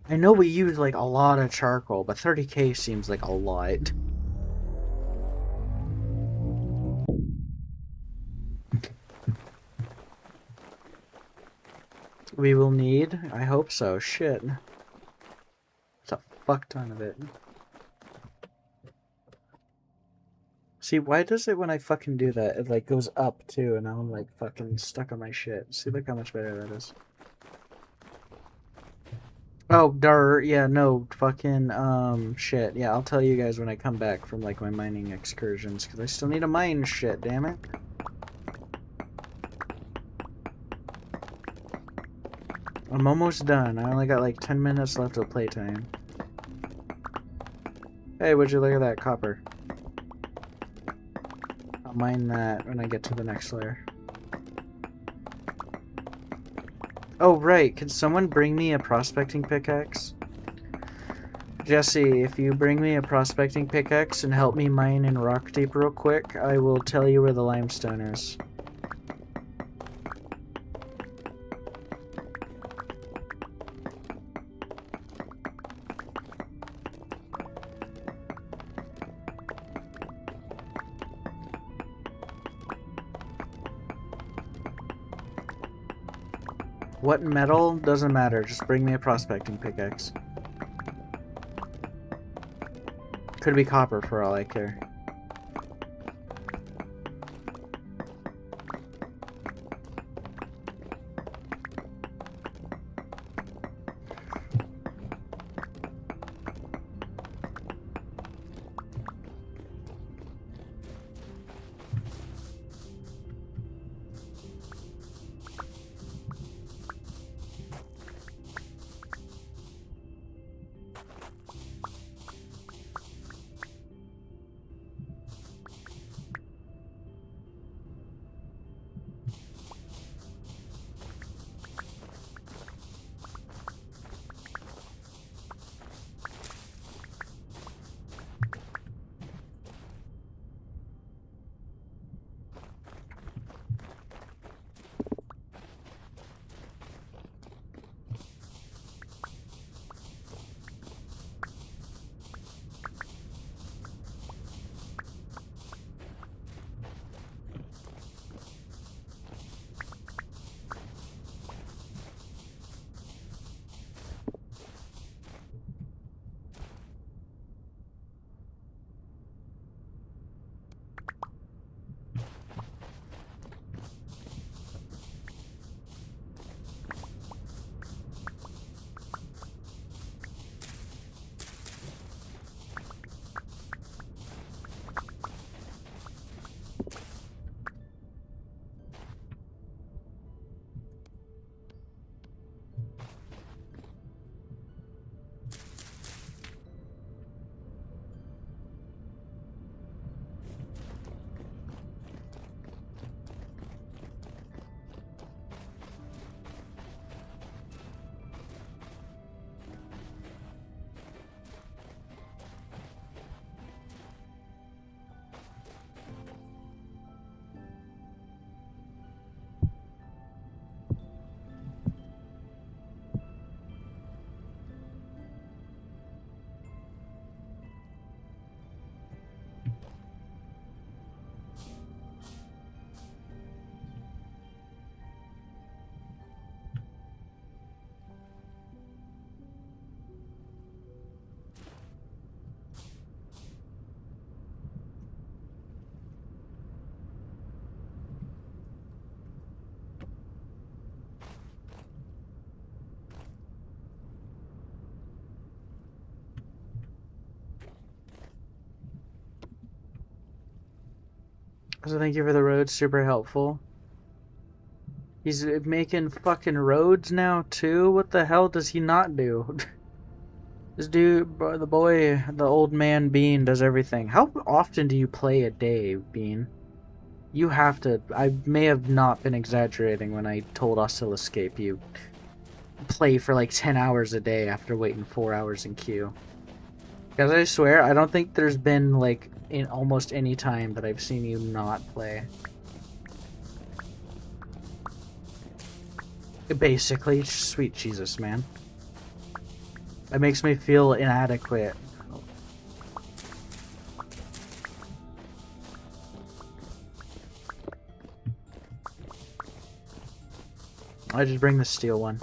I know we use like a lot of charcoal, but 30K seems like a lot. We will need? I hope so. Shit. It's a fuck ton of it. See, why does it when I fucking do that, it like goes up too, and now I'm like fucking stuck on my shit. See, look how much better that is. Oh, yeah, no, fucking, shit. Yeah, I'll tell you guys when I come back from, like, my mining excursions, because I still need to mine shit, damn it. I'm almost done. I only got, like, 10 minutes left of playtime. Hey, would you look at that copper? I'll mine that when I get to the next layer. Oh, right. Can someone bring me a prospecting pickaxe? Jesse, if you bring me a prospecting pickaxe and help me mine in Rock Deep real quick, I will tell you where the limestone is. What metal? Doesn't matter. Just bring me a prospecting pickaxe. Could be copper for all I care. So thank you for the roads, super helpful. He's making fucking roads now too? What the hell does he not do? This dude, the boy, the old man Bean does everything. How often do you play a day, Bean? You have to. I may have not been exaggerating when I told Oscilloscape you play for like 10 hours a day after waiting 4 hours in queue. Because I swear, I don't think there's been like in almost any time that I've seen you not play. Basically, sweet Jesus, man. That makes me feel inadequate. I just bring the steel one.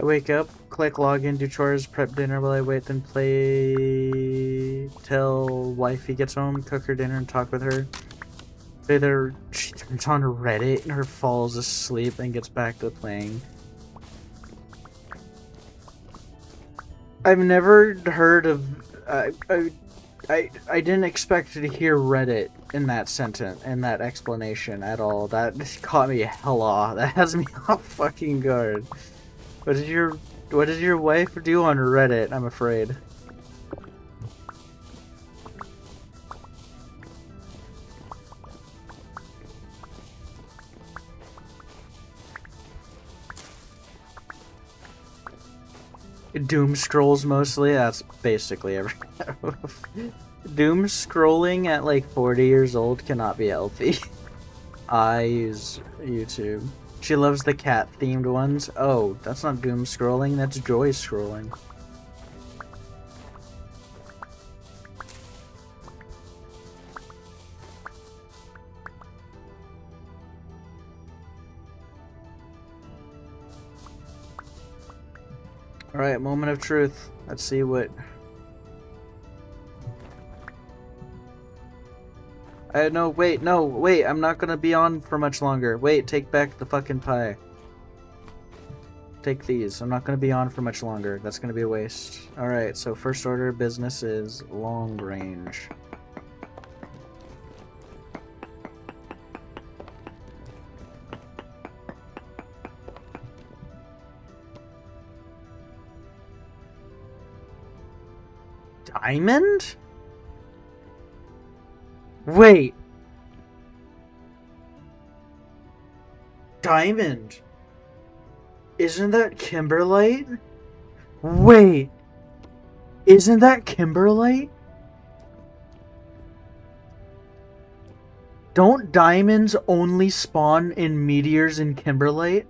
I wake up, click login, do chores, prep dinner while I wait, then play till wifey gets home, cook her dinner and talk with her. Later, she turns on Reddit and her falls asleep and gets back to playing. I've never heard of. I didn't expect to hear Reddit in that sentence, in that explanation at all. That caught me hell off. That has me off fucking guard. What did your wife do on Reddit? I'm afraid. Doom scrolls mostly. That's basically every. Doom scrolling at like 40 years old cannot be healthy. I use YouTube. She loves the cat themed ones. Oh, that's not doom scrolling, that's joy scrolling. Alright, moment of truth. Let's see what. No, wait, I'm not gonna be on for much longer. Wait, take back the fucking pie. Take these. I'm not gonna be on for much longer. That's gonna be a waste. Alright, so first order of business is long range. Diamond? Wait. Diamond. Isn't that Kimberlite? Wait. Isn't that Kimberlite? Don't diamonds only spawn in meteors in Kimberlite?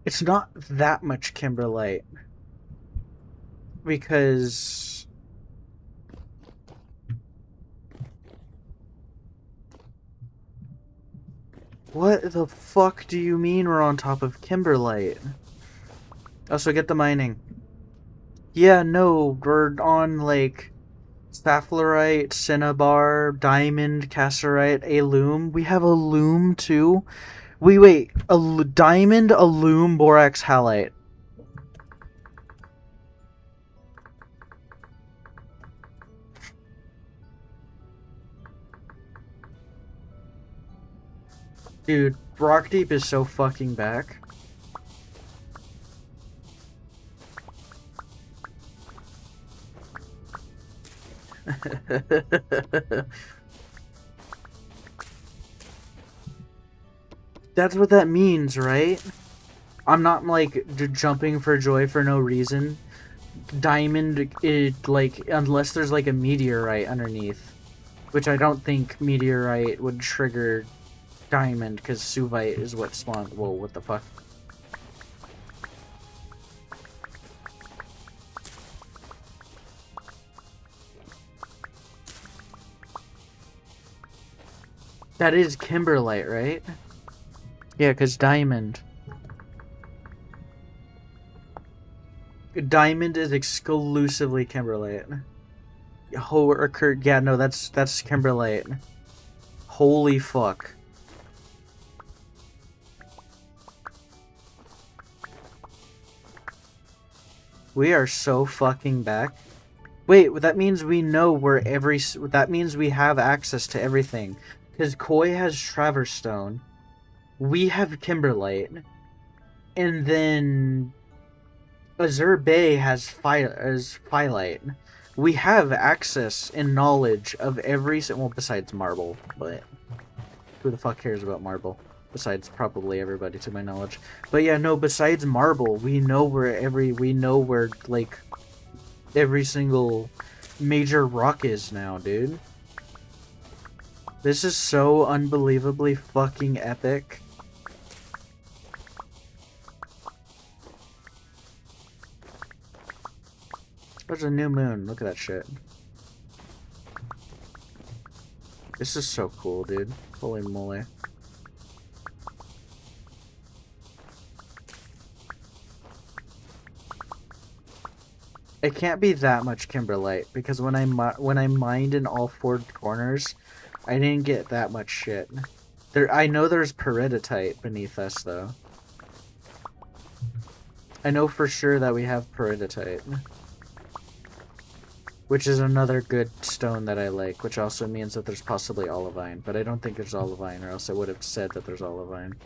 It's not that much Kimberlite. Because What the fuck do you mean we're on top of Kimberlite? Also, get the mining. Yeah, no, we're on, like, Sapphirite, Cinnabar, Diamond, Cassiterite, a Loom. We have a Loom, too? Wait, Diamond, a Loom, Borax, Halite. Dude, Rock Deep is so fucking back. That's what that means, right? I'm not, like, jumping for joy for no reason. Diamond, like, unless there's, like, a meteorite underneath. Which I don't think meteorite would trigger diamond, because Suvite is what spawned. Whoa, what the fuck? That is Kimberlite, right? Yeah, because diamond. Diamond is exclusively Kimberlite. Yeah, no, that's Kimberlite. Holy fuck. We are so fucking back. Wait, that means we know where that means we have access to everything. Because Koi has Traverse Stone. We have Kimberlite. And then Azure Bay has Phyllite. We have access and knowledge of every... Well, besides Marble, but... Who the fuck cares about Marble? Besides probably everybody, to my knowledge. But yeah, no, besides Marble, we know where, like, every single major rock is now, dude. This is so unbelievably fucking epic. There's a new moon. Look at that shit. This is so cool, dude. Holy moly. It can't be that much Kimberlite, because when I mined in all four corners, I didn't get that much shit. I know there's peridotite beneath us, though. I know for sure that we have peridotite. Which is another good stone that I like, which also means that there's possibly olivine. But I don't think there's olivine, or else I would have said that there's olivine.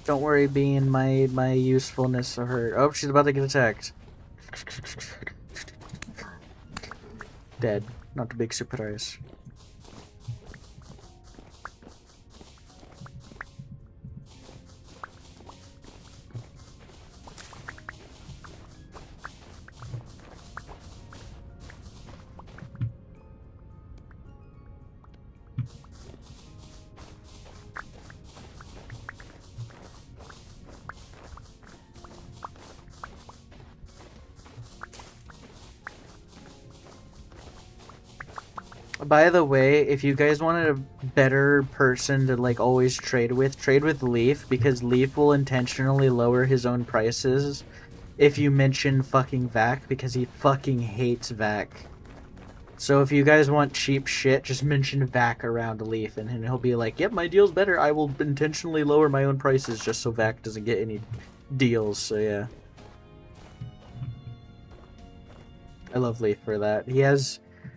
Don't worry, Bean, my usefulness of her... Oh, she's about to get attacked. Dead. Not a big surprise. By the way, if you guys wanted a better person to, like, always trade with Leaf, because Leaf will intentionally lower his own prices if you mention fucking Vac, because he fucking hates Vac. So if you guys want cheap shit, just mention Vac around Leaf, and he'll be like, yep, my deal's better. I will intentionally lower my own prices just so Vac doesn't get any deals, so yeah. I love Leaf for that.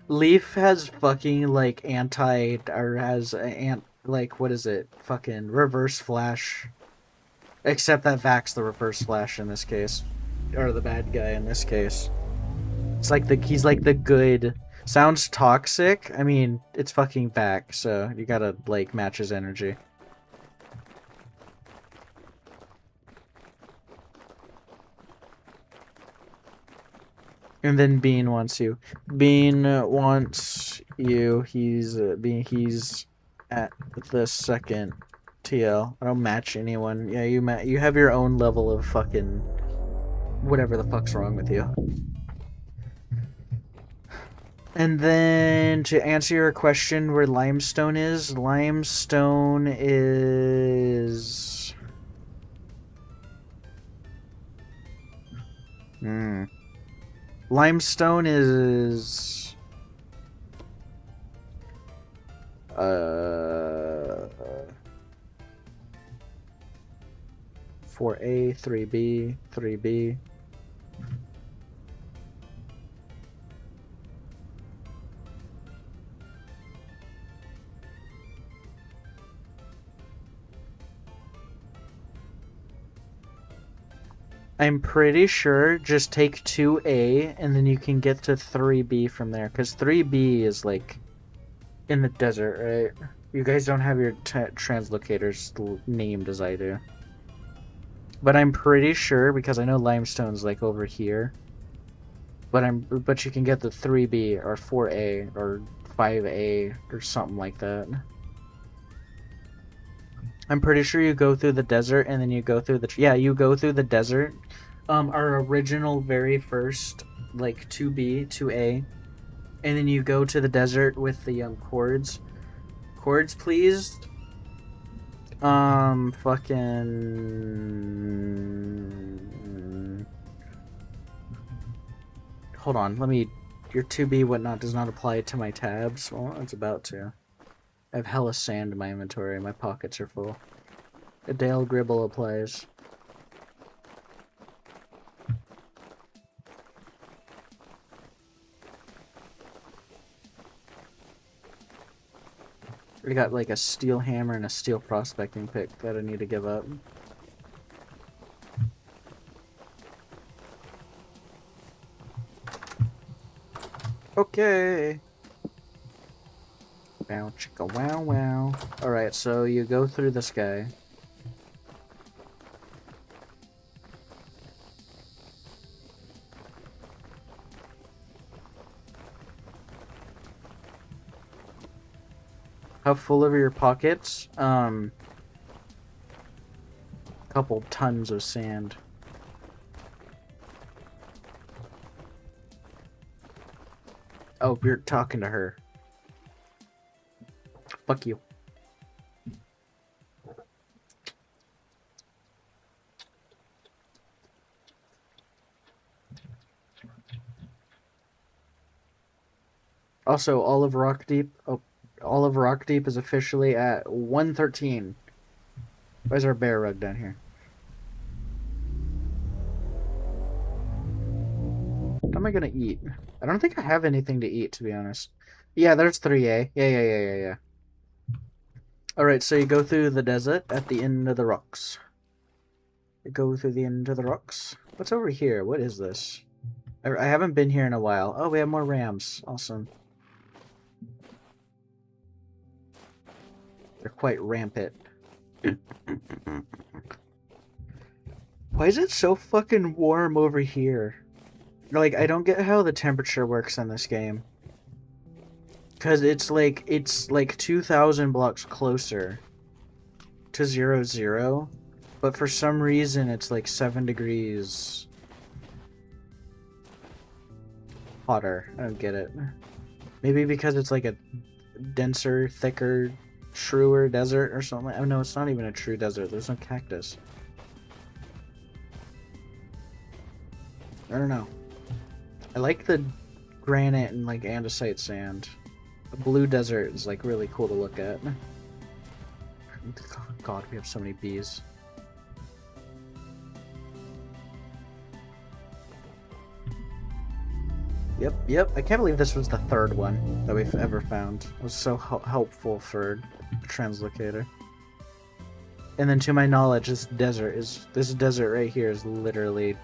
Leaf has fucking, like, like, what is it? Fucking reverse flash. Except that Vac's the reverse flash in this case. Or the bad guy in this case. He's like the good... Sounds toxic? I mean, it's fucking Vac, so you gotta, like, match his energy. And then Bean wants you. Bean wants you. He's at the second TL. I don't match anyone. Yeah, you have your own level of fucking whatever the fuck's wrong with you. And then to answer your question where limestone is, limestone is limestone is 4A, 3B, 3B. I'm pretty sure just take 2A and then you can get to 3B from there. Because 3B is like in the desert, right? You guys don't have your translocators named as I do. But I'm pretty sure, because I know limestone's like over here. But you can get the 3B or 4A or 5A or something like that. I'm pretty sure you go through the desert and then you go through you go through the desert. Our original very first like 2B, 2A, and then you go to the desert with the cords. Cords, please. Fucking. Hold on, let me. Your 2B whatnot does not apply to my tabs. Well, it's about to. I have hella sand in my inventory. My pockets are full. A Dale Gribble applies. I got like a steel hammer and a steel prospecting pick that I need to give up. Okay. Wow, chicka, wow, wow. Alright, so you go through this guy. How full are your pockets? Couple tons of sand. Oh, you're talking to her. Fuck you. Also, all of Rock Deep. Oh, all of Rock Deep is officially at 113. Where's our bear rug down here? What am I gonna eat? I don't think I have anything to eat, to be honest. Yeah, there's 3A. Yeah. Alright, so you go through the desert at the end of the rocks. You go through the end of the rocks. What's over here? What is this? I haven't been here in a while. Oh, we have more rams. Awesome. They're quite rampant. Why is it so fucking warm over here? Like, I don't get how the temperature works in this game. Because it's like 2,000 blocks closer to 0, but for some reason it's like 7 degrees hotter. I don't get it. Maybe because it's like a denser, thicker, truer desert or something. Oh no, it's not even a true desert. There's no cactus. I don't know. I like the granite and like andesite sand. The blue desert is like really cool to look at. God, we have so many bees. Yep. I can't believe this was the third one that we've ever found. It was so helpful for a translocator. And then to my knowledge, this desert right here is literally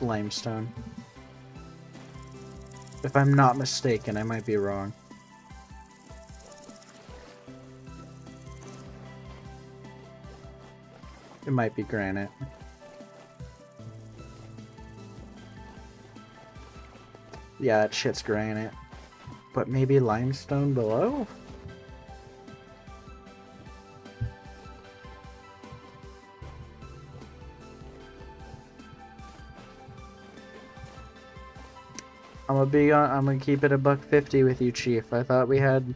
limestone. If I'm not mistaken, I might be wrong. It might be granite. Yeah, that shit's granite. But maybe limestone below? I'm gonna keep it $1.50 with you, Chief. I thought we had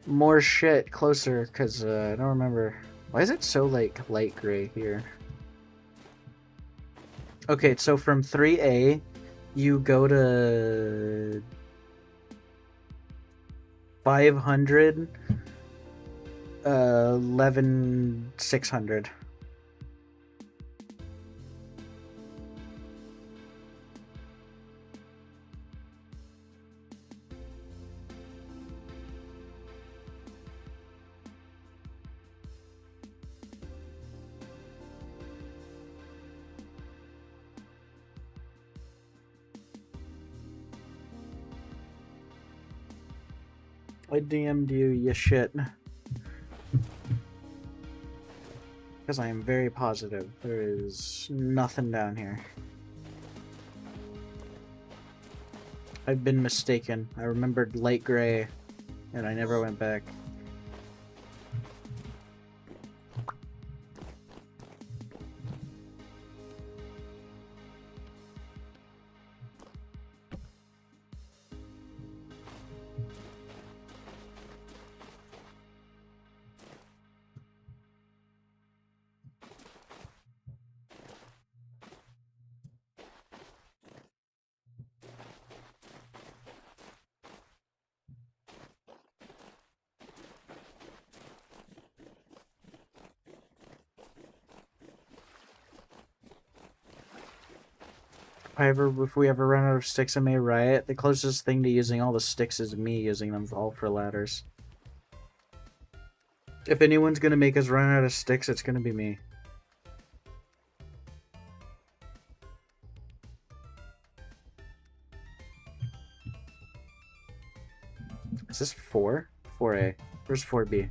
more shit closer, cause I don't remember. Why is it so like light gray here? Okay, so from 3A, you go to 500, 11,600. I DM'd you, you shit. Because I am very positive there is nothing down here. I've been mistaken. I remembered light gray, and I never went back. If we ever run out of sticks, I may riot. The closest thing to using all the sticks is me using them all for ladders. If anyone's gonna make us run out of sticks, it's gonna be me. Is this 4? 4A. Where's 4B?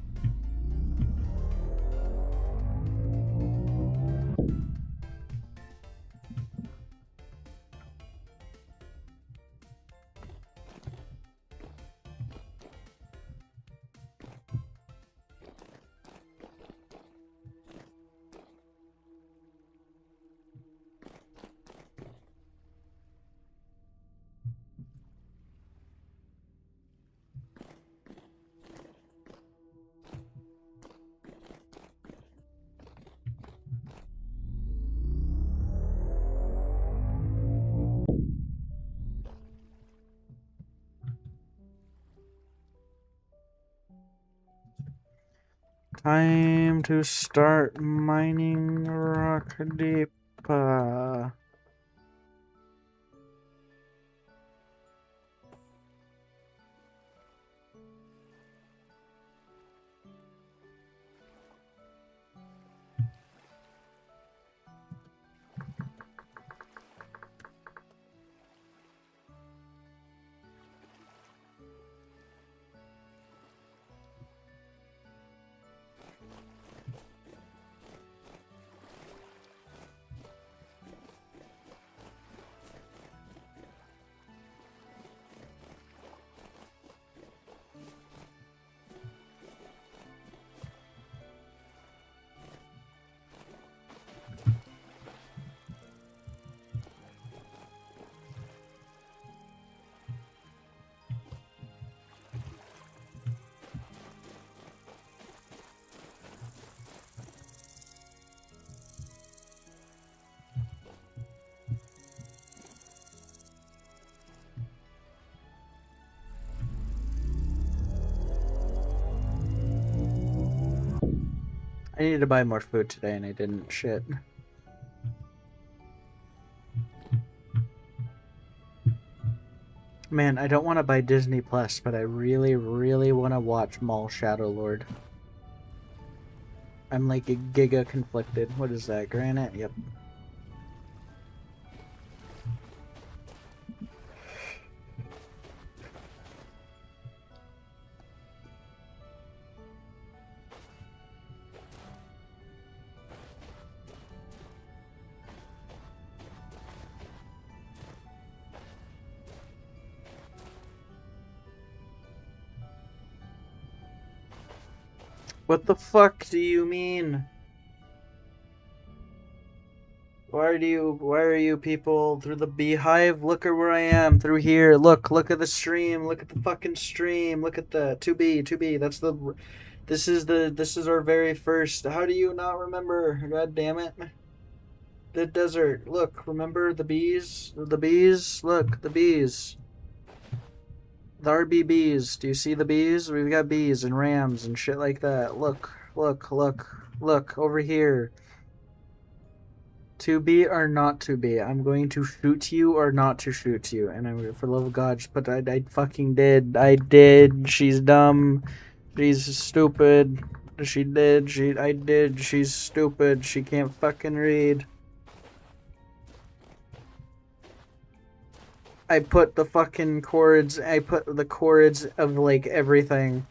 Time to start mining rock deep. I needed to buy more food today and I didn't. Shit. Man, I don't want to buy Disney Plus, but I really, really want to watch Mall Shadow Lord. I'm like a giga conflicted. What is that? Granite? Yep. What the fuck do you mean? Why are you people through the beehive? Look at where I am through here. Look at the stream. Look at the fucking stream. Look at the 2B. This is our very first. How do you not remember? God damn it. The desert. Look, remember the bees? The bees? Look, the bees. The RBBs. Do you see the bees? We've got bees and rams and shit like that. Look over here. To be or not to be. I'm going to shoot you or not to shoot you. And I'm for the love of God, just put I fucking did. I did. She's dumb. She's stupid. She did. I did. She's stupid. She can't fucking read. I put the fucking chords. I put the chords of like everything.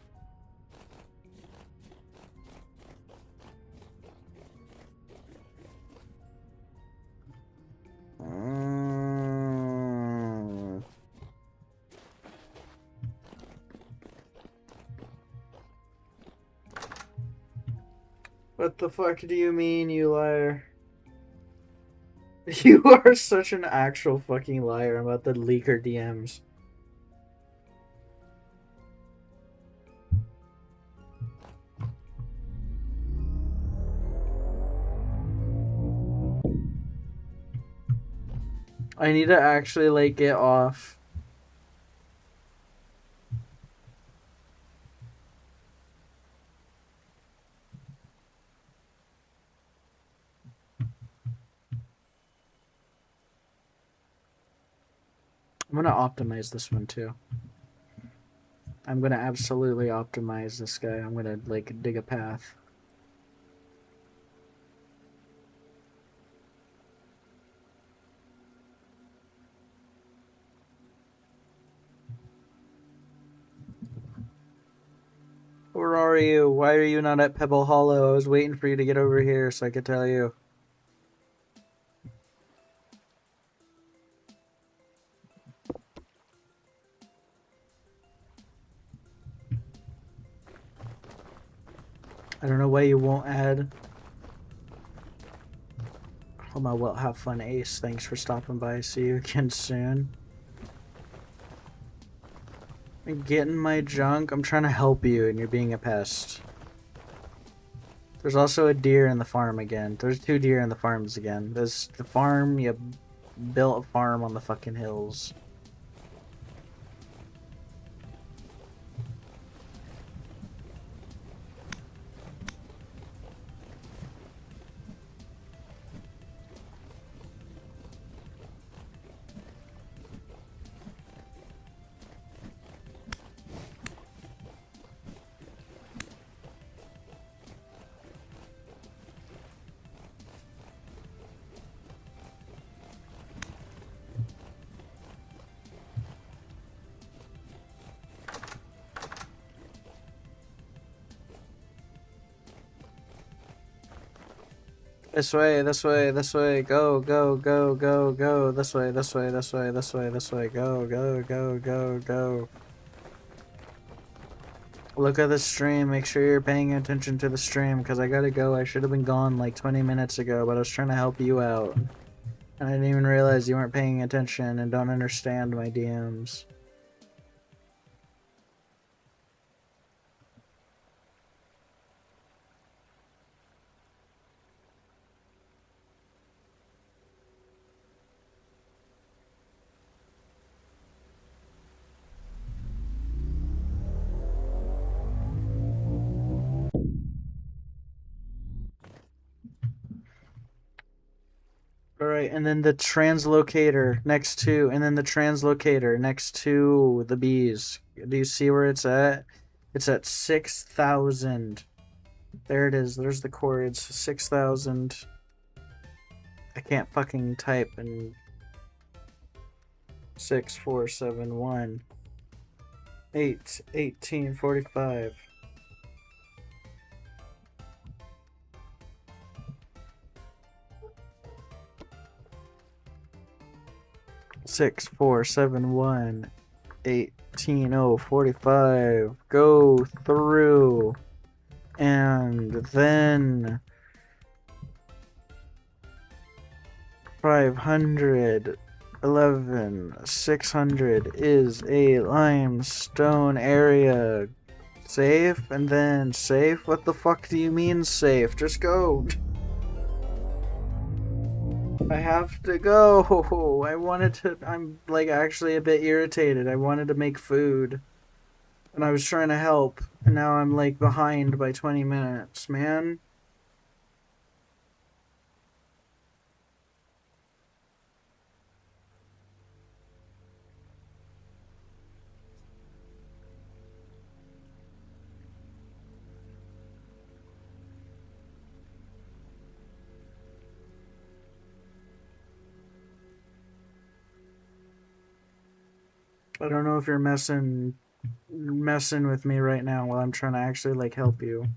What the fuck do you mean, you liar? You are such an actual fucking liar about the leaker DMs. I need to actually like get off. I'm gonna optimize this one too. I'm gonna absolutely optimize this guy. I'm gonna like dig a path. Where are you? Why are you not at Pebble Hollow? I was waiting for you to get over here so I could tell you. I don't know why you won't add. Oh my, well, have fun, Ace. Thanks for stopping by. See you again soon. Getting my junk. I'm trying to help you, and you're being a pest. There's also a deer in the farm again. There's 2 deer in the farms again. There's the farm. You built a farm on the fucking hills. This way, this way, this way, go, go, go, go, go, this way, this way, this way, this way, this way, go, go, go, go, go. Look at the stream, make sure you're paying attention to the stream, because I gotta go. I should have been gone like 20 minutes ago, but I was trying to help you out. And I didn't even realize you weren't paying attention and don't understand my DMs. Alright, and then the translocator next to, and then the translocator next to the bees. Do you see where it's at? It's at 6,000. There it is. There's the chords. 6,000. I can't fucking type in 6, 4, 7, 1, 8, 18, 45. Six, 4, 7, 1, 18, 45. Go through. And then 500, 11, 600 is a limestone area. Safe and then safe? What the fuck do you mean safe? Just go. I have to go. I wanted to. I'm like actually a bit irritated. I wanted to make food. And I was trying to help. And now I'm like behind by 20 minutes, man. I don't know if you're messing with me right now while I'm trying to actually like help you.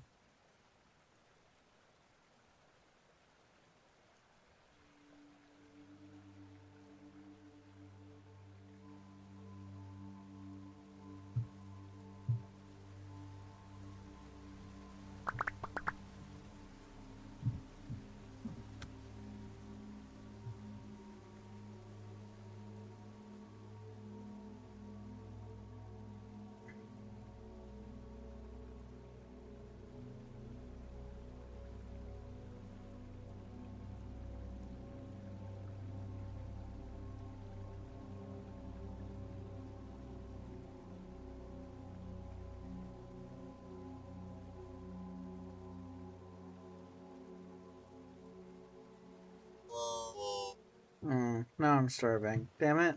Now I'm starving. Damn it.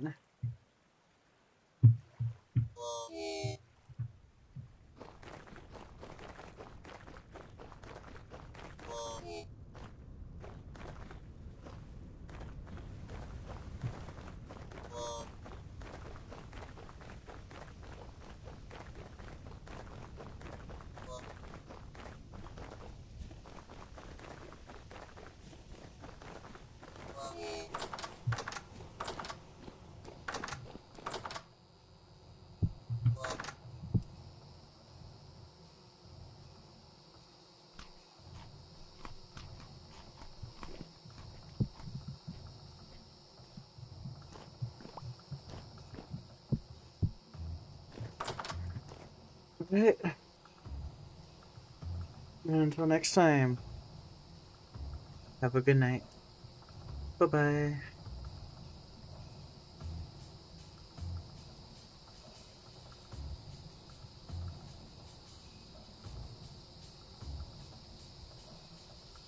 Right. Until next time, have a good night. Bye bye.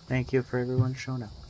Thank you for everyone showing up.